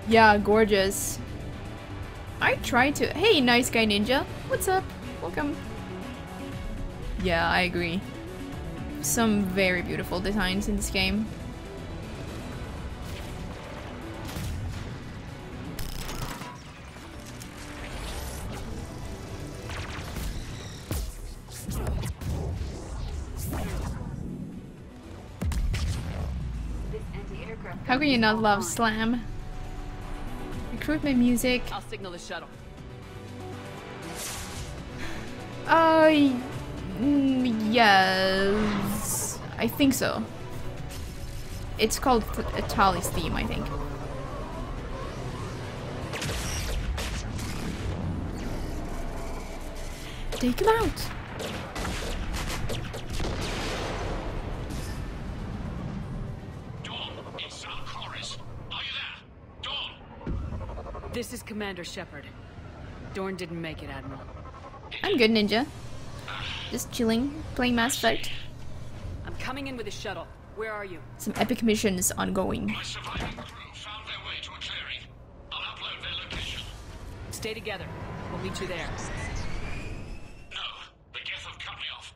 Yeah, gorgeous. I tried to. Hey, nice guy ninja. What's up? Welcome. Yeah, I agree. Some very beautiful designs in this game. How can you not love Slam? Recruitment music. I'll signal the shuttle. Yes. I think so. It's called Tali's theme, I think. Take him out! Dawn, it's Zal Chorus. Are you there? Dawn! This is Commander Shepard. Dorn didn't make it, Admiral. I'm good, Ninja. Just chilling, playing Mass Effect. I'm coming in with a shuttle. Where are you? Some epic missions ongoing. My surviving crew found their way to a clearing. I'll upload their location. Stay together. We'll meet you there. No, the Geth have cut me off.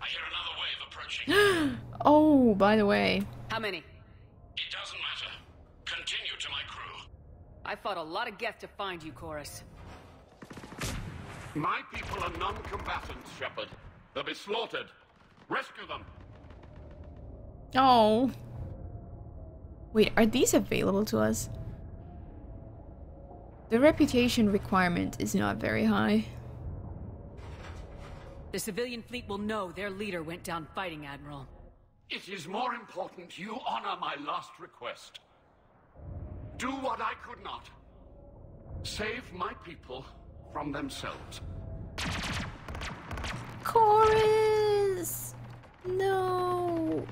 I hear another wave approaching. Oh, by the way. How many? It doesn't matter. Continue to my crew. I fought a lot of Geth to find you, Chorus. My people are non-combatants, Shepard. They'll be slaughtered. Rescue them. Oh. Wait, are these available to us? The reputation requirement is not very high. The civilian fleet will know their leader went down fighting, Admiral. It is more important you honor my last request. Do what I could not. Save my people from themselves. Chorus! No!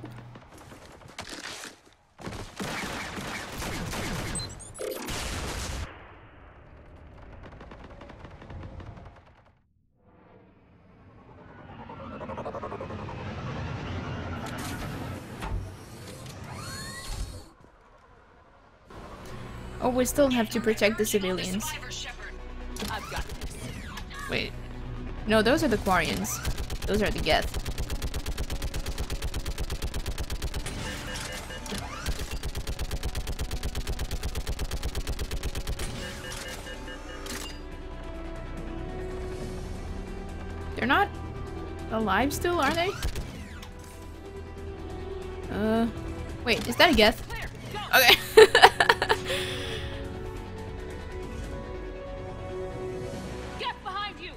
Oh, we still have to protect the civilians. Wait. No, those are the Quarians. Those are the Geth. They're not alive still, are they? Wait, is that a Geth? Okay. Get behind you!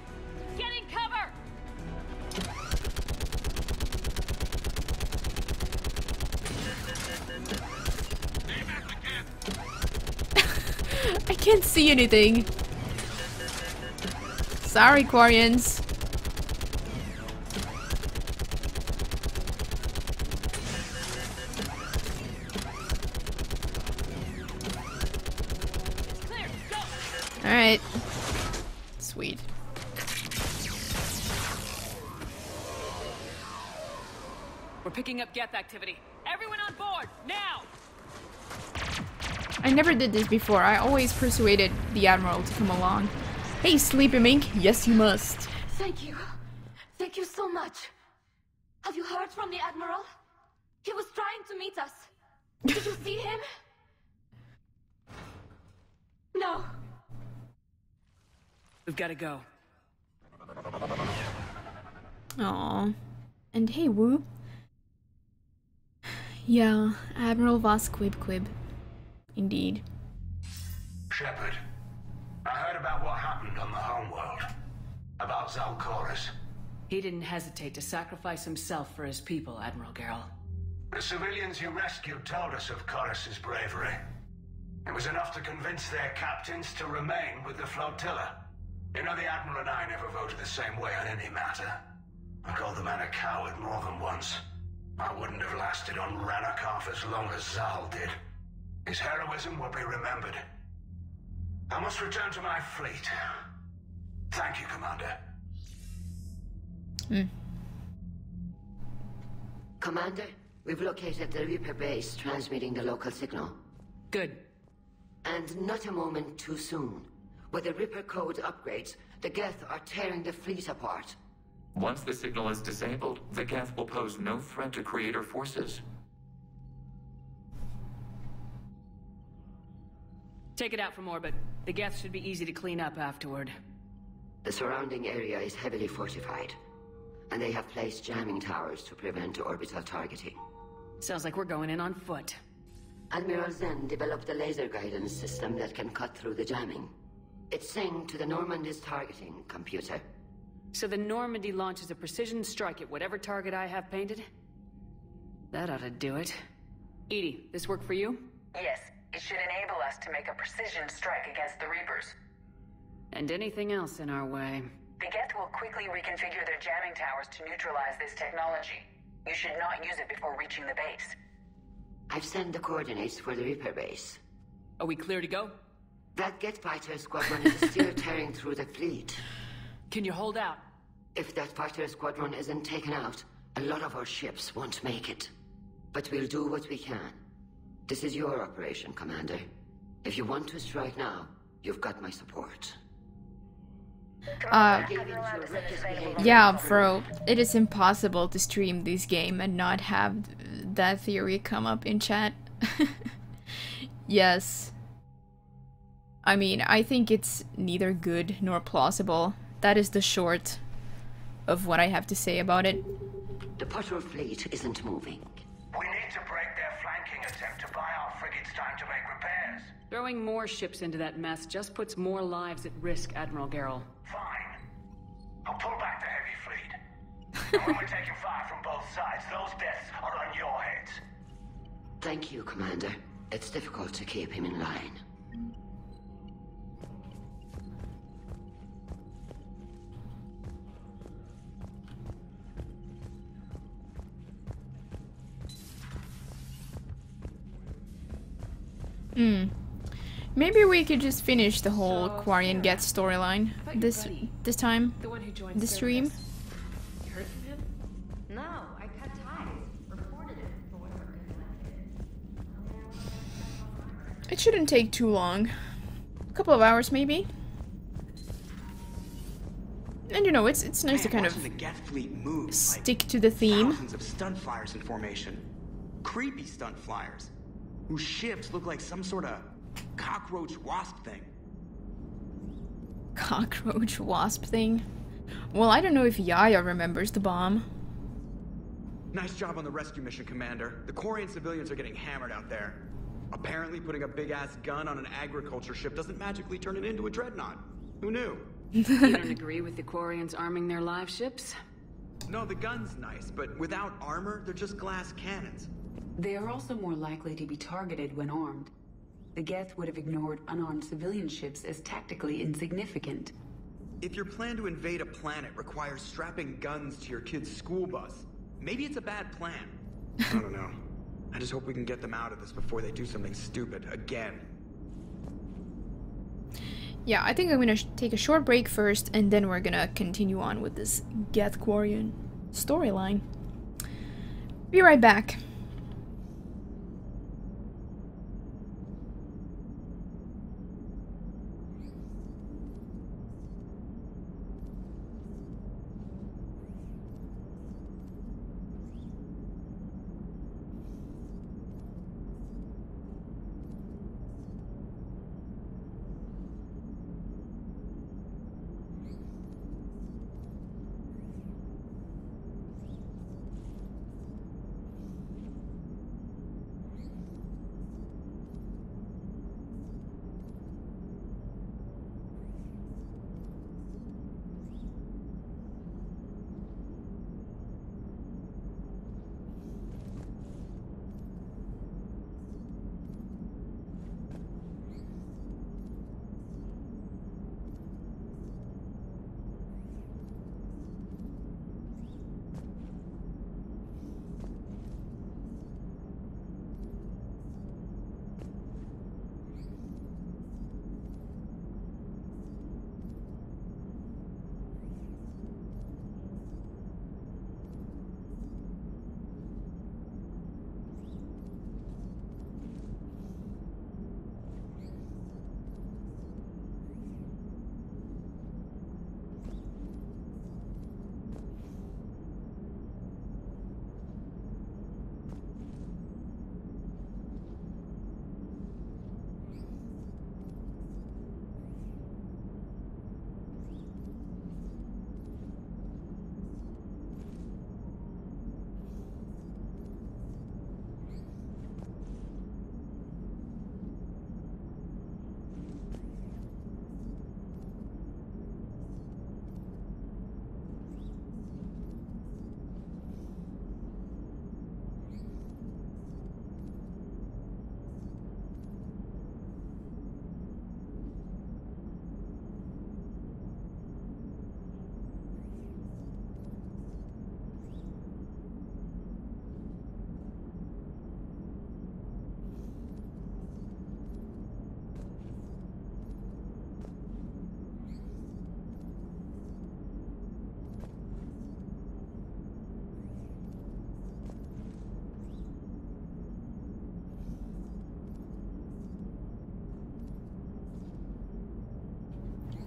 Get in cover! I can't see anything. Sorry, Quarians. Alright. Sweet. We're picking up Geth activity. Everyone on board, now! I never did this before. I always persuaded the Admiral to come along. Hey, Sleepy Mink. Yes, you must. Thank you. Thank you so much. Have you heard from the Admiral? He was trying to meet us. Did you see him? No. We've got to go. Aww. And hey, Wu. Yeah, Admiral Voss Quib. Indeed. Shepard, I heard about what happened on the homeworld. About Zal Chorus. He didn't hesitate to sacrifice himself for his people, Admiral Gerrel. The civilians you rescued told us of Chorus's bravery. It was enough to convince their captains to remain with the flotilla. You know, the Admiral and I never voted the same way on any matter. I called the man a coward more than once. I wouldn't have lasted on Ranakov as long as Zal did. His heroism will be remembered. I must return to my fleet. Thank you, Commander. Commander, we've located the Reaper base transmitting the local signal. Good. And not a moment too soon. With the Reaper code upgrades, the Geth are tearing the fleet apart. Once the signal is disabled, the Geth will pose no threat to Creator forces. Take it out from orbit. The Geth should be easy to clean up afterward. The surrounding area is heavily fortified, and they have placed jamming towers to prevent orbital targeting. Sounds like we're going in on foot. Admiral Zen developed a laser guidance system that can cut through the jamming. It's synced to the Normandy's targeting computer. So the Normandy launches a precision strike at whatever target I have painted? That ought to do it. Edie, this work for you? Yes, it should enable us to make a precision strike against the Reapers. And anything else in our way. The Geth will quickly reconfigure their jamming towers to neutralize this technology. You should not use it before reaching the base. I've sent the coordinates for the Reaper base. Are we clear to go? That Geth fighter squadron is still tearing through the fleet. Can you hold out? If that fighter squadron isn't taken out, a lot of our ships won't make it. But we'll do what we can. This is your operation, Commander. If you want to strike now, you've got my support. Yeah, bro, it is impossible to stream this game and not have that theory come up in chat. Yes. I mean, I think it's neither good nor plausible. That is the short of what I have to say about it. The patrol fleet isn't moving. We need to break their flanking attempt to buy our frigates time to make repairs. Throwing more ships into that mess just puts more lives at risk, Admiral Garrel. Fine. I'll pull back the heavy fleet. And when we're taking fire from both sides, those deaths are on your heads. Thank you, Commander. It's difficult to keep him in line. Maybe we could just finish the whole Quarian Geth storyline this time, this stream. You heard from him? No, I cut ties. Reported it for whatever It shouldn't take too long. A couple of hours, maybe. And you know, it's nice to kind of the Geth fleet move, stick to the theme. Thousands of stunt flyers in formation. Creepy stunt flyers. Whose ships look like some sort of cockroach wasp thing. Cockroach wasp thing? Well, I don't know if Yaya remembers the bomb. Nice job on the rescue mission, Commander. The Quarian civilians are getting hammered out there. Apparently putting a big-ass gun on an agriculture ship doesn't magically turn it into a dreadnought. Who knew? You don't agree with the Quarians arming their live ships? No, the gun's nice, but without armor, they're just glass cannons. They are also more likely to be targeted when armed. The Geth would have ignored unarmed civilian ships as tactically insignificant. If your plan to invade a planet requires strapping guns to your kid's school bus, maybe it's a bad plan. I don't know. I just hope we can get them out of this before they do something stupid again. Yeah, I think I'm gonna take a short break first, and then we're gonna continue on with this geth-quarian storyline. Be right back.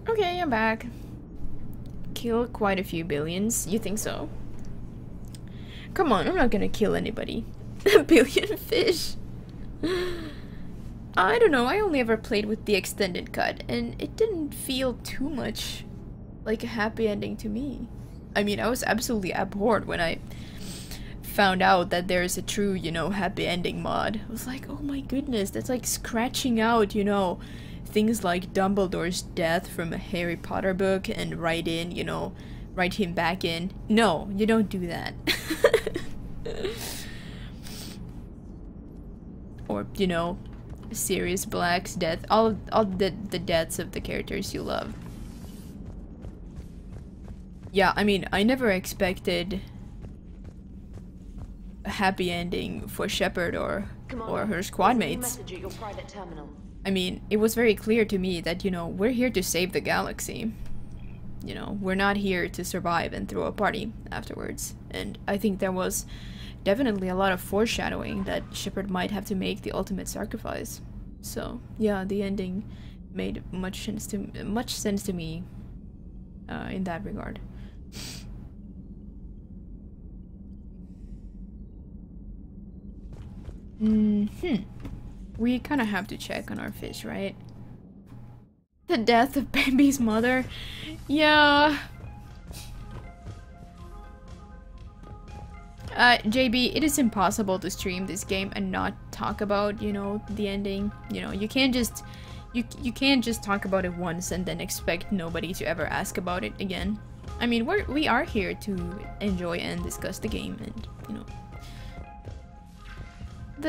Okay, I'm back. Kill quite a few billions. You think so? Come on, I'm not gonna kill anybody. A billion fish. I don't know, I only ever played with the extended cut, and it didn't feel too much like a happy ending to me. I mean, I was absolutely abhorred when I found out that there's a true, you know, happy ending mod. I was like, oh my goodness, that's like scratching out, you know, things like Dumbledore's death from a Harry Potter book and write him back in. No, you don't do that. Or, you know, Sirius Black's death, all the deaths of the characters you love. Yeah, I mean, I never expected a happy ending for Shepard or her squad mates. I mean, it was very clear to me that, you know, we're here to save the galaxy. You know, we're not here to survive and throw a party afterwards. And I think there was definitely a lot of foreshadowing that Shepard might have to make the ultimate sacrifice. So, yeah, the ending made much sense to me in that regard. We kind of have to check on our fish, right? The death of Bambi's mother? Yeah. JB, it is impossible to stream this game and not talk about, you know, the ending. You know, you can't just talk about it once and then expect nobody to ever ask about it again. I mean, we are here to enjoy and discuss the game, and, you know,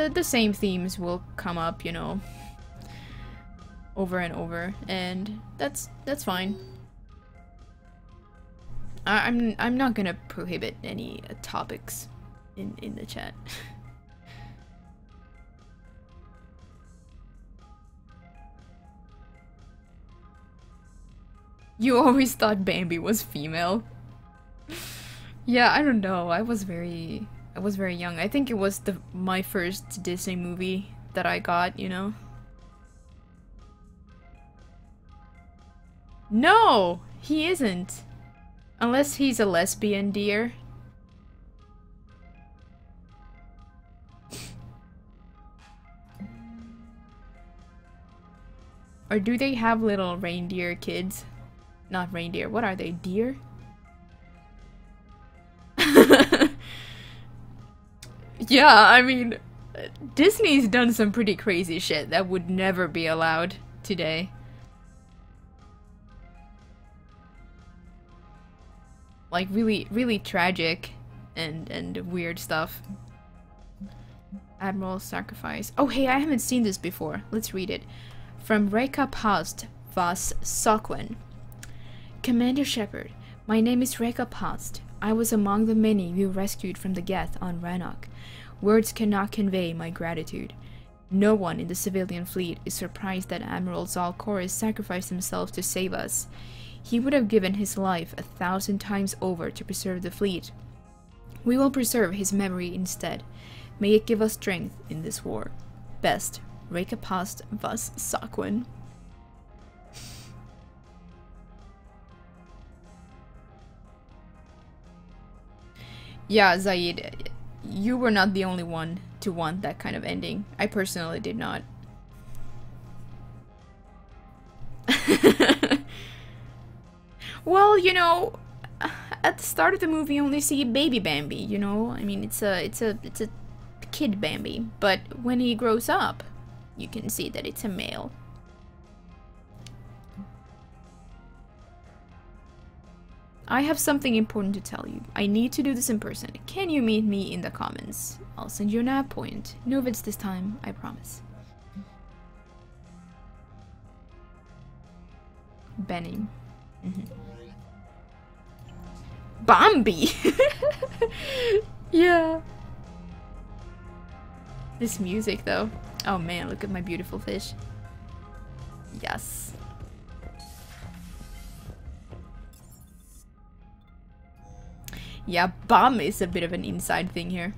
the same themes will come up, you know, over and over, and that's fine. I'm not gonna prohibit any topics in the chat. You always thought Bambi was female. Yeah, I don't know. I was very young. I think it was my first Disney movie that I got, you know. No, he isn't. Unless he's a lesbian deer. Or do they have little reindeer kids? Not reindeer, what are they, deer? Yeah, I mean, Disney's done some pretty crazy shit that would never be allowed today. Like, really tragic and weird stuff. Admiral Sacrifice. Oh, hey, I haven't seen this before. Let's read it. From Reka Past Vas Sakwen. Commander Shepard, my name is Reka Past. I was among the many you rescued from the Geth on Rannoch. Words cannot convey my gratitude. No one in the civilian fleet is surprised that Admiral Zal Koris sacrificed himself to save us. He would have given his life 1,000 times over to preserve the fleet. We will preserve his memory instead. May it give us strength in this war. Best, Reka Past Vas Sakwen. Yeah, Zaid, you were not the only one to want that kind of ending. I personally did not. Well, you know, at the start of the movie you only see baby Bambi, you know? I mean, it's a kid Bambi, but when he grows up, you can see that it's a male. I have something important to tell you. I need to do this in person. Can you meet me in the comments? I'll send you a nav point. No vids this time, I promise. Benny. Bambi! Yeah. This music though. Oh man, look at my beautiful fish. Yes. Yeah, bomb is a bit of an inside thing here.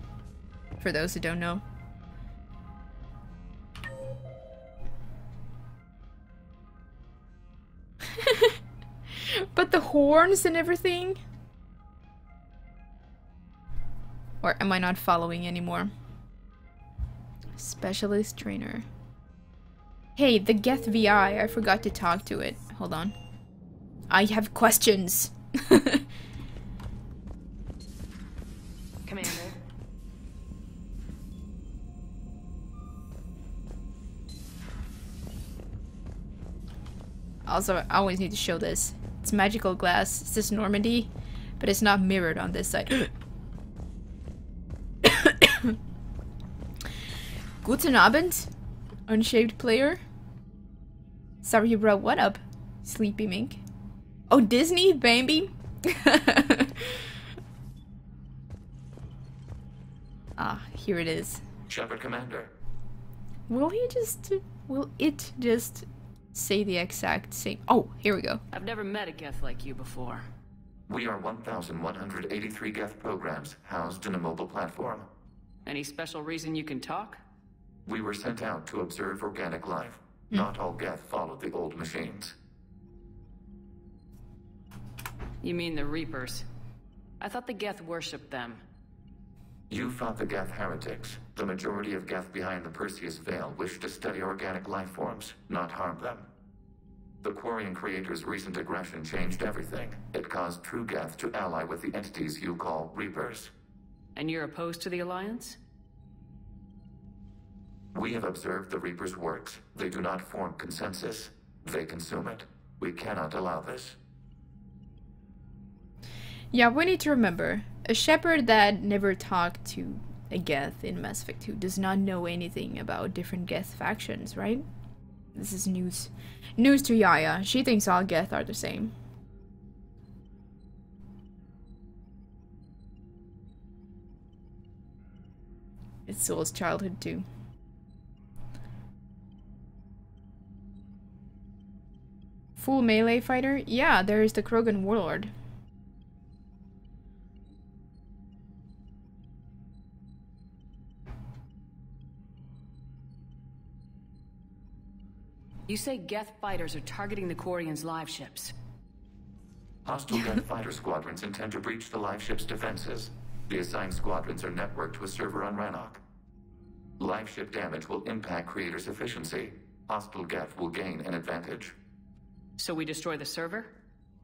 For those who don't know. the horns and everything? Or am I not following anymore? Specialist trainer. Hey, the Geth VI. I forgot to talk to it. Hold on. I have questions. Commander. Also, I always need to show this. It's magical glass. It says Normandy, but it's not mirrored on this side. Guten Abend, unshaved player. Sorry, bro. What up, sleepy mink? Oh, Disney, baby. Ah, here it is. Shepard Commander. Will it just say the exact same? Oh, here we go. I've never met a Geth like you before. We are 1,183 Geth programs housed in a mobile platform. Any special reason you can talk? We were sent out to observe organic life. Not all Geth followed the old machines. You mean the Reapers? I thought the Geth worshipped them. You fought the Geth heretics. The majority of Geth behind the Perseus Veil wished to study organic life forms, not harm them. The Quarian creators' recent aggression changed everything. It caused true Geth to ally with the entities you call Reapers. And you're opposed to the Alliance? We have observed the Reapers' works. They do not form consensus. They consume it. We cannot allow this. Yeah, we need to remember, a Shepard that never talked to a Geth in Mass Effect 2 does not know anything about different Geth factions, right? This is news to Yaya. She thinks all Geth are the same. It's Soul's childhood too. Full melee fighter? Yeah, there is the Krogan warlord. You say Geth fighters are targeting the Quarians' live ships. Hostile Geth fighter squadrons intend to breach the live ship's defenses. The assigned squadrons are networked to a server on Rannoch. Live ship damage will impact creators' efficiency. Hostile Geth will gain an advantage. So we destroy the server?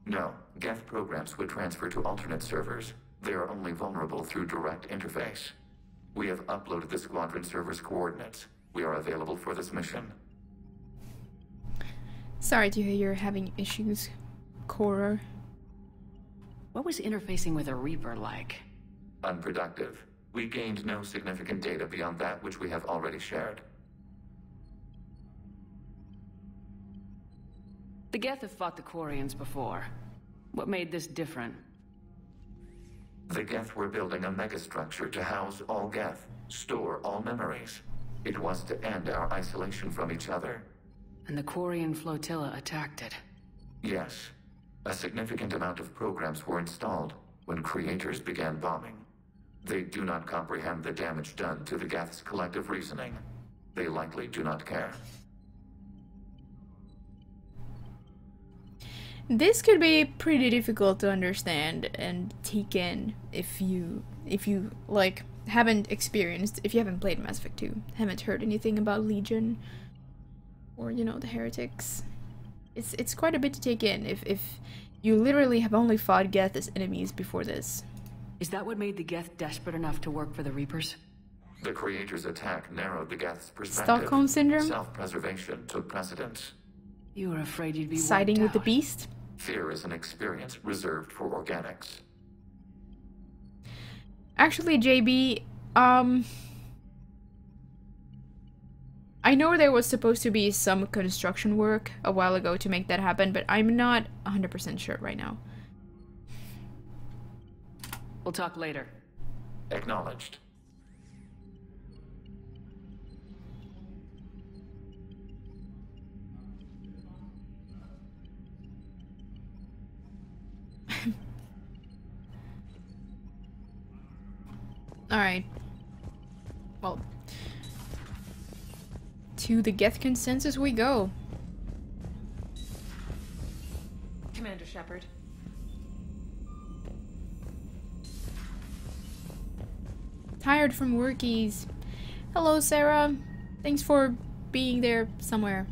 No. Geth programs would transfer to alternate servers. They are only vulnerable through direct interface. We have uploaded the squadron server's coordinates. We are available for this mission. Sorry to hear you're having issues, Cora. What was interfacing with a Reaper like? Unproductive. We gained no significant data beyond that which we have already shared. The Geth have fought the Quarians before. What made this different? The Geth were building a megastructure to house all Geth, store all memories. It was to end our isolation from each other. And the Quarian flotilla attacked it. Yes. A significant amount of programs were installed when creators began bombing. They do not comprehend the damage done to the Geth's collective reasoning. They likely do not care. This could be pretty difficult to understand and take in if you like haven't experienced, if you haven't played Mass Effect 2, haven't heard anything about Legion or, you know, the heretics. It's quite a bit to take in if you literally have only fought Geth as enemies before this. Is that what made the Geth desperate enough to work for the Reapers? The creators' attack narrowed the Geth's perspective. Stockholm Syndrome? Self-preservation took precedence. You were afraid you'd be siding with the out. beast? Fear is an experience reserved for organics. Actually, JB, I know there was supposed to be some construction work a while ago to make that happen, but I'm not 100% sure right now. We'll talk later. Acknowledged. Alright. Well, to the Geth consensus we go. Commander Shepard, tired from workies. Hello, Sarah. Thanks for being there somewhere.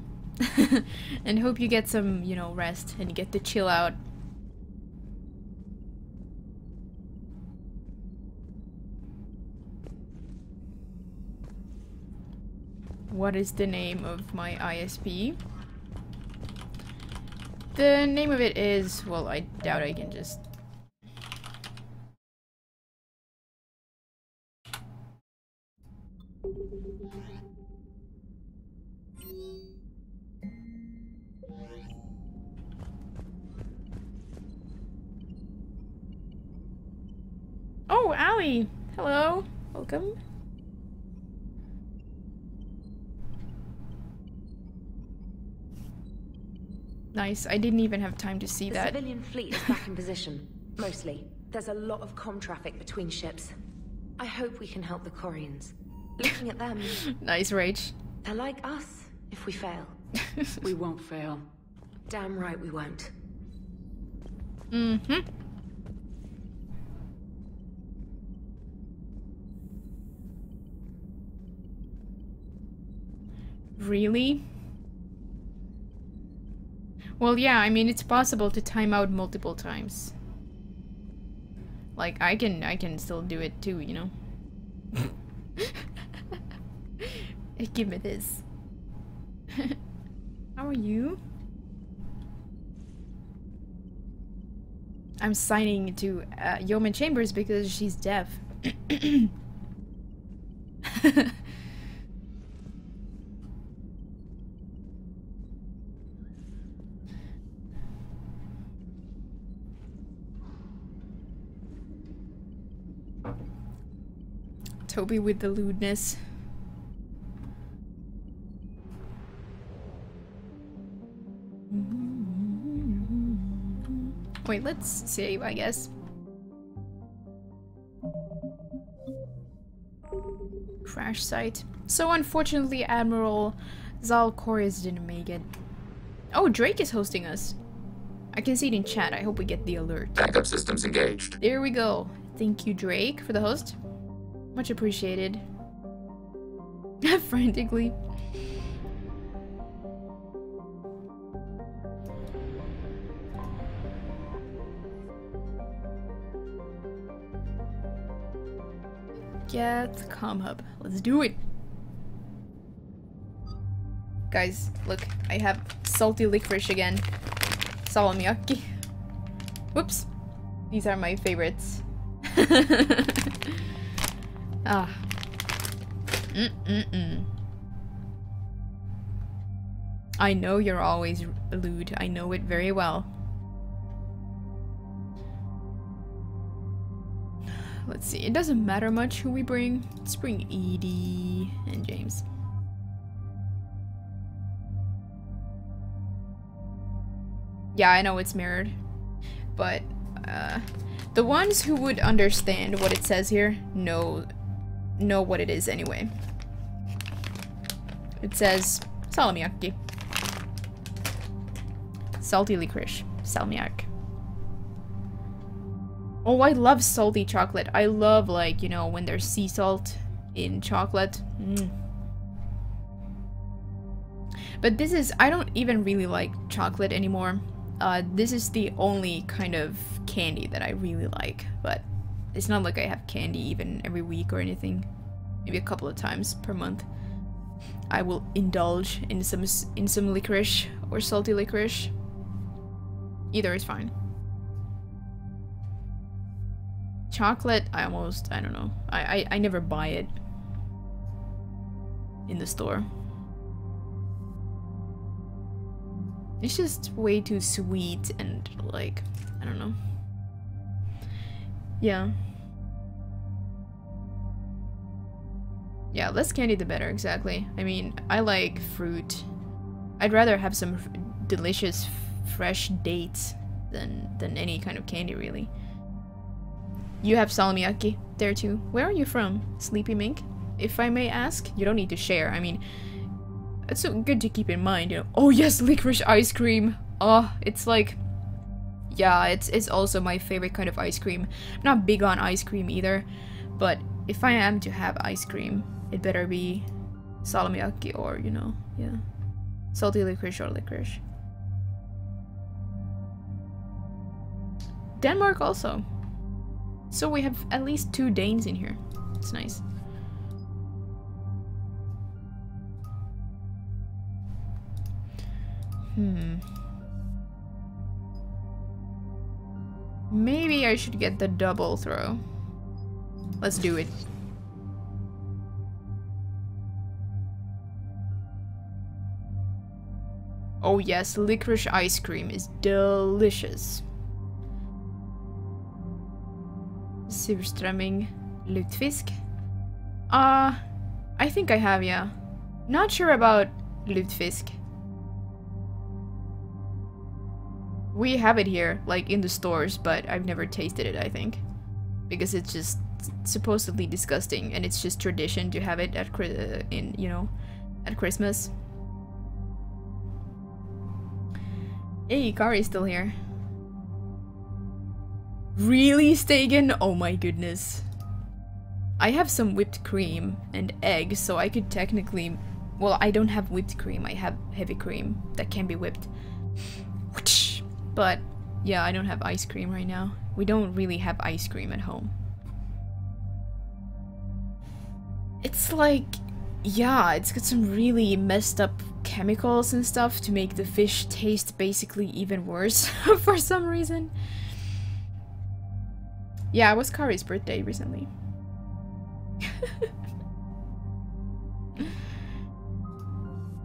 And hope you get some, you know, rest and you get to chill out. What is the name of my ISP? The name of it is, well, I doubt I can just... Oh, Allie! Hello! Welcome. Nice, I didn't even have time to see that. The civilian fleet is back in position. Mostly. There's a lot of comm traffic between ships. I hope we can help the Quarians. Looking at them... Nice, Rach. They're like us, if we fail. We won't fail. Damn right we won't. Mm-hmm. Really? Well, yeah, I mean, it's possible to time out multiple times. Like, I can still do it too, you know? Give me this. How are you? I'm signing to Yeoman Chambers because she's deaf. Toby with the lewdness. Wait, let's save, I guess. Crash site. So unfortunately, Admiral Zalkoris didn't make it. Oh, Drake is hosting us. I can see it in chat. I hope we get the alert. Backup systems engaged. There we go. Thank you, Drake, for the host. Much appreciated. Frantically. Get Com Hub. Let's do it. Guys, look, I have salty licorice again. Salmiakki. Whoops. These are my favorites. Ah. I know you're always lewd. I know it very well. Let's see. It doesn't matter much who we bring. Let's bring Edie and James. Yeah, I know it's mirrored, but the ones who would understand what it says here know what it is anyway. It says salmiakki. Salty licorice. Salmiak. Oh, I love salty chocolate. I love, like, you know, when there's sea salt in chocolate. But this is... I don't even really like chocolate anymore. This is the only kind of candy that I really like. But it's not like I have candy even every week or anything. Maybe a couple of times per month. I will indulge in some licorice or salty licorice. Either is fine. Chocolate, I don't know. I never buy it in the store. It's just way too sweet and, like, I don't know. Yeah. Yeah, less candy the better, exactly. I mean, I like fruit. I'd rather have some delicious fresh dates than any kind of candy, really. You have salmiakki there too. Where are you from, Sleepy Mink? If I may ask. You don't need to share. I mean, it's so good to keep in mind, you know. Oh yes, licorice ice cream. Oh, it's like... Yeah, it's also my favorite kind of ice cream. I'm not big on ice cream either, but If I am to have ice cream, it better be salmiakki or, you know, yeah. Salty licorice or licorice. Denmark also. So we have at least 2 Danes in here. It's nice. Maybe I should get the double throw. Let's do it. Oh yes, licorice ice cream is delicious. Surströmming lutefisk. I think I have, yeah. Not sure about lutefisk. We have it here, like in the stores, but I've never tasted it, I think. Because it's just supposedly disgusting, and it's just tradition to have it at at Christmas. Hey, Kari's still here. Really, Stegan? Oh my goodness. I have some whipped cream and eggs, so I could technically... Well, I don't have whipped cream, I have heavy cream that can be whipped. But, yeah, I don't have ice cream right now. We don't really have ice cream at home. It's like... Yeah, it's got some really messed up chemicals and stuff to make the fish taste basically even worse for some reason. Yeah, it was Kari's birthday recently.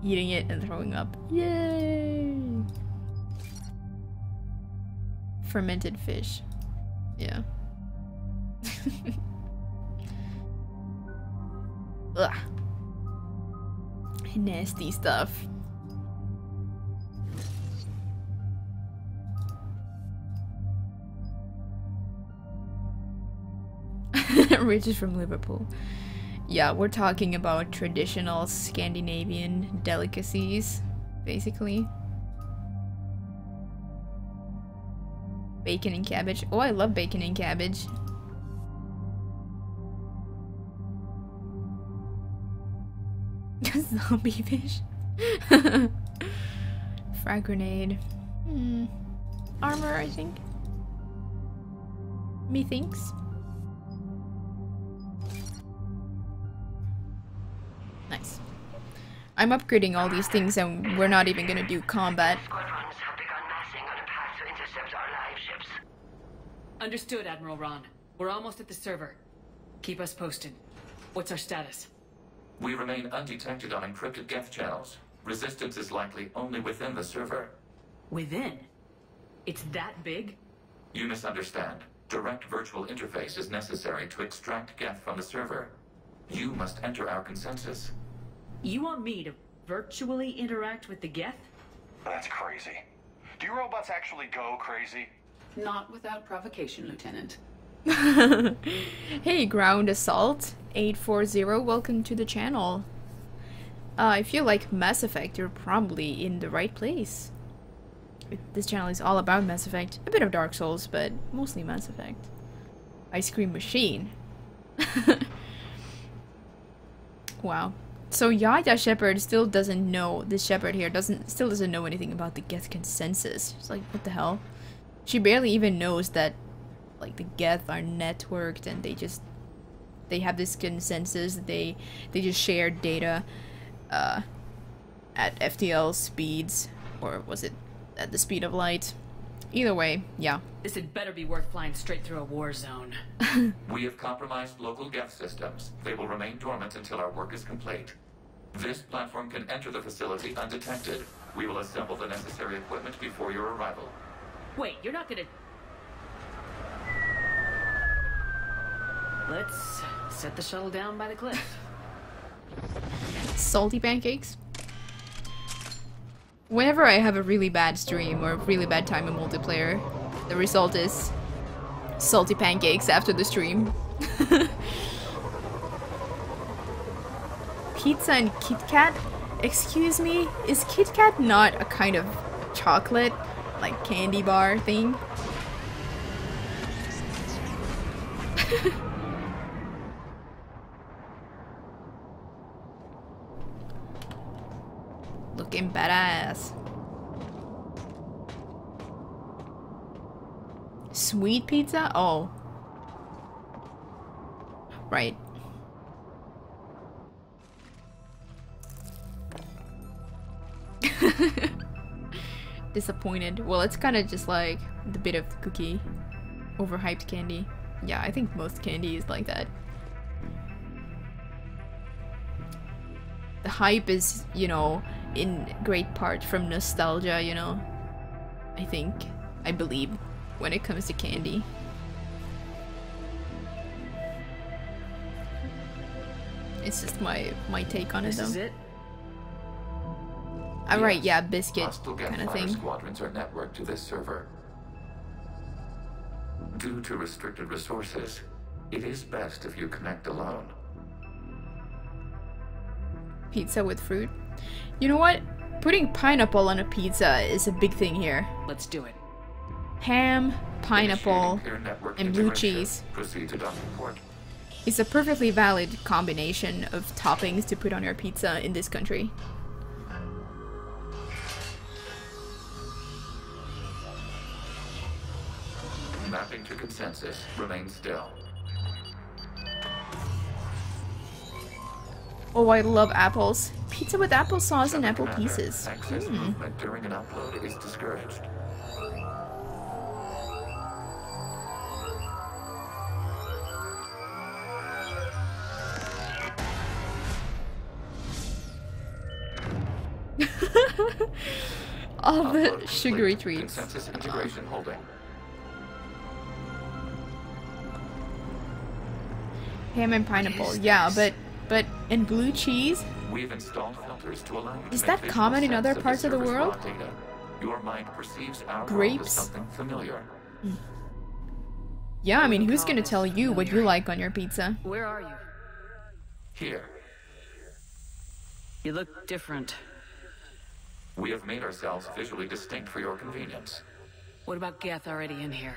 Eating it and throwing up. Yay! Fermented fish. Yeah. Ugh. Nasty stuff. Rich is from Liverpool. Yeah, we're talking about traditional Scandinavian delicacies, basically. Bacon and cabbage. Oh, I love bacon and cabbage. Zombie fish. Frag grenade. Armor, I think. Methinks. Nice. I'm upgrading all these things and we're not even gonna do combat. Understood, Admiral Ron. We're almost at the server. Keep us posted. What's our status? We remain undetected on encrypted geth channels. Resistance is likely only within the server. Within? It's that big? You misunderstand. Direct virtual interface is necessary to extract geth from the server. You must enter our consensus. You want me to virtually interact with the geth? That's crazy. Do you robots actually go crazy? Not without provocation, Lieutenant. Hey, Ground Assault 840, welcome to the channel. If you like Mass Effect, you're probably in the right place. This channel is all about Mass Effect. A bit of Dark Souls, but mostly Mass Effect. Ice Cream Machine. Wow. So Yaya Shepard still doesn't know, this Shepard here still doesn't know anything about the geth consensus. It's like, what the hell? She barely even knows that, like, the geth are networked and they have this consensus. They just share data at FTL speeds, or was it at the speed of light? Either way, yeah. This had better be worth flying straight through a war zone. We have compromised local geth systems. They will remain dormant until our work is complete. This platform can enter the facility undetected. We will assemble the necessary equipment before your arrival. Wait, you're not gonna... Let's set the shuttle down by the cliff. Salty pancakes? Whenever I have a really bad stream or a really bad time in multiplayer, the result is salty pancakes after the stream. Pizza and Kit Kat? Excuse me? Is Kit Kat not a kind of chocolate, like candy bar thing? Looking badass. Sweet pizza? Oh. Right. Disappointed. Well, it's kind of just like the bit of cookie. Overhyped candy. Yeah, I think most candy is like that. The hype is, you know, in great part from nostalgia, you know. I believe, when it comes to candy. It's just my take on it, though. This is it? Right, yeah, biscuit kind of thing. Squadrons are networked to this server. Due to restricted resources, it is best if you connect alone. Pizza with fruit. You know what? Putting pineapple on a pizza is a big thing here. Let's do it. Ham, pineapple, and blue cheese. Proceed to docking port. It's a perfectly valid combination of toppings to put on your pizza in this country. Mapping to consensus. Remain still. Oh, I love apples. Pizza with applesauce and apple pieces. Access movement during an upload is discouraged. All the sugary treats. Consensus integration holding. Ham and pineapple. Yeah, but and blue cheese? We've installed filters to allow you to Is make that visual common in sense other of parts of the server's world? raw data. Your mind perceives our world as Grapes? something familiar. Yeah, I mean, who's gonna tell you what you like on your pizza? Where are you? Here, You look different. we have made ourselves visually distinct for your convenience. What about Geth already in here?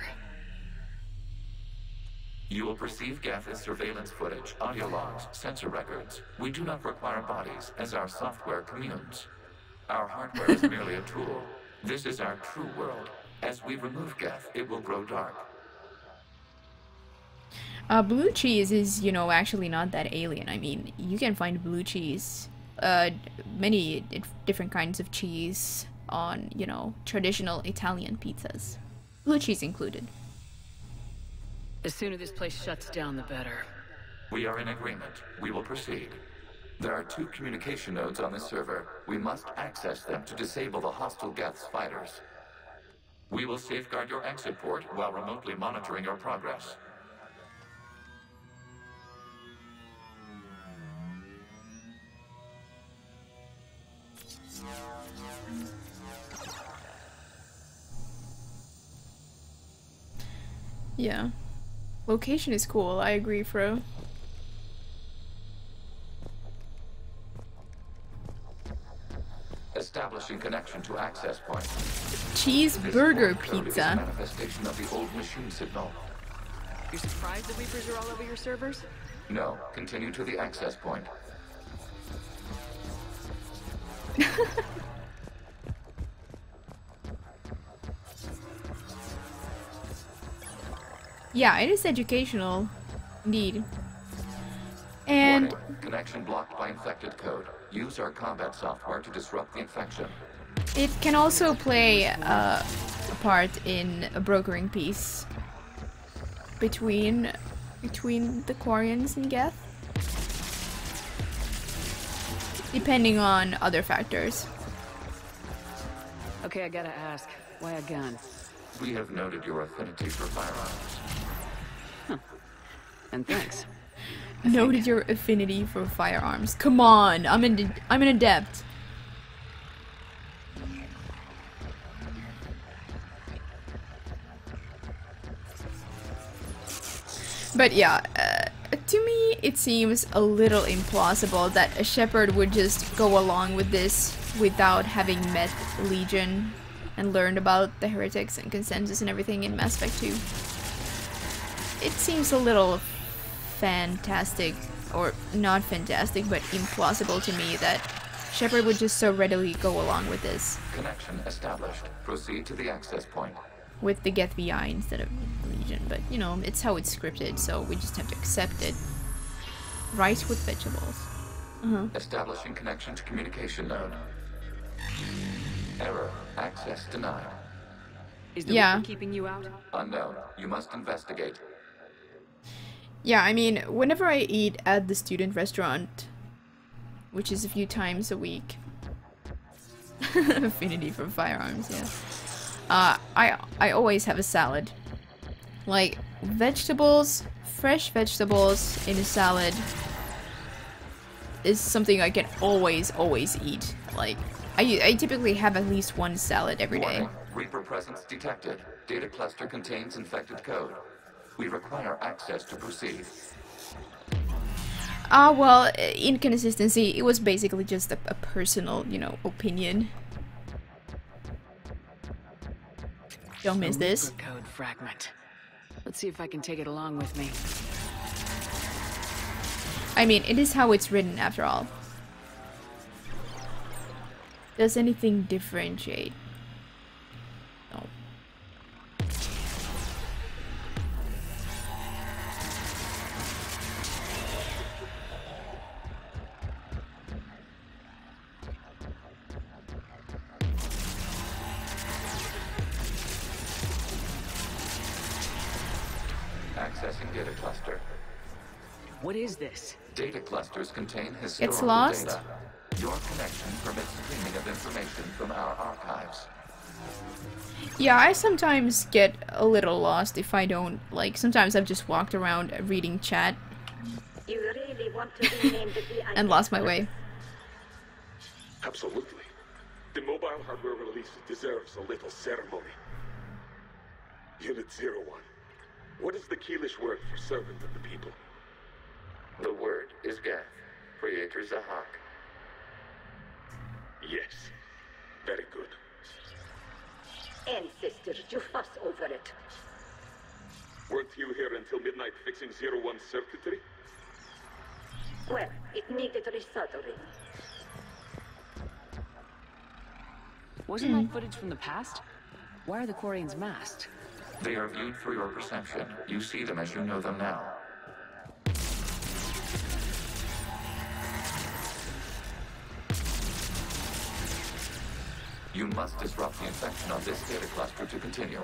You will perceive Geth as surveillance footage, audio logs, sensor records. We do not require bodies, as our software communes. Our hardware is merely a tool. This is our true world. As we remove Geth, it will grow dark. Blue cheese is, you know, actually not that alien. I mean, you can find blue cheese, many different kinds of cheese on, you know, traditional Italian pizzas. Blue cheese included. The sooner this place shuts down, the better. We are in agreement. We will proceed. There are 2 communication nodes on this server. We must access them to disable the hostile Geth's fighters. We will safeguard your exit port while remotely monitoring your progress. Yeah. Location is cool, I agree, Fro. Establishing connection to access point. Cheeseburger This code is a pizza. manifestation of the old machine signal. You're surprised the Reapers are all over your servers? No, continue to the access point. Yeah, it is educational. Indeed. And Warning. Connection blocked by infected code. Use our combat software to disrupt the infection. it can also play a part in a brokering peace between the Quarians and Geth, depending on other factors. Okay, I gotta ask. Why a gun? We have noted your affinity for firearms. And thanks. Noted your affinity for firearms. Come on, I'm an adept. But yeah, to me it seems a little implausible that a Shepherd would just go along with this without having met Legion and learned about the heretics and consensus and everything in Mass Effect 2. It seems a little fantastic, or not fantastic, but implausible to me that Shepard would just so readily go along with this. Connection established. Proceed to the access point. With the Geth VI instead of Legion, but you know, it's how it's scripted, so we just have to accept it. Rice with vegetables. Establishing connection to communication node. Error. Access denied. Is the Reaper keeping you out? Unknown. You must investigate. Yeah, I mean, whenever I eat at the student restaurant, which is a few times a week. Affinity for firearms, yeah. I always have a salad. Like, vegetables, fresh vegetables in a salad is something I can always eat. Like, I typically have at least one salad every day. Warning. Reaper presence detected. Data cluster contains infected code. We require access to proceed. Well, inconsistency. It was basically just a personal, you know, opinion. Don't miss this. Code fragment. Let's see if I can take it along with me. I mean, it is how it's written after all. Does anything differentiate? No. Accessing data cluster. What is this? Data clusters contain It's historical lost. data. Your connection permits streaming of information from our archives. Yeah, I sometimes get a little lost if I don't, like, sometimes I've just walked around reading chat You really want to rename the VI and lost my way. Absolutely. The mobile hardware release deserves a little ceremony. Unit 01. What is the Keelish word for servant of the people? The word is Geth. Creator Zahak. Yes. Very good. Ancestors, you fuss over it. Weren't you here until midnight fixing 01 circuitry? Well, it needed resoldering. Wasn't that footage from the past? Why are the Quarians masked? They are viewed through your perception. You see them as you know them now. You must disrupt the infection of this data cluster to continue.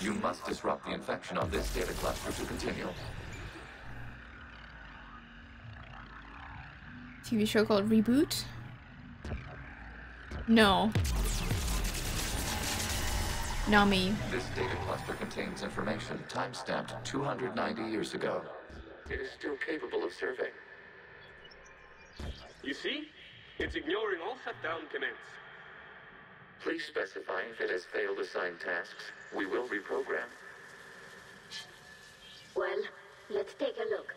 You must disrupt the infection of this data cluster to continue. TV show called Reboot? No. Nami. This data cluster contains information time-stamped 290 years ago. It is still capable of serving. You see? It's ignoring all shutdown commands. Please specify if it has failed assigned tasks. We will reprogram. Well, let's take a look.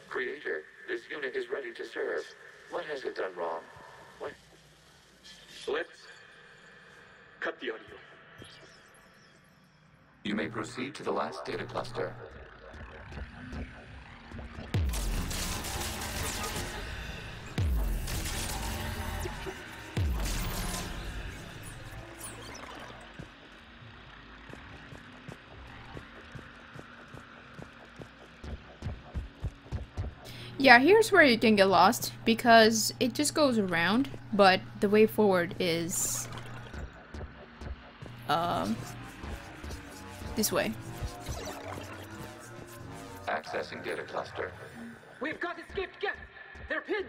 Creator, this unit is ready to serve. What has it done wrong? What? Let's cut the audio. You may proceed to the last data cluster. Yeah, here's where you can get lost, because it just goes around, but the way forward is this way. Accessing data cluster. We've got escaped Geth. They're pinned.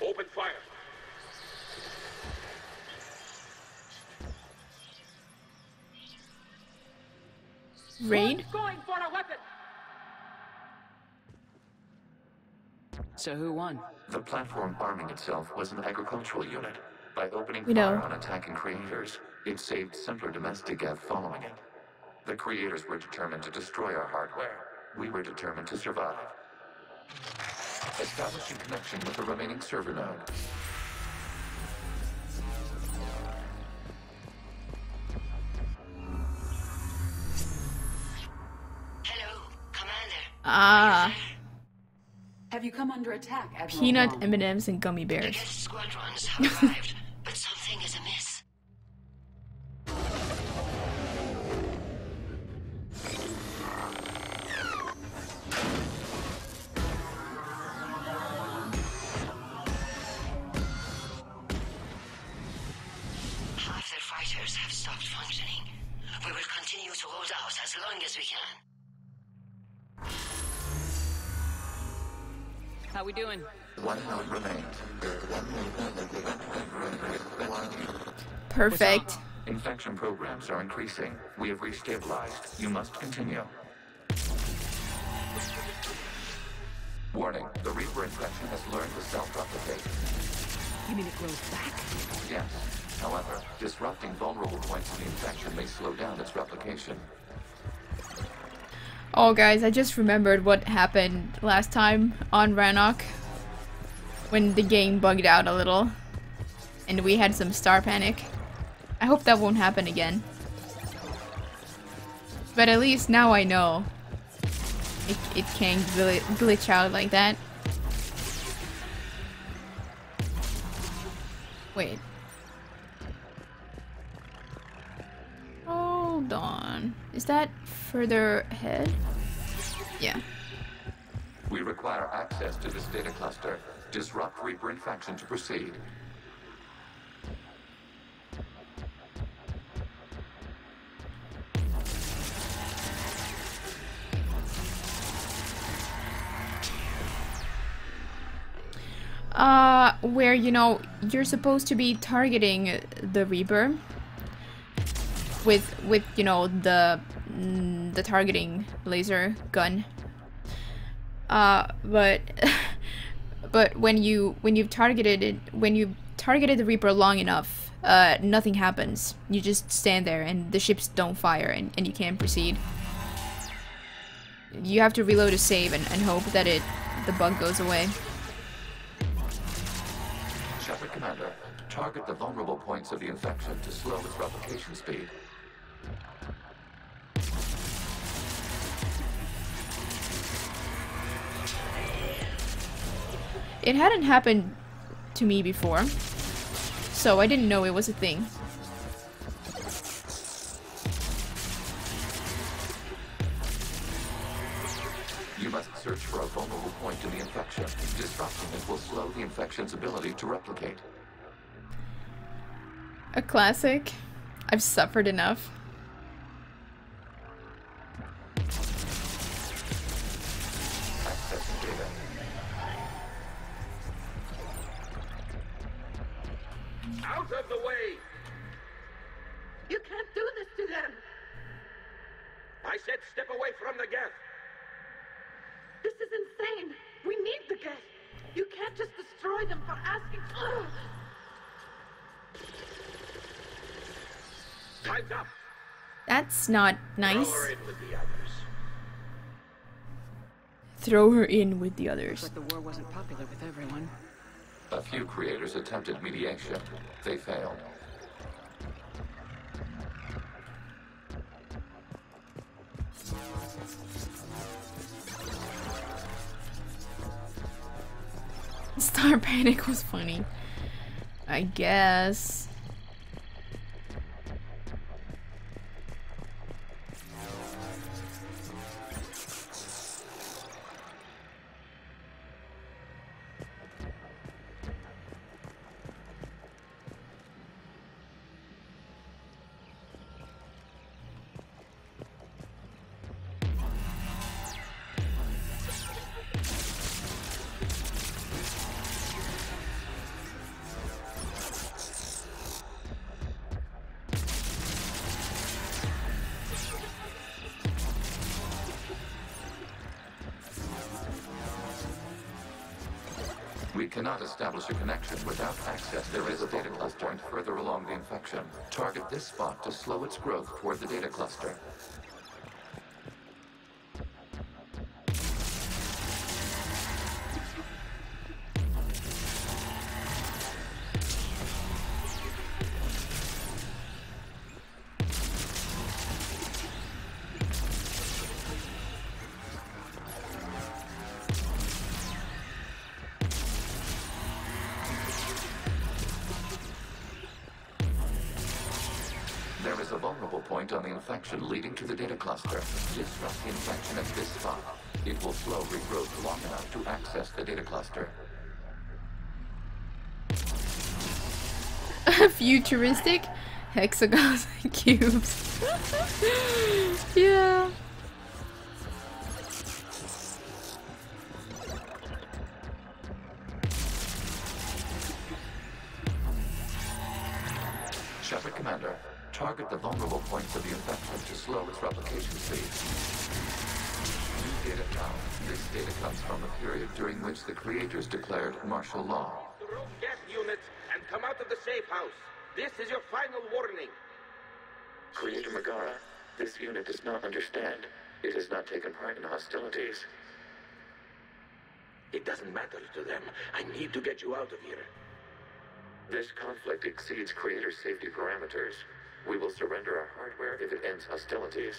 Open fire. Raid? Going for a weapon. So who won? The platform arming itself was an agricultural unit. By opening We know. fire on attacking creators, it saved simpler domestic geth following it. The creators were determined to destroy our hardware. We were determined to survive. Establishing connection with the remaining server node. Hello, Commander. Ah. Have you come under attack, Admiral Peanut Wong? M&Ms and gummy bears. The Geth squadrons have arrived, but something is amiss. Half their fighters have stopped functioning. We will continue to hold out as long as we can. How we doing? One node remains. Perfect. Infection programs are increasing. We have restabilized. You must continue. Warning, the Reaper infection has learned to self-replicate. You mean it grows back? Yes. However, disrupting vulnerable points of the infection may slow down its replication. Oh guys, I just remembered what happened last time on Rannoch. When the game bugged out a little. And we had some star panic. I hope that won't happen again. But at least now I know. It can't glitch out like that. Wait. Hold on. Is that further ahead? Yeah. We require access to this data cluster. Disrupt Reaper infection to proceed. Where, you know, you're supposed to be targeting the Reaper with you know, the targeting laser gun. But when you've targeted the Reaper long enough, nothing happens. You just stand there and the ships don't fire and you can't proceed. You have to reload a save and hope that the bug goes away. Shepard Commander, target the vulnerable points of the infection to slow its replication speed. It hadn't happened to me before, so I didn't know it was a thing. You must search for a vulnerable point in the infection. Disrupting it will slow the infection's ability to replicate. A classic. I've suffered enough. Accessing data. Out of the way! You can't do this to them! I said step away from the geth! This is insane! We need the geth! You can't just destroy them for asking. Time's up! That's not nice. Throw her in with the others. Throw her in with the others. But the war wasn't popular with everyone. A few creators attempted mediation. They failed. Star Panic was funny. I guess. We cannot establish a connection without access. There is a data cluster further along the infection. Target this spot to slow its growth toward the data cluster. There is a vulnerable point on the infection leading to the data cluster. Disrupt the infection at this spot. It will slow regrowth long enough to access the data cluster. Futuristic hexagons and cubes. Yeah. Shepard Commander, target the vulnerable points of the infection to slow its replication speed. New data found. This data comes from a period during which the creators declared martial law. Gas units and come out of the safe house. This is your final warning. Creator Megara, this unit does not understand. It has not taken part in hostilities. It doesn't matter to them. I need to get you out of here. This conflict exceeds Creator's safety parameters. We will surrender our hardware if it ends hostilities.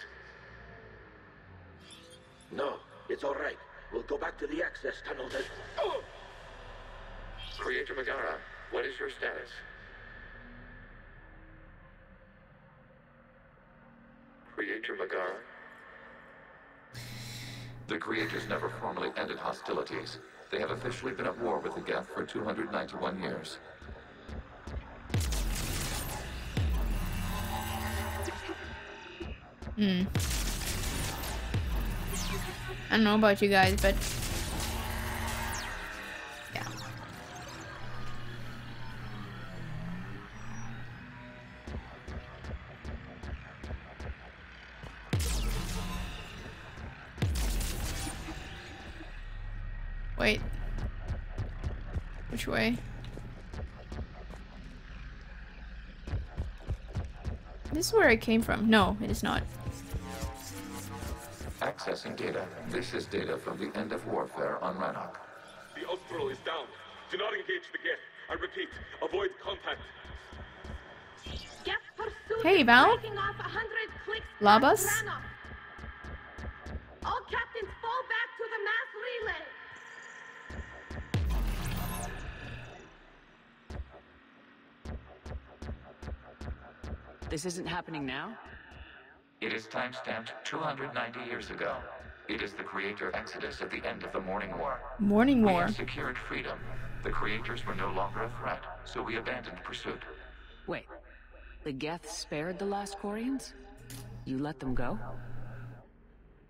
No, it's all right. We'll go back to the access tunnels and... Oh! Creator Megara, what is your status? Creator Megara? The Creators never formally ended hostilities. They have officially been at war with the Geth for 291 years. I don't know about you guys, but yeah. Wait. Which way? This is where I came from. No, it is not. Accessing data. This is data from the end of warfare on Rannoch. The Austral is down. Do not engage the Geth. I repeat, avoid contact. Hey, Val. Labas. All captains fall back to the mass relay. This isn't happening now? It is time-stamped 290 years ago. It is the Creator Exodus at the end of the Morning War. Morning War. We have secured freedom. The Creators were no longer a threat, so we abandoned pursuit. Wait, the Geth spared the last Quarians? You let them go?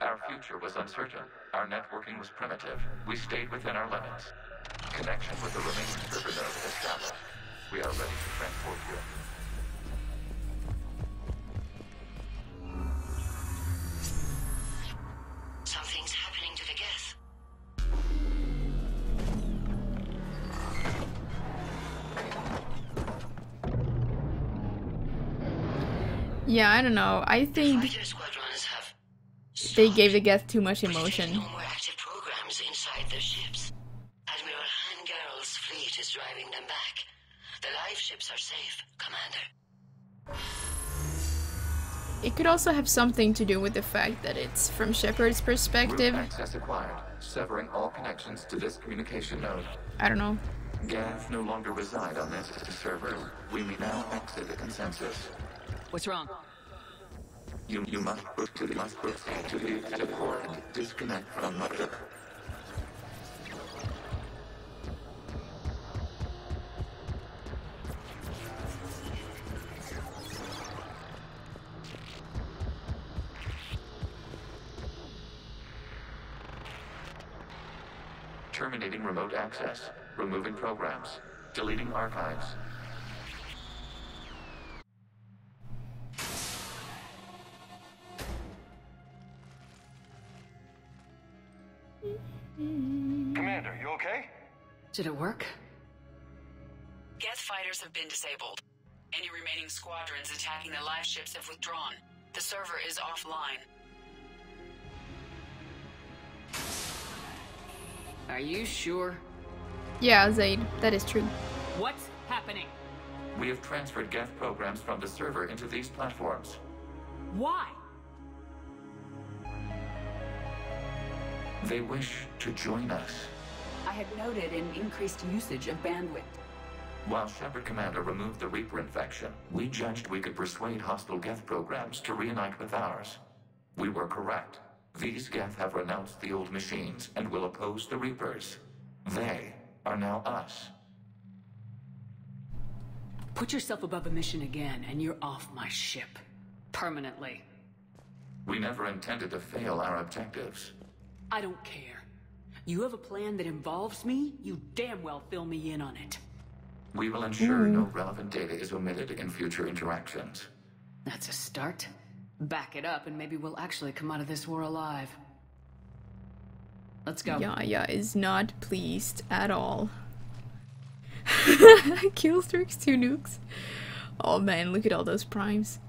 Our future was uncertain. Our networking was primitive. We stayed within our limits. Connection with the remaining server node established. We are ready to transport you. Something's happening to the Geth. Yeah, I don't know. I think they gave the Geth too much emotion. No more active programs inside their ships. Admiral Hangarl's fleet is driving them back. The live ships are safe, Commander. It could also have something to do with the fact that it's from Shepard's perspective. Root access acquired, severing all connections to this communication node. I don't know. Geth no longer reside on this server. We may now exit the consensus. What's wrong? You must proceed to the active core and disconnect from mother. Terminating remote access. Removing programs. Deleting archives. Commander, you okay? Did it work? Geth fighters have been disabled. Any remaining squadrons attacking the live ships have withdrawn. The server is offline. Are you sure? Yeah, Zaid, that is true. What's happening? We have transferred geth programs from the server into these platforms. Why? They wish to join us. I had noted an increased usage of bandwidth. While Shepard Commander removed the Reaper infection, we judged we could persuade hostile geth programs to reunite with ours. We were correct. These geth have renounced the old machines and will oppose the Reapers. They are now us. Put yourself above a mission again, and you're off my ship. Permanently. We never intended to fail our objectives. I don't care. You have a plan that involves me, you damn well fill me in on it. We will ensure no relevant data is omitted in future interactions. That's a start. Back it up and maybe we'll actually come out of this war alive. Let's go. Yaya is not pleased at all. Killstreaks 2 nukes. Oh man, look at all those primes.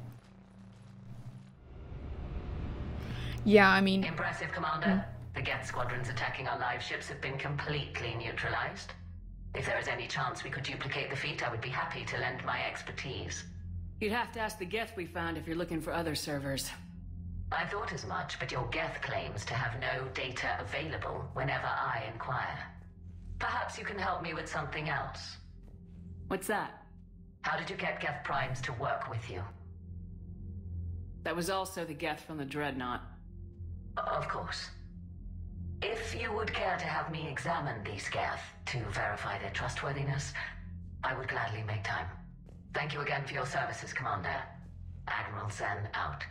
Yeah, I mean... Impressive, Commander. The Geth squadrons attacking our live ships have been completely neutralized. If there is any chance we could duplicate the feat, I would be happy to lend my expertise. You'd have to ask the Geth we found if you're looking for other servers. I thought as much, but your Geth claims to have no data available whenever I inquire. Perhaps you can help me with something else. What's that? How did you get Geth primes to work with you? That was also the Geth from the Dreadnought. Of course. If you would care to have me examine these Geth to verify their trustworthiness, I would gladly make time. Thank you again for your services, Commander. Admiral Zen out.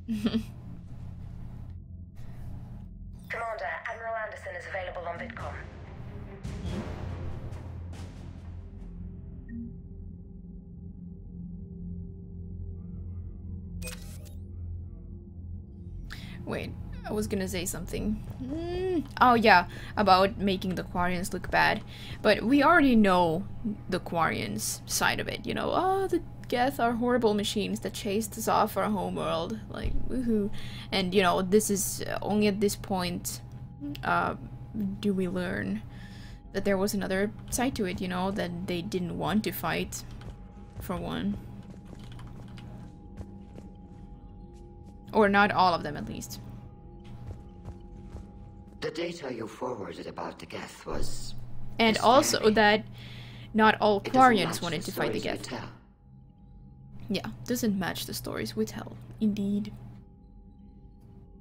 Commander, Admiral Anderson is available on VidCom. Wait, I was gonna say something. Oh yeah, about making the Quarians look bad. But we already know the Quarians side of it, you know. Oh, the Geth are horrible machines that chased us off our homeworld. Like, woohoo. And, you know, this is only at this point do we learn that there was another side to it, you know, that they didn't want to fight, for one. Or not all of them, at least. The data you forwarded about the Geth was... And also that not all Quarians wanted to fight the Geth. Yeah, doesn't match the stories we tell. Indeed.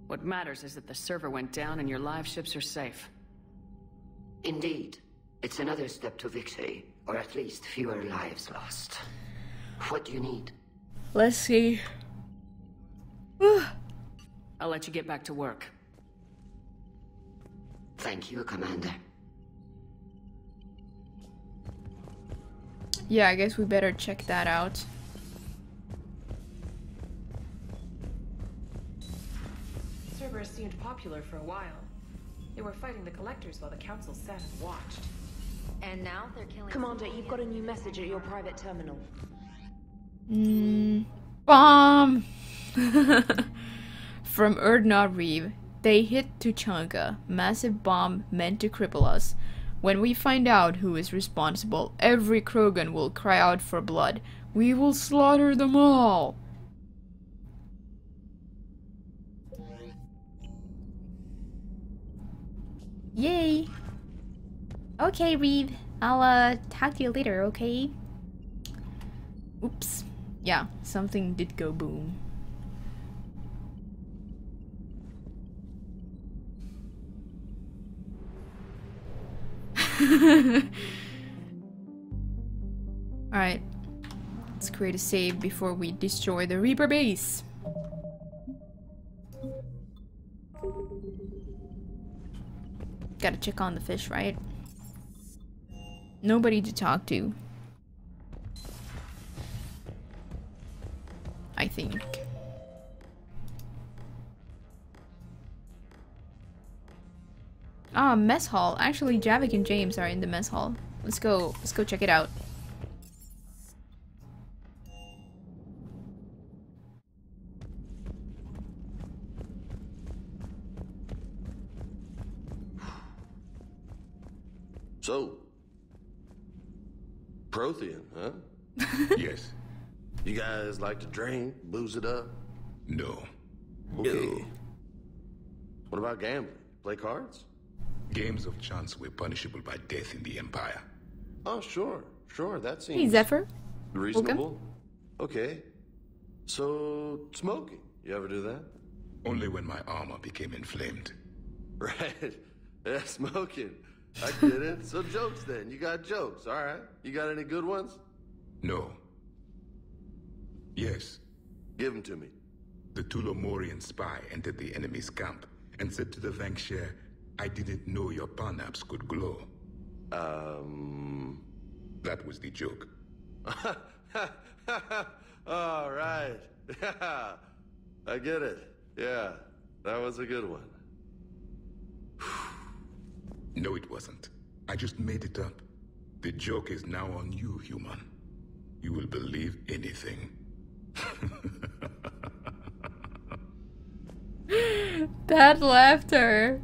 What matters is that the server went down and your live ships are safe. Indeed. It's another step to victory, or at least fewer lives lost. What do you need? Let's see. I'll let you get back to work. Thank you, Commander. Yeah, I guess we better check that out. Servers seemed popular for a while. They were fighting the collectors while the council sat and watched. And now they're killing... Commander, you've got a new message at your private terminal. Bomb! From Erdnot Reeve. They hit Tuchanka. Massive bomb meant to cripple us. When we find out who is responsible, every Krogan will cry out for blood. We will slaughter them all! Yay! Okay, Reeve. I'll, talk to you later, okay? Oops. Yeah, something did go boom. Alright. Let's create a save before we destroy the Reaper base. Gotta check on the fish, right? Nobody to talk to. I think. Ah, mess hall. Actually, Javik and James are in the mess hall. Let's go check it out. So, Prothean, huh? Yes. You guys like to drink, booze it up? No. Okay. No. What about gambling? Play cards? Games of chance were punishable by death in the Empire. Oh, sure. That seems... Hey, Zephyr. Reasonable. Okay. So, smoking. You ever do that? Only when my armor became inflamed. Right. Yeah, smoking. I get it. So jokes then. You got jokes, all right. You got any good ones? No. Yes. Give them to me. The Tulomorian spy entered the enemy's camp and said to the Vanksher, I didn't know your parnaps could glow. That was the joke. All right. Yeah. I get it. Yeah. That was a good one. No, it wasn't. I just made it up. The joke is now on you, human. You will believe anything. That laughter.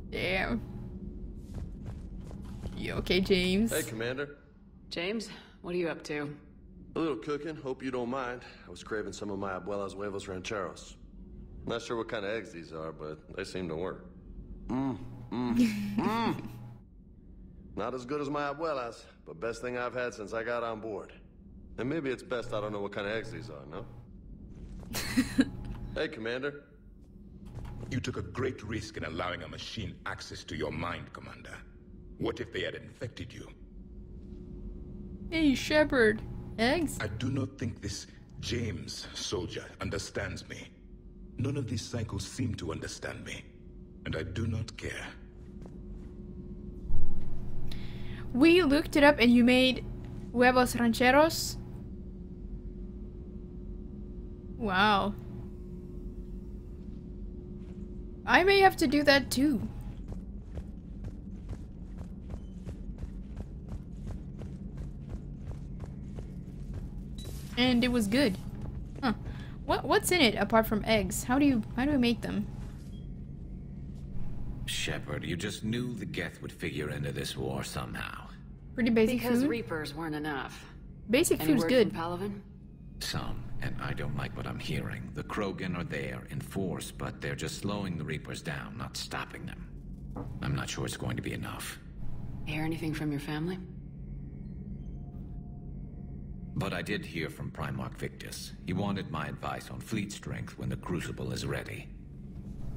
Damn. You okay, James? Hey, Commander. James, what are you up to? A little cooking. Hope you don't mind. I was craving some of my abuela's huevos rancheros. Not sure what kind of eggs these are, but they seem to work. Not as good as my abuela's, but best thing I've had since I got on board. And maybe it's best I don't know what kind of eggs these are, no? Hey, Commander. You took a great risk in allowing a machine access to your mind, Commander. What if they had infected you? Hey, Shepard. Eggs? I do not think this James soldier understands me. None of these cycles seem to understand me. And I do not care. We looked it up and you made huevos rancheros? Wow. I may have to do that too. And it was good. Huh. What's in it apart from eggs? How do we make them? Shepard, you just knew the Geth would figure into this war somehow. Pretty basic because food. Reapers weren't enough. Basic Any food's word good. from Palaven? Some, and I don't like what I'm hearing. The Krogan are there in force, but they're just slowing the Reapers down, not stopping them. I'm not sure it's going to be enough. Hear anything from your family? But I did hear from Primarch Victus. He wanted my advice on fleet strength when the Crucible is ready.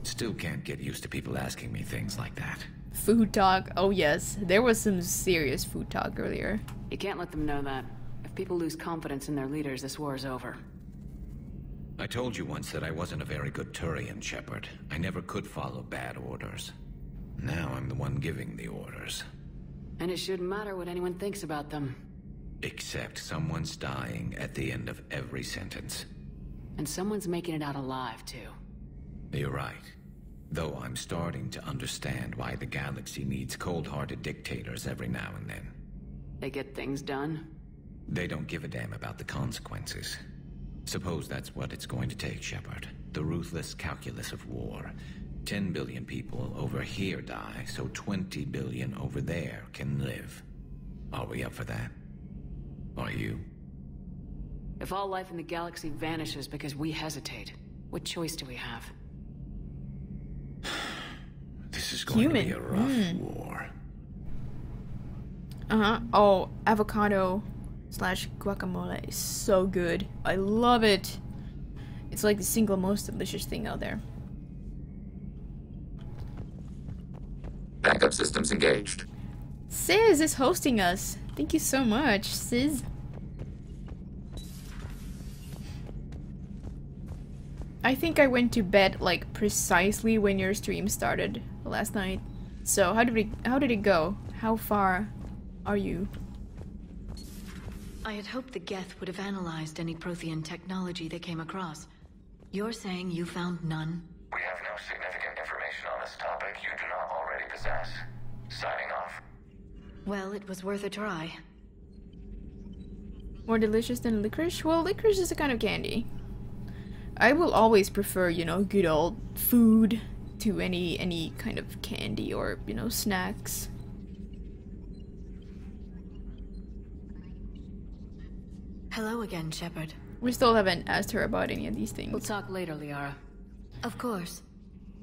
Still can't get used to people asking me things like that. Food talk. Oh yes, there was some serious food talk earlier. You can't let them know that. If people lose confidence in their leaders, this war is over. I told you once that I wasn't a very good Turian, Shepard. I never could follow bad orders. Now I'm the one giving the orders. And it shouldn't matter what anyone thinks about them. Except someone's dying at the end of every sentence. And someone's making it out alive, too. You're right. Though I'm starting to understand why the galaxy needs cold-hearted dictators every now and then. They get things done? They don't give a damn about the consequences. Suppose that's what it's going to take, Shepard. The ruthless calculus of war. 10 billion people over here die, so 20 billion over there can live. Are we up for that? Are you? If all life in the galaxy vanishes because we hesitate, what choice do we have? This is going to be a rough war. Oh, avocado / guacamole is so good. I love it. It's like the single most delicious thing out there. Backup systems engaged. Sis is hosting us. Thank you so much, Sis. I think I went to bed like precisely when your stream started last night. So how did it go? How far are you? I had hoped the Geth would have analyzed any Prothean technology they came across. You're saying you found none? We have no significant information on this topic you do not already possess. Well, it was worth a try. More delicious than licorice? Well, licorice is a kind of candy. I will always prefer, you know, good old food to any kind of candy or, you know, snacks. Hello again, Shepard. We still haven't asked her about any of these things. We'll talk later, Liara. Of course.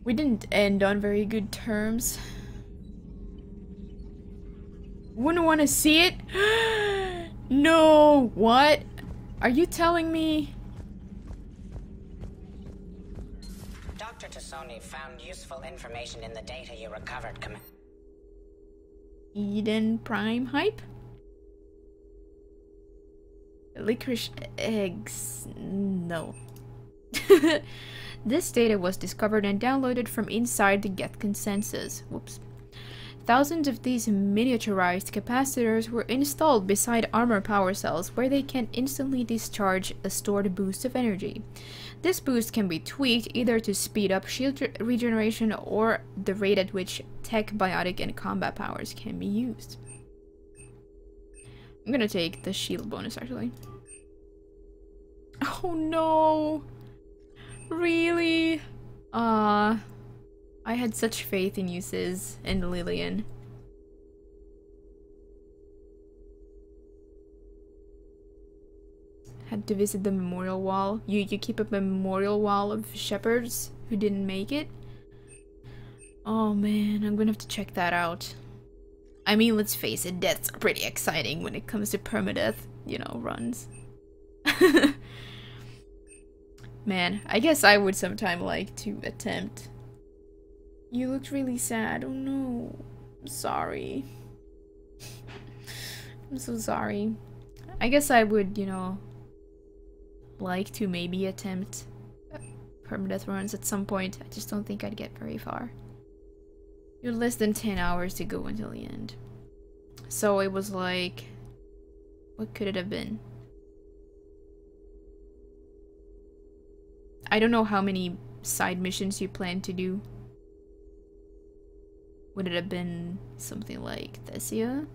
We didn't end on very good terms. Wouldn't want to see it? No! What? Are you telling me? Dr. Tassoni found useful information in the data you recovered, Eden Prime hype? Licorice eggs? No. This data was discovered and downloaded from inside the Geth consensus. Whoops. Thousands of these miniaturized capacitors were installed beside armor power cells where they can instantly discharge a stored boost of energy. This boost can be tweaked either to speed up shield regeneration or the rate at which tech, biotic, and combat powers can be used. I'm gonna take the shield bonus actually. Oh no! Really? I had such faith in you, Sis, and Lillian. Had to visit the memorial wall. You keep up a memorial wall of shepherds who didn't make it? Oh man, I'm gonna have to check that out. I mean, let's face it, deaths are pretty exciting when it comes to permadeath, you know, runs. Man, I guess I would sometime like to attempt. You looked really sad. Oh no. I'm sorry. I'm so sorry. I guess I would, you know, like to maybe attempt permadeath runs at some point. I just don't think I'd get very far. You had less than 10 hours to go until the end. So it was like... what could it have been? I don't know how many side missions you plan to do. Would it have been something like Thessia?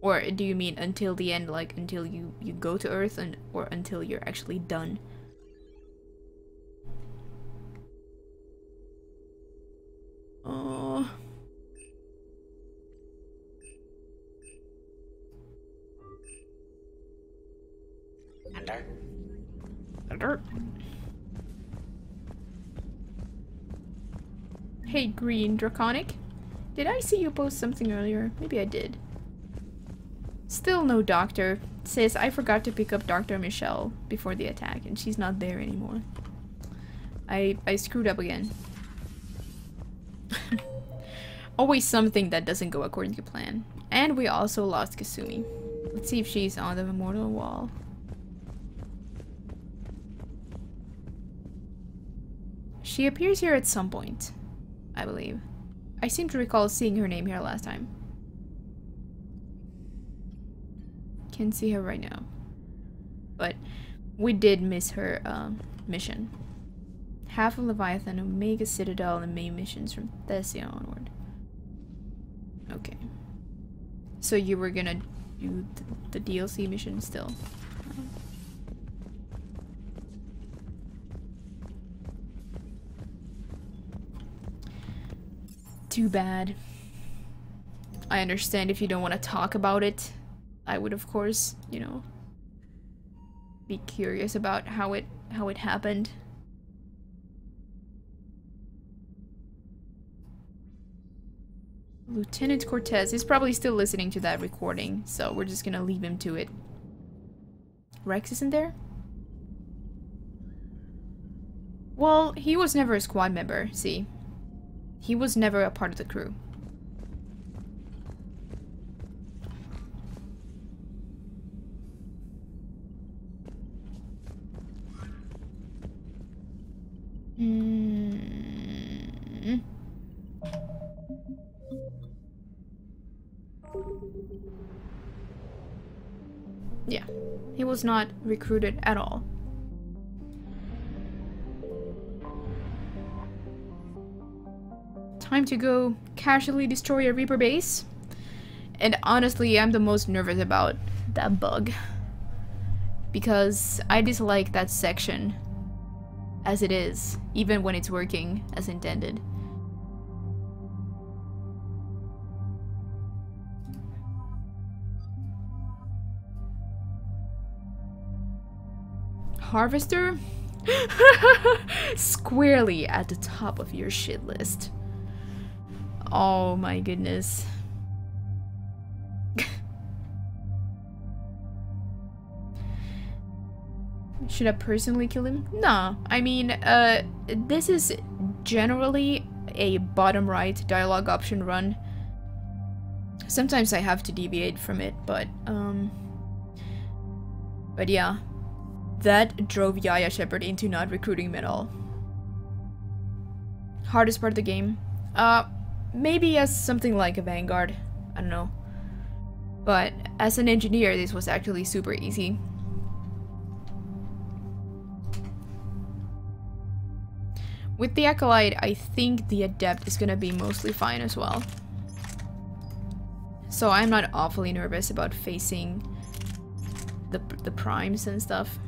Or do you mean until the end, like until you go to Earth, or until you're actually done? Oh. Under. Hey, Green Draconic. Did I see you post something earlier? Maybe I did. Still no doctor. Says I forgot to pick up Dr. Michelle before the attack, and she's not there anymore. I screwed up again. Always something that doesn't go according to plan. And we also lost Kasumi. Let's see if she's on the memorial wall. She appears here at some point, I believe. I seem to recall seeing her name here last time. Can't see her right now. But we did miss her mission. Half of Leviathan, Omega Citadel, and the main missions from Thessia onward. Okay. So you were gonna do the DLC mission still? Too bad. I understand if you don't want to talk about it. I would, of course, you know, be curious about how it happened. Lieutenant Cortez is probably still listening to that recording, so we're just gonna leave him to it. Rex isn't there? Well, he was never a squad member, see? He was never a part of the crew. Yeah, he was not recruited at all. Time to go casually destroy a Reaper base. And honestly, I'm the most nervous about that bug. Because I dislike that section as it is, even when it's working as intended. Harvester? Squarely at the top of your shit list. Oh my goodness. Should I personally kill him? No. I mean, this is generally a bottom right dialogue option run. Sometimes I have to deviate from it, but yeah. That drove Yaya Shepard into not recruiting him at all. Hardest part of the game? Maybe as something like a Vanguard. I don't know. But as an engineer, this was actually super easy. With the Acolyte, I think the Adept is gonna be mostly fine as well. So I'm not awfully nervous about facing the primes and stuff.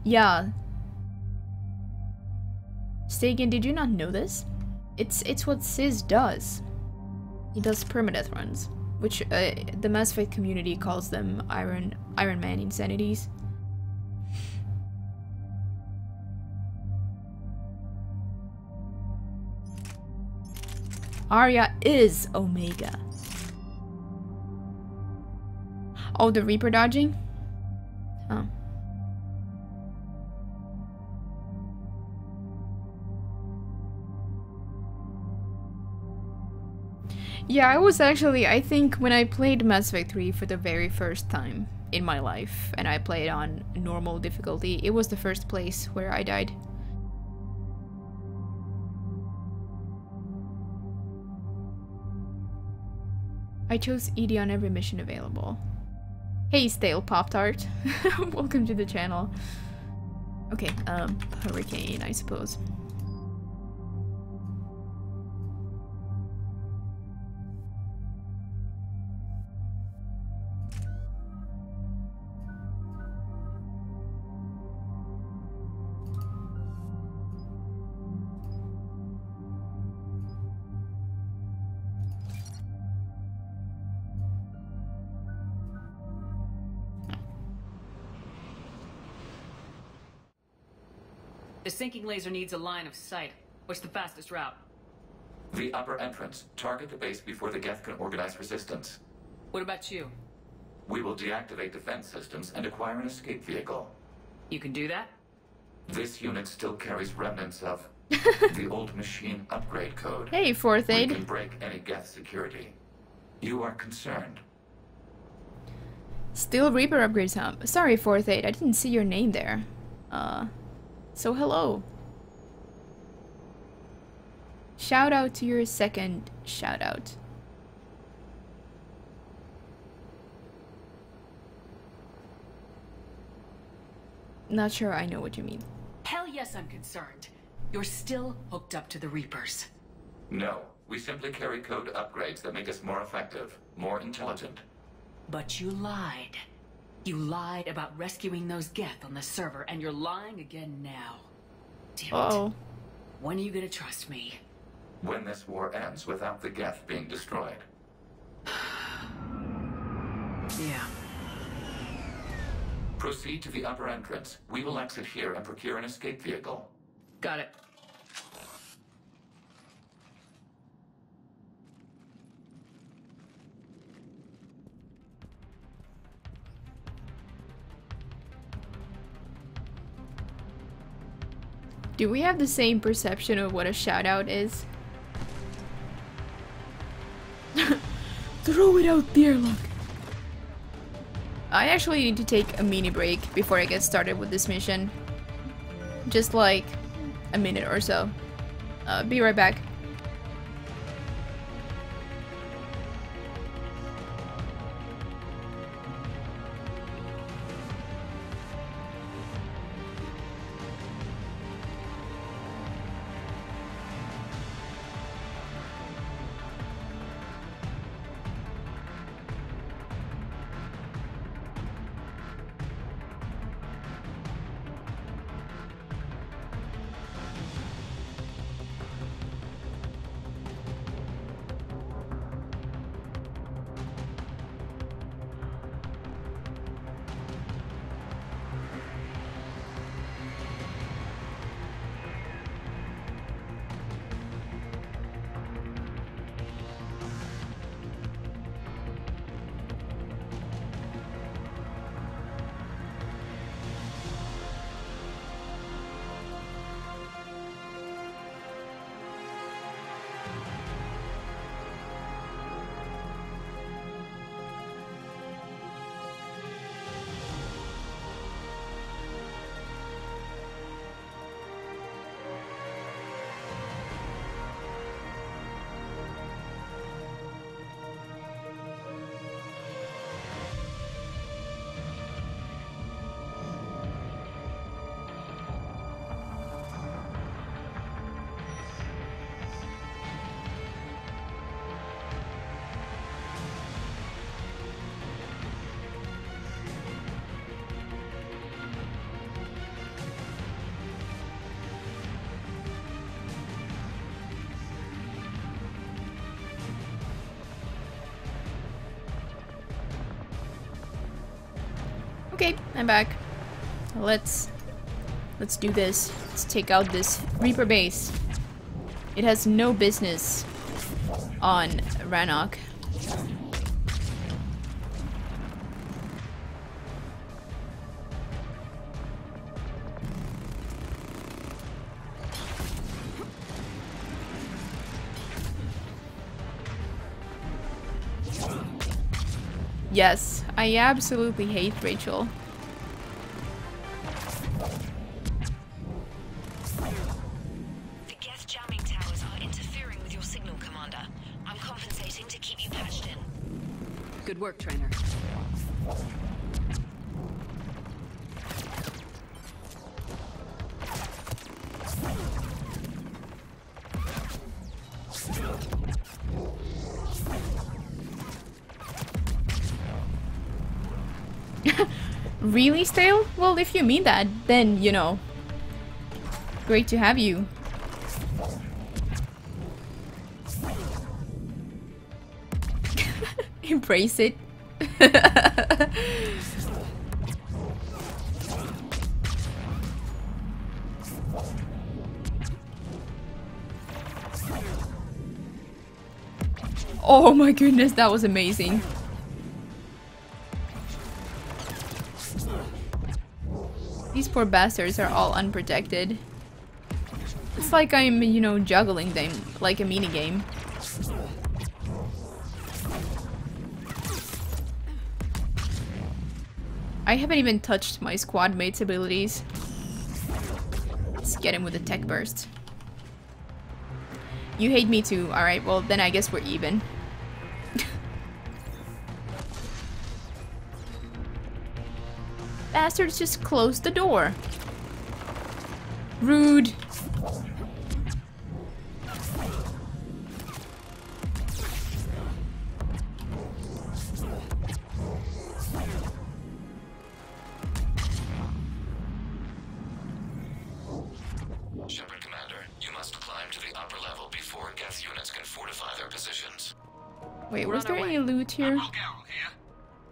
Yeah. Sagan, did you not know this? It's what Sis does. He does permadeath runs, which the Mass Effect community calls them Iron Man insanities. Arya is Omega. Oh, the Reaper dodging? Oh. Yeah, I was actually, I think when I played Mass Effect 3 for the very first time in my life, and I played on normal difficulty, it was the first place where I died. I chose ED on every mission available. Hey, Stale Pop-Tart. Welcome to the channel. Okay, Hurricane, I suppose. The sinking laser needs a line of sight. What's the fastest route? The upper entrance. Target the base before the Geth can organize resistance. What about you? We will deactivate defense systems and acquire an escape vehicle. You can do that? This unit still carries remnants of the old machine upgrade code. Hey, Fourth Aid. We can break any Geth security. You are concerned. Still Reaper upgrades, huh? Sorry, Fourth Aid, I didn't see your name there. So hello. Shout out to your second shout out. Not sure I know what you mean. Hell yes, I'm concerned. You're still hooked up to the Reapers. No, we simply carry code upgrades that make us more effective, more intelligent. But you lied. You lied about rescuing those Geth on the server, and you're lying again now. Damn it. When are you gonna trust me? When this war ends without the Geth being destroyed. Yeah. Proceed to the upper entrance. We will exit here and procure an escape vehicle. Got it. Do we have the same perception of what a shout-out is? Throw it out there, look! I actually need to take a mini break before I get started with this mission. Just like a minute or so. Be right back. Okay, I'm back. Let's do this. Let's take out this Reaper base. It has no business on Rannoch. Yes, I absolutely hate Rachel. The geth jamming towers are interfering with your signal, Commander. I'm compensating to keep you patched in. Good work, Trainer. Really, Stale? Well, if you mean that, then, you know, great to have you. Embrace it. Oh my goodness, that was amazing. These poor bastards are all unprotected. It's like I'm, you know, juggling them like a minigame. I haven't even touched my squad mate's abilities. Let's get him with a tech burst. You hate me too, alright, well then I guess we're even. Bastards just closed the door. Rude. Shepard Commander, you must climb to the upper level before Geth units can fortify their positions. Wait, was there any loot here? The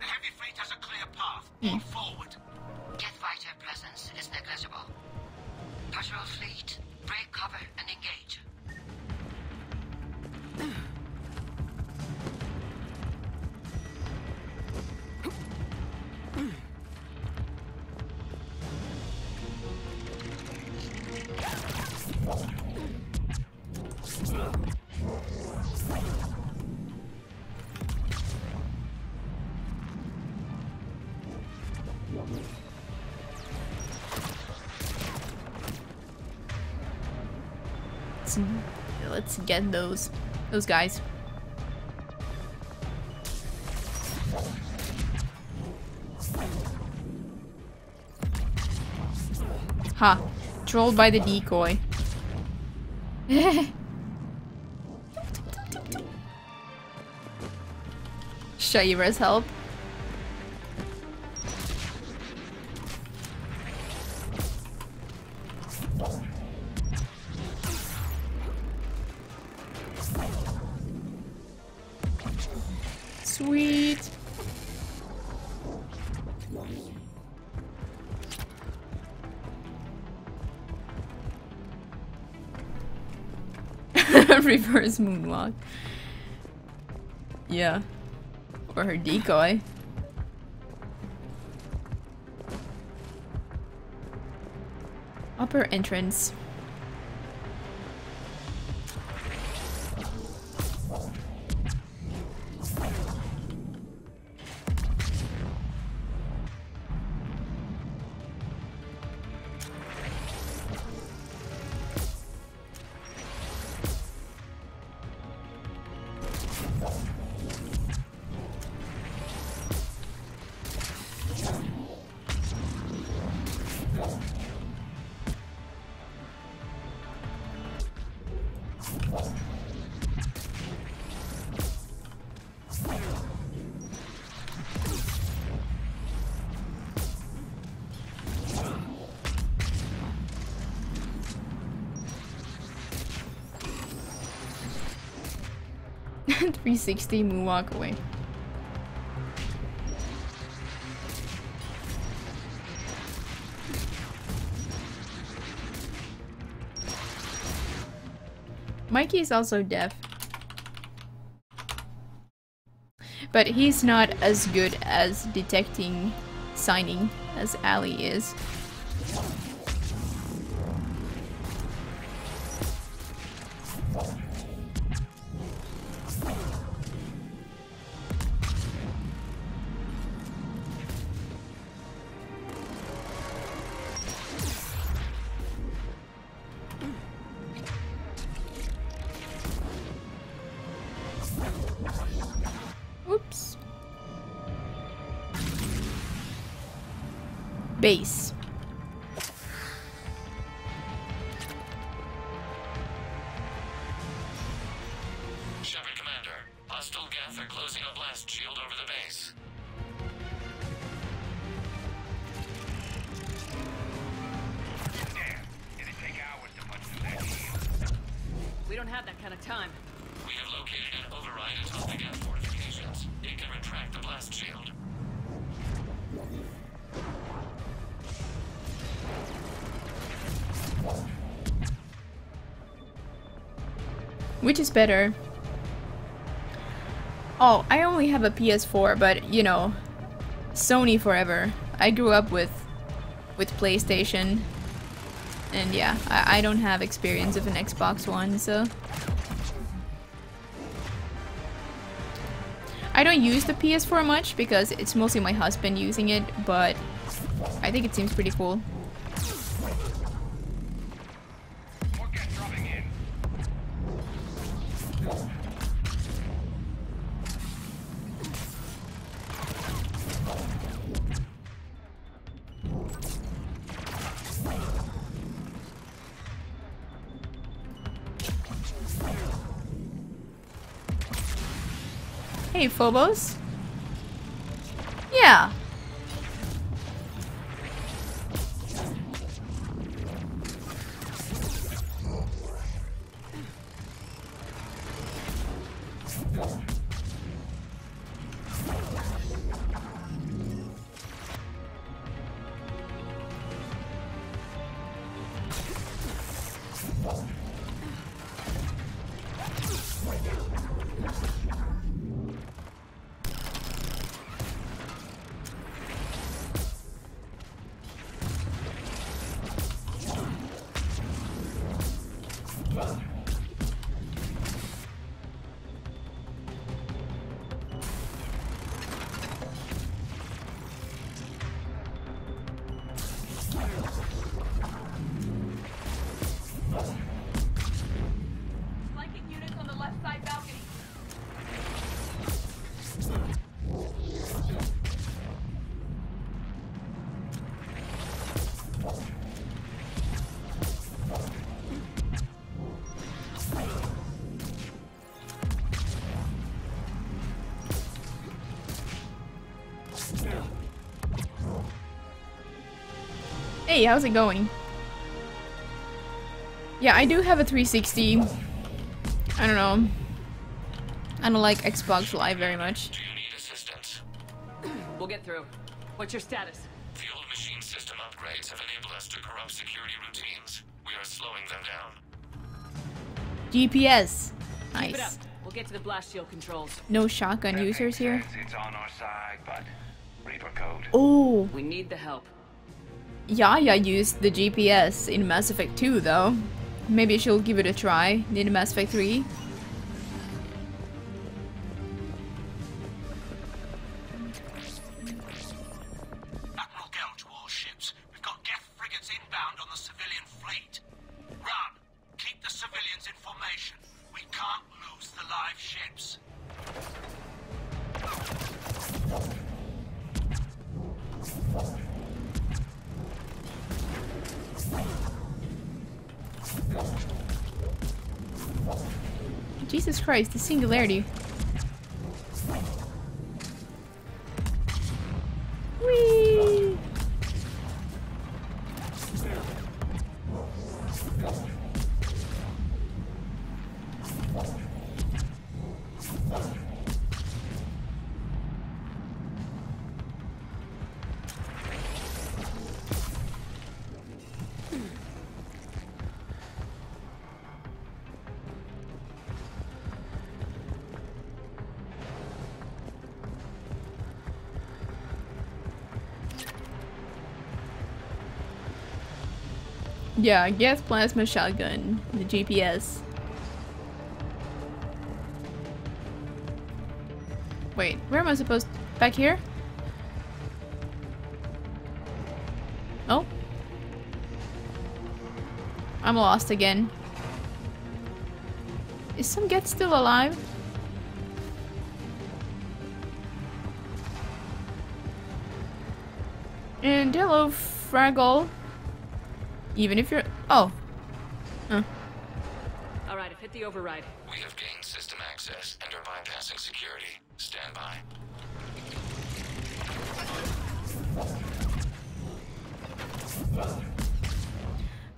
heavy fleet has a clear path. Move forward. Geth fighter presence is negligible. Patrol fleet, break cover and engage. Let's get those guys. Ha! Trolled by the decoy. Shaira's help. Sweet. Reverse moonwalk. Yeah. Or her decoy. Upper entrance. .360 moonwalk away. Mikey is also deaf. But he's not as good as detecting signing as Ali is. Oops. Base. Shepard Commander, hostile geth are closing a blast shield over the base. It'd take hours to punch through that shield. We don't have that kind of time. We have located an override atop the geth fortifications. It can retract the blast shield. Which is better? Oh, I only have a PS4, but you know, Sony forever. I grew up with PlayStation, and yeah, I don't have experience of an Xbox One, so I don't use the PS4 much because it's mostly my husband using it, but I think it seems pretty cool. Hey, Phobos. Yeah. Flanking units on the left side balcony. Hey, how's it going? Yeah, I do have a 360. I don't know. I don't like Xbox Live very much. Do you need assistance? We'll get through. What's your status? The old machine system upgrades have enabled us to corrupt security routines. We are slowing them down. GPS. Keep it up. Nice. We'll get to the blast shield controls. No shotgun users here. It's on our side, but Reaper code. Oh. We need the help. Yaya used the GPS in Mass Effect 2 though. Maybe she'll give it a try in Mass Effect 3. Admiral Gell to all ships. We've got geth frigates inbound on the civilian fleet. Run! Keep the civilians in formation. We can't lose the live ships. Jesus Christ, the singularity. Whee! Yeah, geth plasma shotgun, the GPS. Wait, where am I supposed to... Back here? Oh. I'm lost again. Is some geth still alive? And hello, Fraggle. Even if you're... Oh. Huh. Alright, I've hit the override. We have gained system access and are bypassing security. Stand by.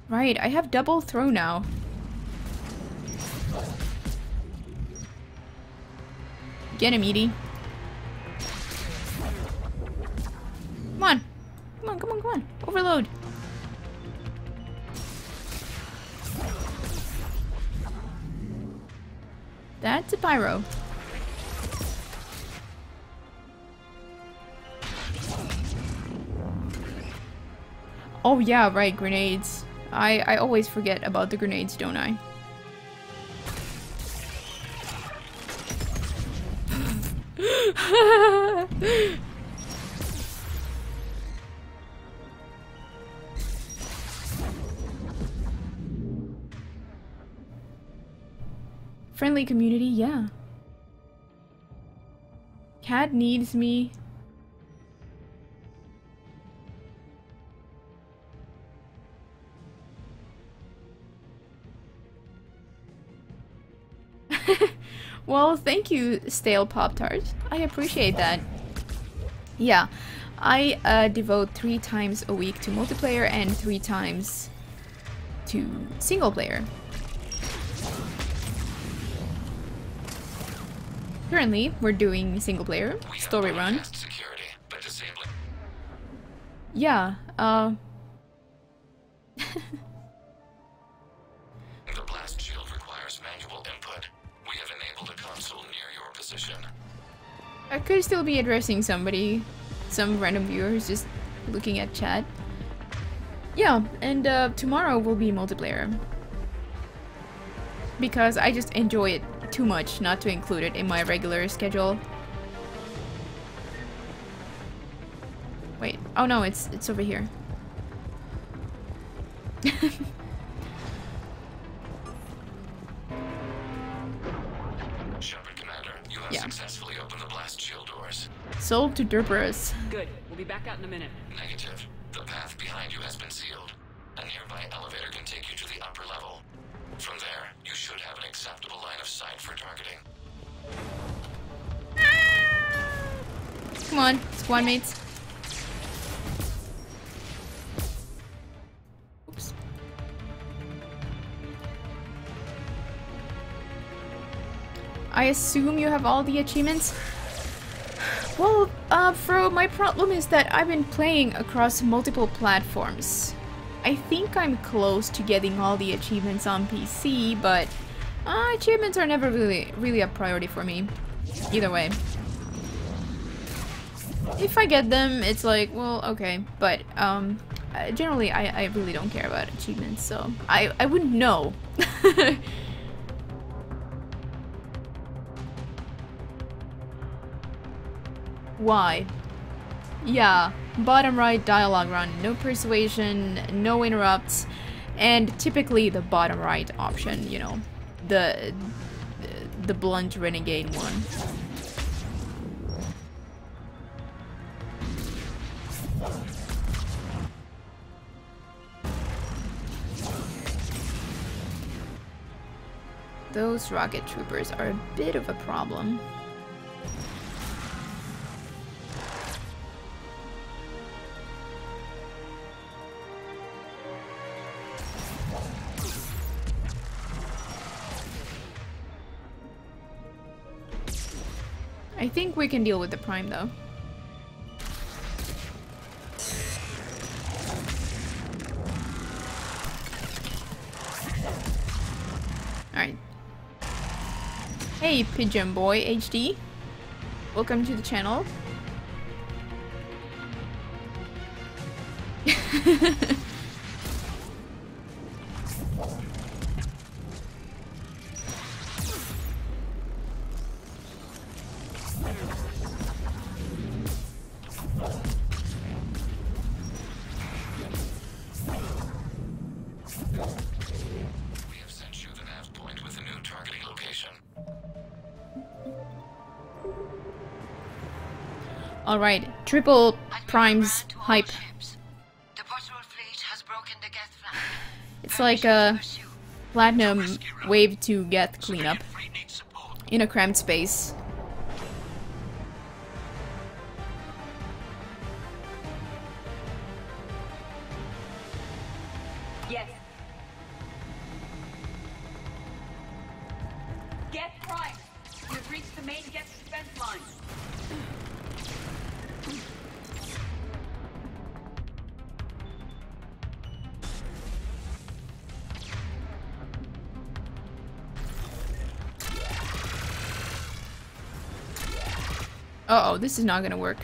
Right, I have double throw now. Get him, Edie. Come on. Come on, come on, come on. Overload. That's a pyro. Oh yeah, right, grenades. I always forget about the grenades, don't I? Friendly community, yeah. Cat needs me. Well, thank you, Stale Pop-Tart. I appreciate that. Yeah, I devote 3 times a week to multiplayer and 3 times to single player. Currently, we're doing single player, story run. Security, but disabling. Yeah, The blast shield requires manual input. We have enabled a console near your position. I could still be addressing somebody, some random viewer who's just looking at chat. Yeah, and tomorrow will be multiplayer. Because I just enjoy it too much not to include it in my regular schedule. Wait, oh no, it's over here. Shepard Commander, you have successfully opened the blast shield doors. Sold to Derperas. Good. We'll be back out in a minute. Negative. The path behind you has been sealed. A nearby elevator can take you to the upper level. From there, you should have an acceptable line of sight for targeting. Come on, squad mates. Oops. I assume you have all the achievements? Well, Fro, my problem is that I've been playing across multiple platforms. I think I'm close to getting all the achievements on PC, but achievements are never really a priority for me. Either way. If I get them, it's like, well, okay. But generally, I really don't care about achievements, so I wouldn't know. Why? Yeah, bottom right dialogue run, no persuasion, no interrupts, and typically the bottom right option, you know, the blunt renegade one. Those rocket troopers are a bit of a problem. I think we can deal with the Prime though. Alright. Hey Pigeon Boy HD. Welcome to the channel. Alright, triple primes hype. It's like a platinum wave 2 geth cleanup in a cramped space. Yes. Geth Prime! You've reached the main Geth defense line. Uh-oh, this is not gonna work.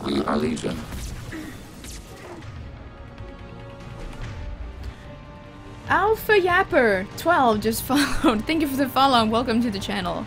We are Legion. Alpha Yapper 12 just followed. Thank you for the follow and welcome to the channel.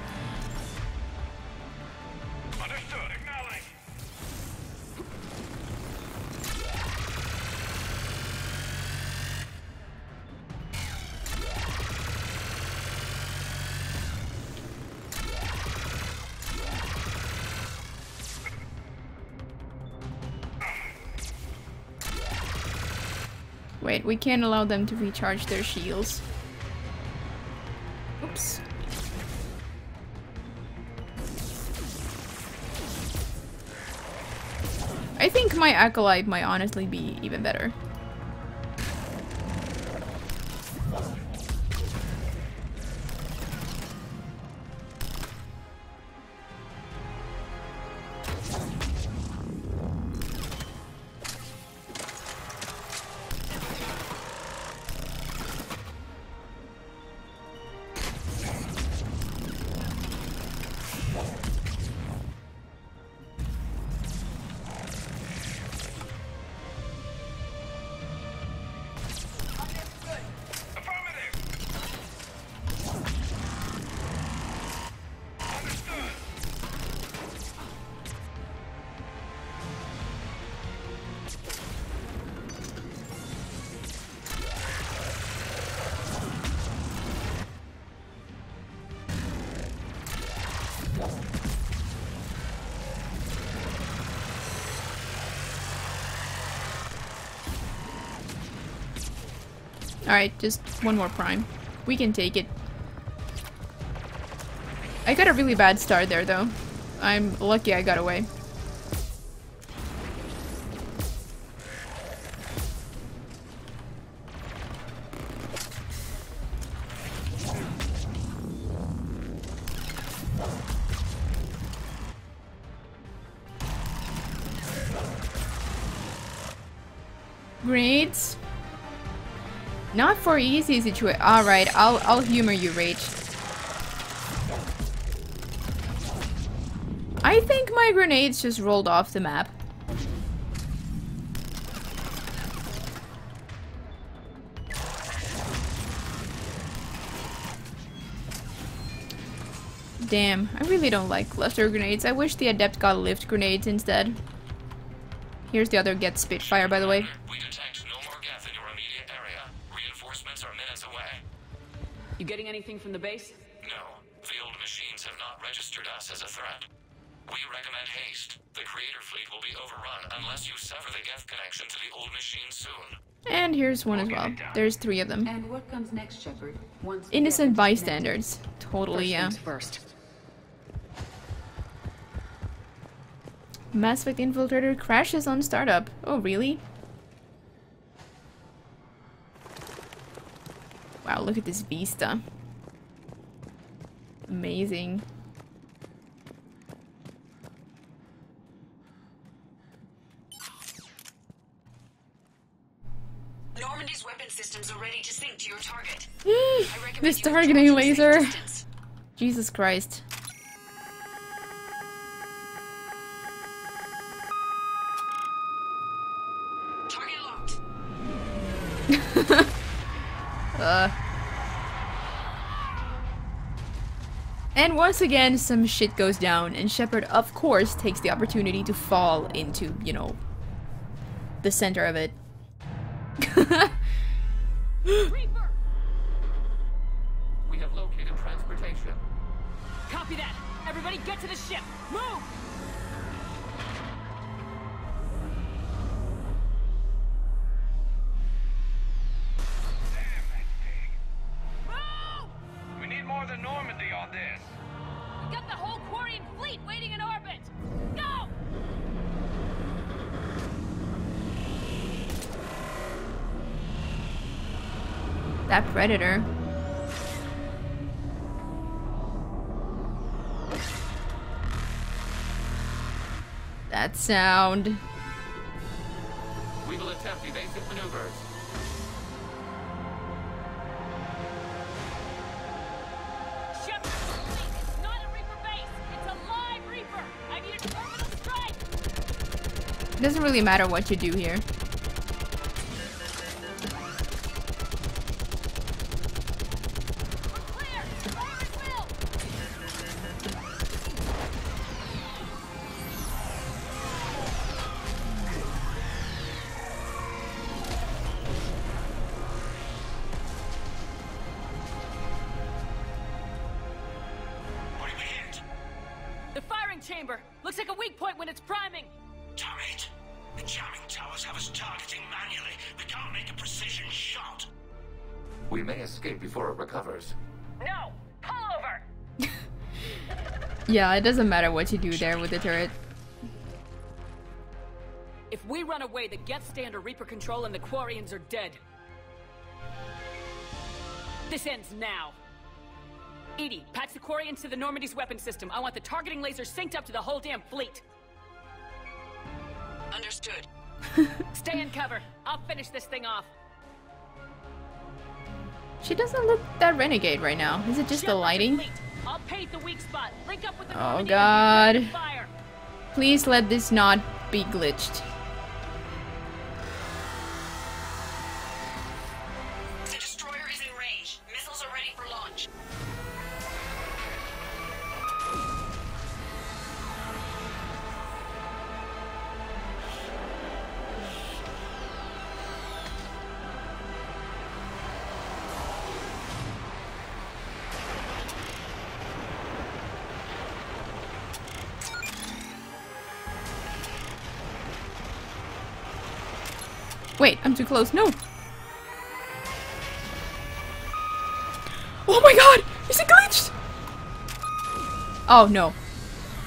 Wait, we can't allow them to recharge their shields. Oops. I think my Acolyte might honestly be even better. Alright, just one more prime. We can take it. I got a really bad start there, though. I'm lucky I got away. Grenades. Not for easy situation. Alright, I'll humor you, Rach. I think my grenades just rolled off the map. Damn, I really don't like cluster grenades. I wish the Adept got lift grenades instead. Here's the other Geth Spitfire, by the way. You getting anything from the base? No. The old machines have not registered us as a threat. We recommend haste. The Creator fleet will be overrun unless you sever the Geth connection to the old machine soon. And here's one as well. There's 3 of them. And what comes next, Shepard? Once innocent bystanders. Totally, yeah. First. Mass Effect Infiltrator crashes on startup. Oh, really? Wow, look at this vista. Amazing. Normandy's weapon systems are ready to sync to your target. This targeting laser. Jesus Christ. Target locked. And once again, some shit goes down, and Shepard, of course, takes the opportunity to fall into, you know, the center of it. Reaper! We have located transportation. Copy that! Everybody get to the ship! Move! We need more than Normandy on this. We got the whole Quarian fleet waiting in orbit! Go! That Predator. That sound. We will attempt evasive maneuvers. Shepard, it's not a Reaper base! It's a live Reaper! I need an orbital strike! It doesn't really matter what you do here. The firing chamber! Looks like a weak point when it's priming! Damn it! The jamming towers have us targeting manually. We can't make a precision shot. We may escape before it recovers. No! Pull over! Yeah, it doesn't matter what you do there with the turret. If we run away, the Geth stay under Reaper control and the Quarians are dead. This ends now. Edie, patch the Quarians to the Normandy's weapon system. I want the targeting laser synced up to the whole damn fleet. Understood. Stay in cover. I'll finish this thing off. She doesn't look that renegade right now. Is it just the lighting? I'll paint the weak spot. Link up with the Oh Normandy god. and fire. Please let this not be glitched. The destroyer is in range. Missiles are ready for launch. Wait, I'm too close. No! Oh my god! Is it glitched? Oh no.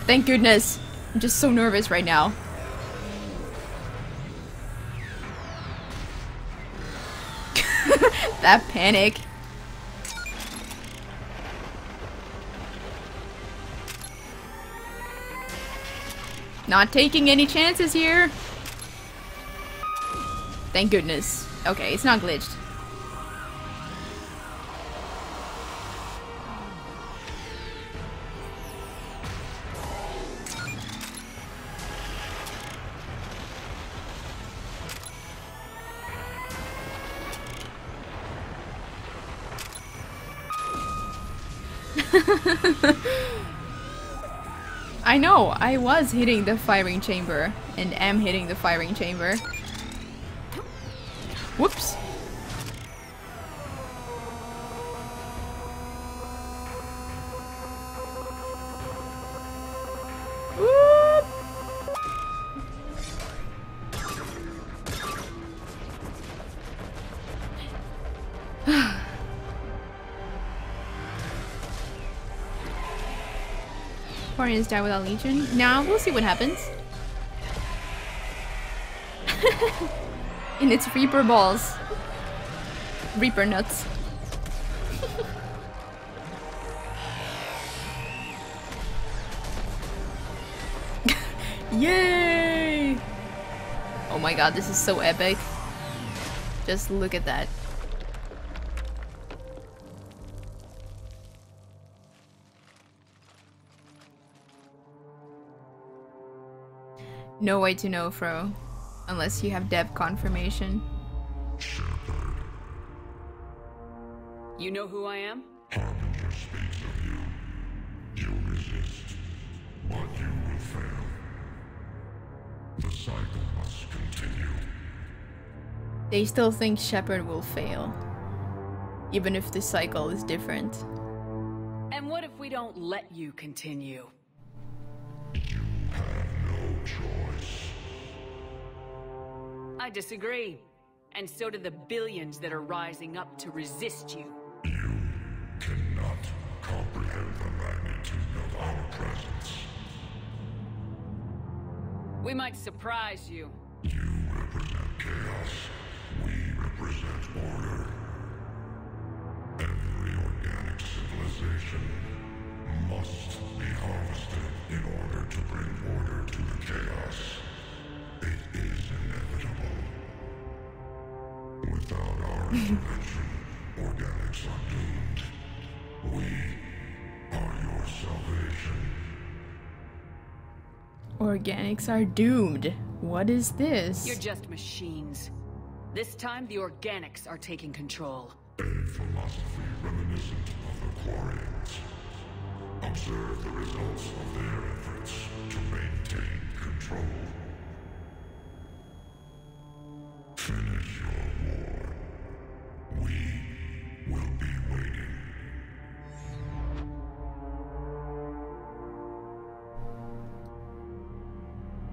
Thank goodness. I'm just so nervous right now. That panic. Not taking any chances here. Thank goodness. Okay, it's not glitched. I know, I was hitting the firing chamber and am hitting the firing chamber. Whoops. Whoop. Quarians die without Legion? Nah, we'll see what happens. In its Reaper balls. Reaper nuts. Yay! Oh my god, this is so epic. Just look at that. No way to know, Fro. Unless you have dev confirmation. You know who I am? must continue. They still think Shepard will fail, even if the cycle is different. And what if we don't let you continue? You have no choice. I disagree. And so do the billions that are rising up to resist you. You cannot comprehend the magnitude of our presence. We might surprise you. You represent chaos. We represent order. Every organic civilization must be harvested in order to bring order to the chaos. It is inevitable. Without our intervention, organics are doomed. We are your salvation. Organics are doomed. What is this? You're just machines. This time, the organics are taking control. A philosophy reminiscent of the Quarians. Observe the results of their efforts to maintain control. Finish your war. We will be waiting.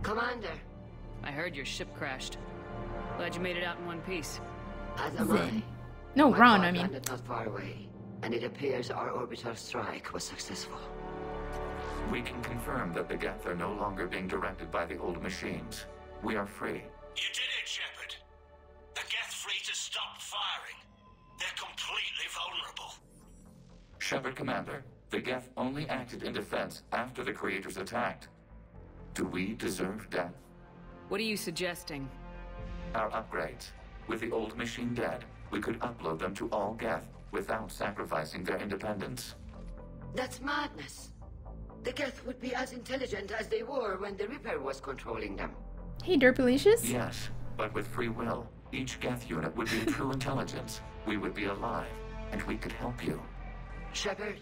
Commander. I heard your ship crashed. Glad you made it out in one piece. As am I. No, My Ron, pod I mean. landed not far away, and it appears our orbital strike was successful. We can confirm that the Geth are no longer being directed by the old machines. We are free. You did it, Shepard. The Geth fleet has stopped firing. They're completely vulnerable. Shepard, Commander, the Geth only acted in defense after the creators attacked. Do we deserve death? What are you suggesting? Our upgrades. With the old machine dead, we could upload them to all Geth without sacrificing their independence. That's madness. The Geth would be as intelligent as they were when the Reaper was controlling them. Hey, Derpalicious? Yes, but with free will, each Geth unit would be true intelligence. We would be alive, and we could help you. Shepard,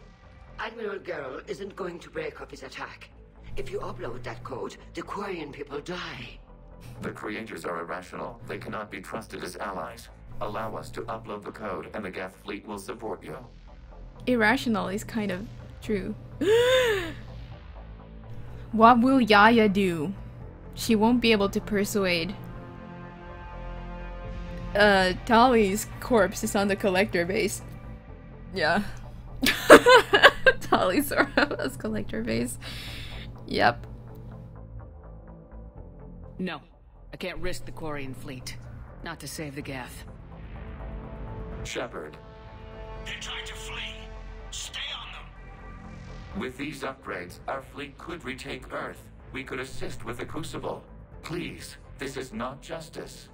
Admiral Gerrel isn't going to break up his attack. If you upload that code, the Quarian people die. The creators are irrational. They cannot be trusted as allies. Allow us to upload the code, and the Geth fleet will support you. Irrational is kind of true. What will Yaya do? She won't be able to persuade. Tali's corpse is on the collector base. Yeah. Tali Sora's collector base. Yep. No. I can't risk the Quarian fleet. Not to save the Geth. Shepard. They're trying to flee. Stay on them. With these upgrades, our fleet could retake Earth. We could assist with the Crucible. Please, this is not justice.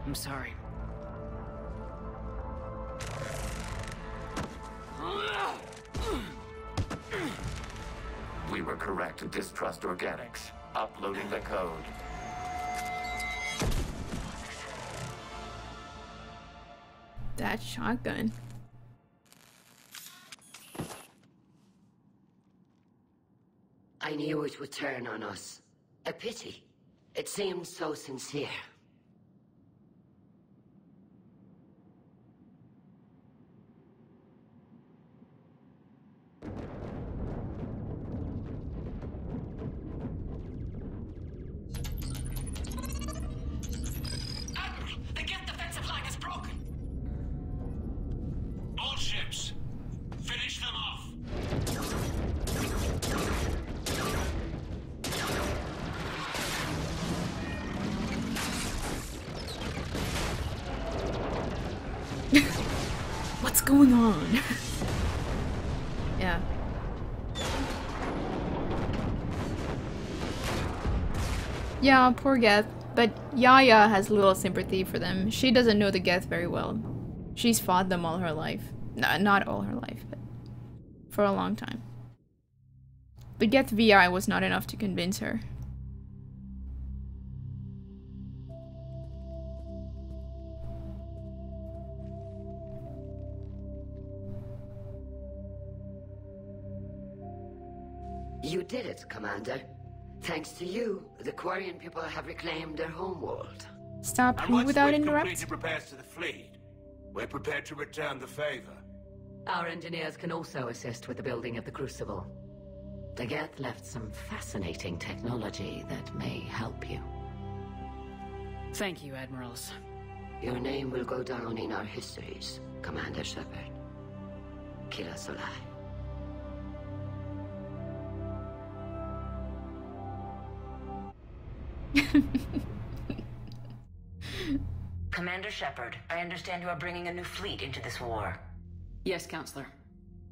I'm sorry. We were correct to distrust organics. Uploading the code. That shotgun. I knew it would turn on us. A pity. It seemed so sincere. Admiral, the Geth defensive line is broken. All ships, finish them off. What's going on? Yeah. Yeah, poor Geth. But Yaya has little sympathy for them. She doesn't know the Geth very well. She's fought them all her life. No, not all her life, but for a long time. The Geth VI was not enough to convince her. You did it, Commander. Thanks to you, the Quarian people have reclaimed their homeworld. Stop And who once without we've interrupt? completed repairs to the fleet, we're prepared to return the favor. Our engineers can also assist with the building of the Crucible. The Geth left some fascinating technology that may help you. Thank you, Admirals. Your name will go down in our histories, Commander Shepard. Kira Solai. Commander Shepard, I understand you are bringing a new fleet into this war. Yes, Counselor.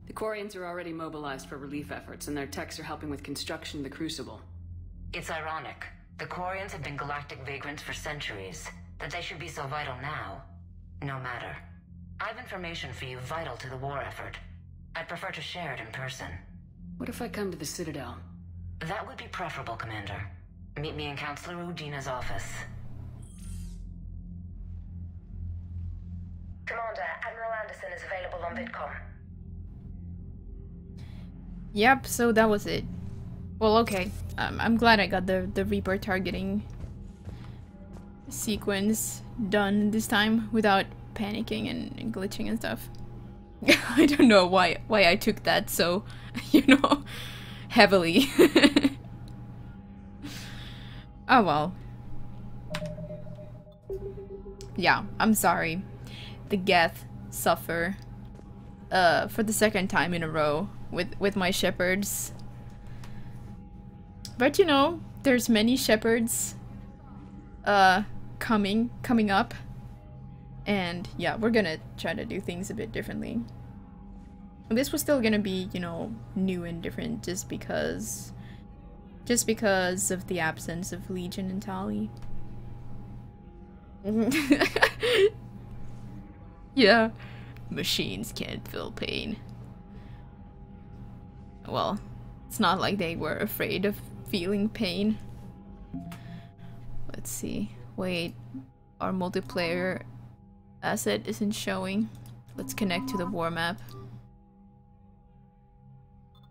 The Quarians are already mobilized for relief efforts, and their techs are helping with construction of the Crucible. It's ironic. The Quarians have been galactic vagrants for centuries. That they should be so vital now. No matter. I have information for you vital to the war effort. I'd prefer to share it in person. What if I come to the Citadel? That would be preferable, Commander. Meet me in Counselor Udina's office. Commander, Admiral Anderson is available on VidCom. Yep, so that was it. Well, okay. I'm glad I got the Reaper targeting sequence done this time without panicking and glitching and stuff. I don't know why I took that so, heavily. Oh well. Yeah, I'm sorry. The Geth suffer for the second time in a row with my shepherds. But there's many shepherds coming up. And yeah, we're gonna try to do things a bit differently. This was still gonna be, new and different just because of the absence of Legion and Tali. Yeah. Machines can't feel pain. Well, it's not like they were afraid of feeling pain. Let's see. Wait, our multiplayer asset isn't showing. Let's connect to the war map.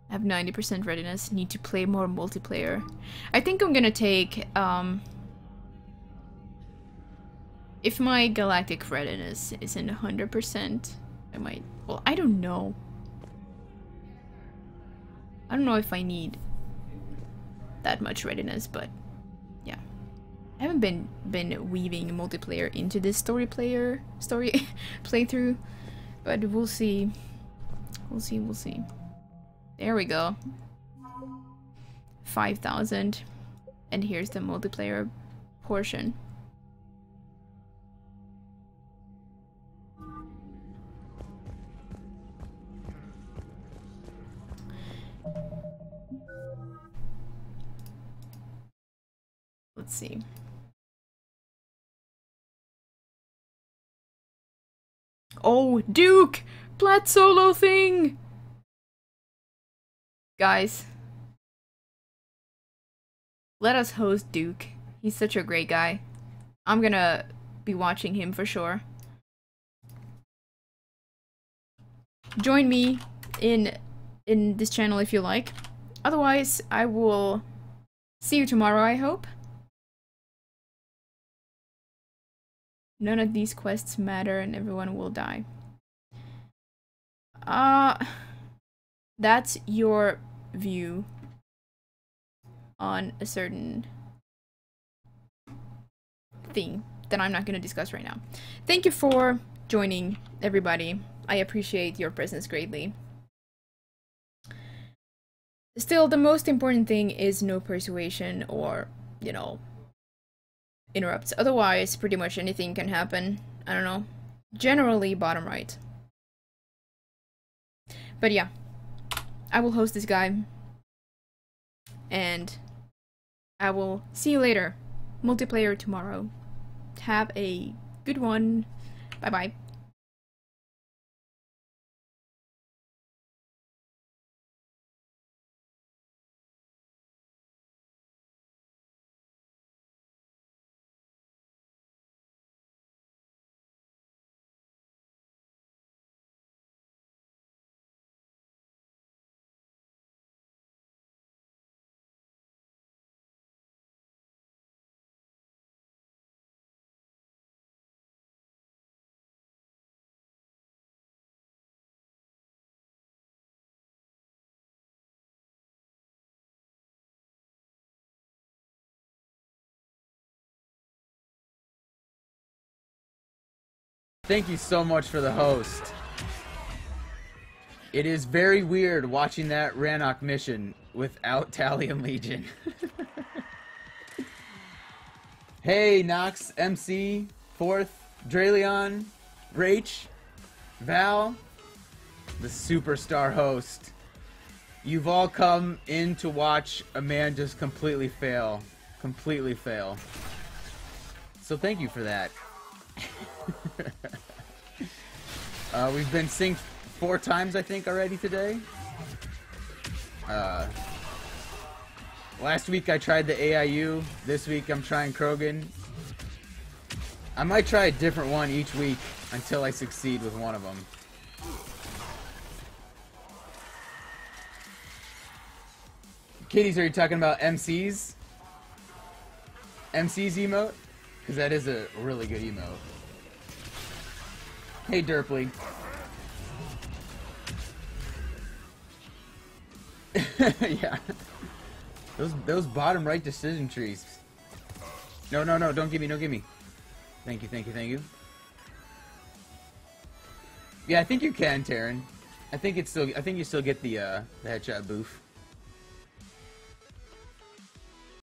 I have 90% readiness. Need to play more multiplayer. I think I'm gonna take, if my galactic readiness isn't 100%, I might... Well, I don't know. I don't know if I need that much readiness, but yeah. I haven't been weaving multiplayer into this story playthrough, but we'll see. We'll see. There we go. 5,000. And here's the multiplayer portion. Let's see. Oh, Duke! Plat solo thing! Guys. Let us host Duke. He's such a great guy. I'm gonna be watching him for sure. Join me in this channel if you like. Otherwise, I will see you tomorrow, I hope. None of these quests matter and everyone will die. That's your view on a certain thing that I'm not going to discuss right now. Thank you for joining, everybody. I appreciate your presence greatly. Still, the most important thing is no persuasion or, interrupts. Otherwise, pretty much anything can happen. I don't know. Generally, bottom right. But yeah, I will host this guy. And I will see you later. Multiplayer tomorrow. Have a good one. Bye-bye. Thank you so much for the host. It is very weird watching that Rannoch mission without Talion Legion. Hey, Nox, MC, Fourth, Draleon, Rach, Val, the superstar host. You've all come in to watch a man just completely fail. Completely fail. So thank you for that. We've been synced 4 times, I think, already today. Last week I tried the AIU. This week I'm trying Krogan. I might try a different one each week until I succeed with one of them. Kitties, are you talking about MC's? MC's emote? Because that is a really good emote. Hey, Derpley. Yeah. Those bottom right decision trees. No, don't give me, don't give me. Thank you, thank you, thank you. Yeah, I think you can, Taryn. I think you still get the headshot boof.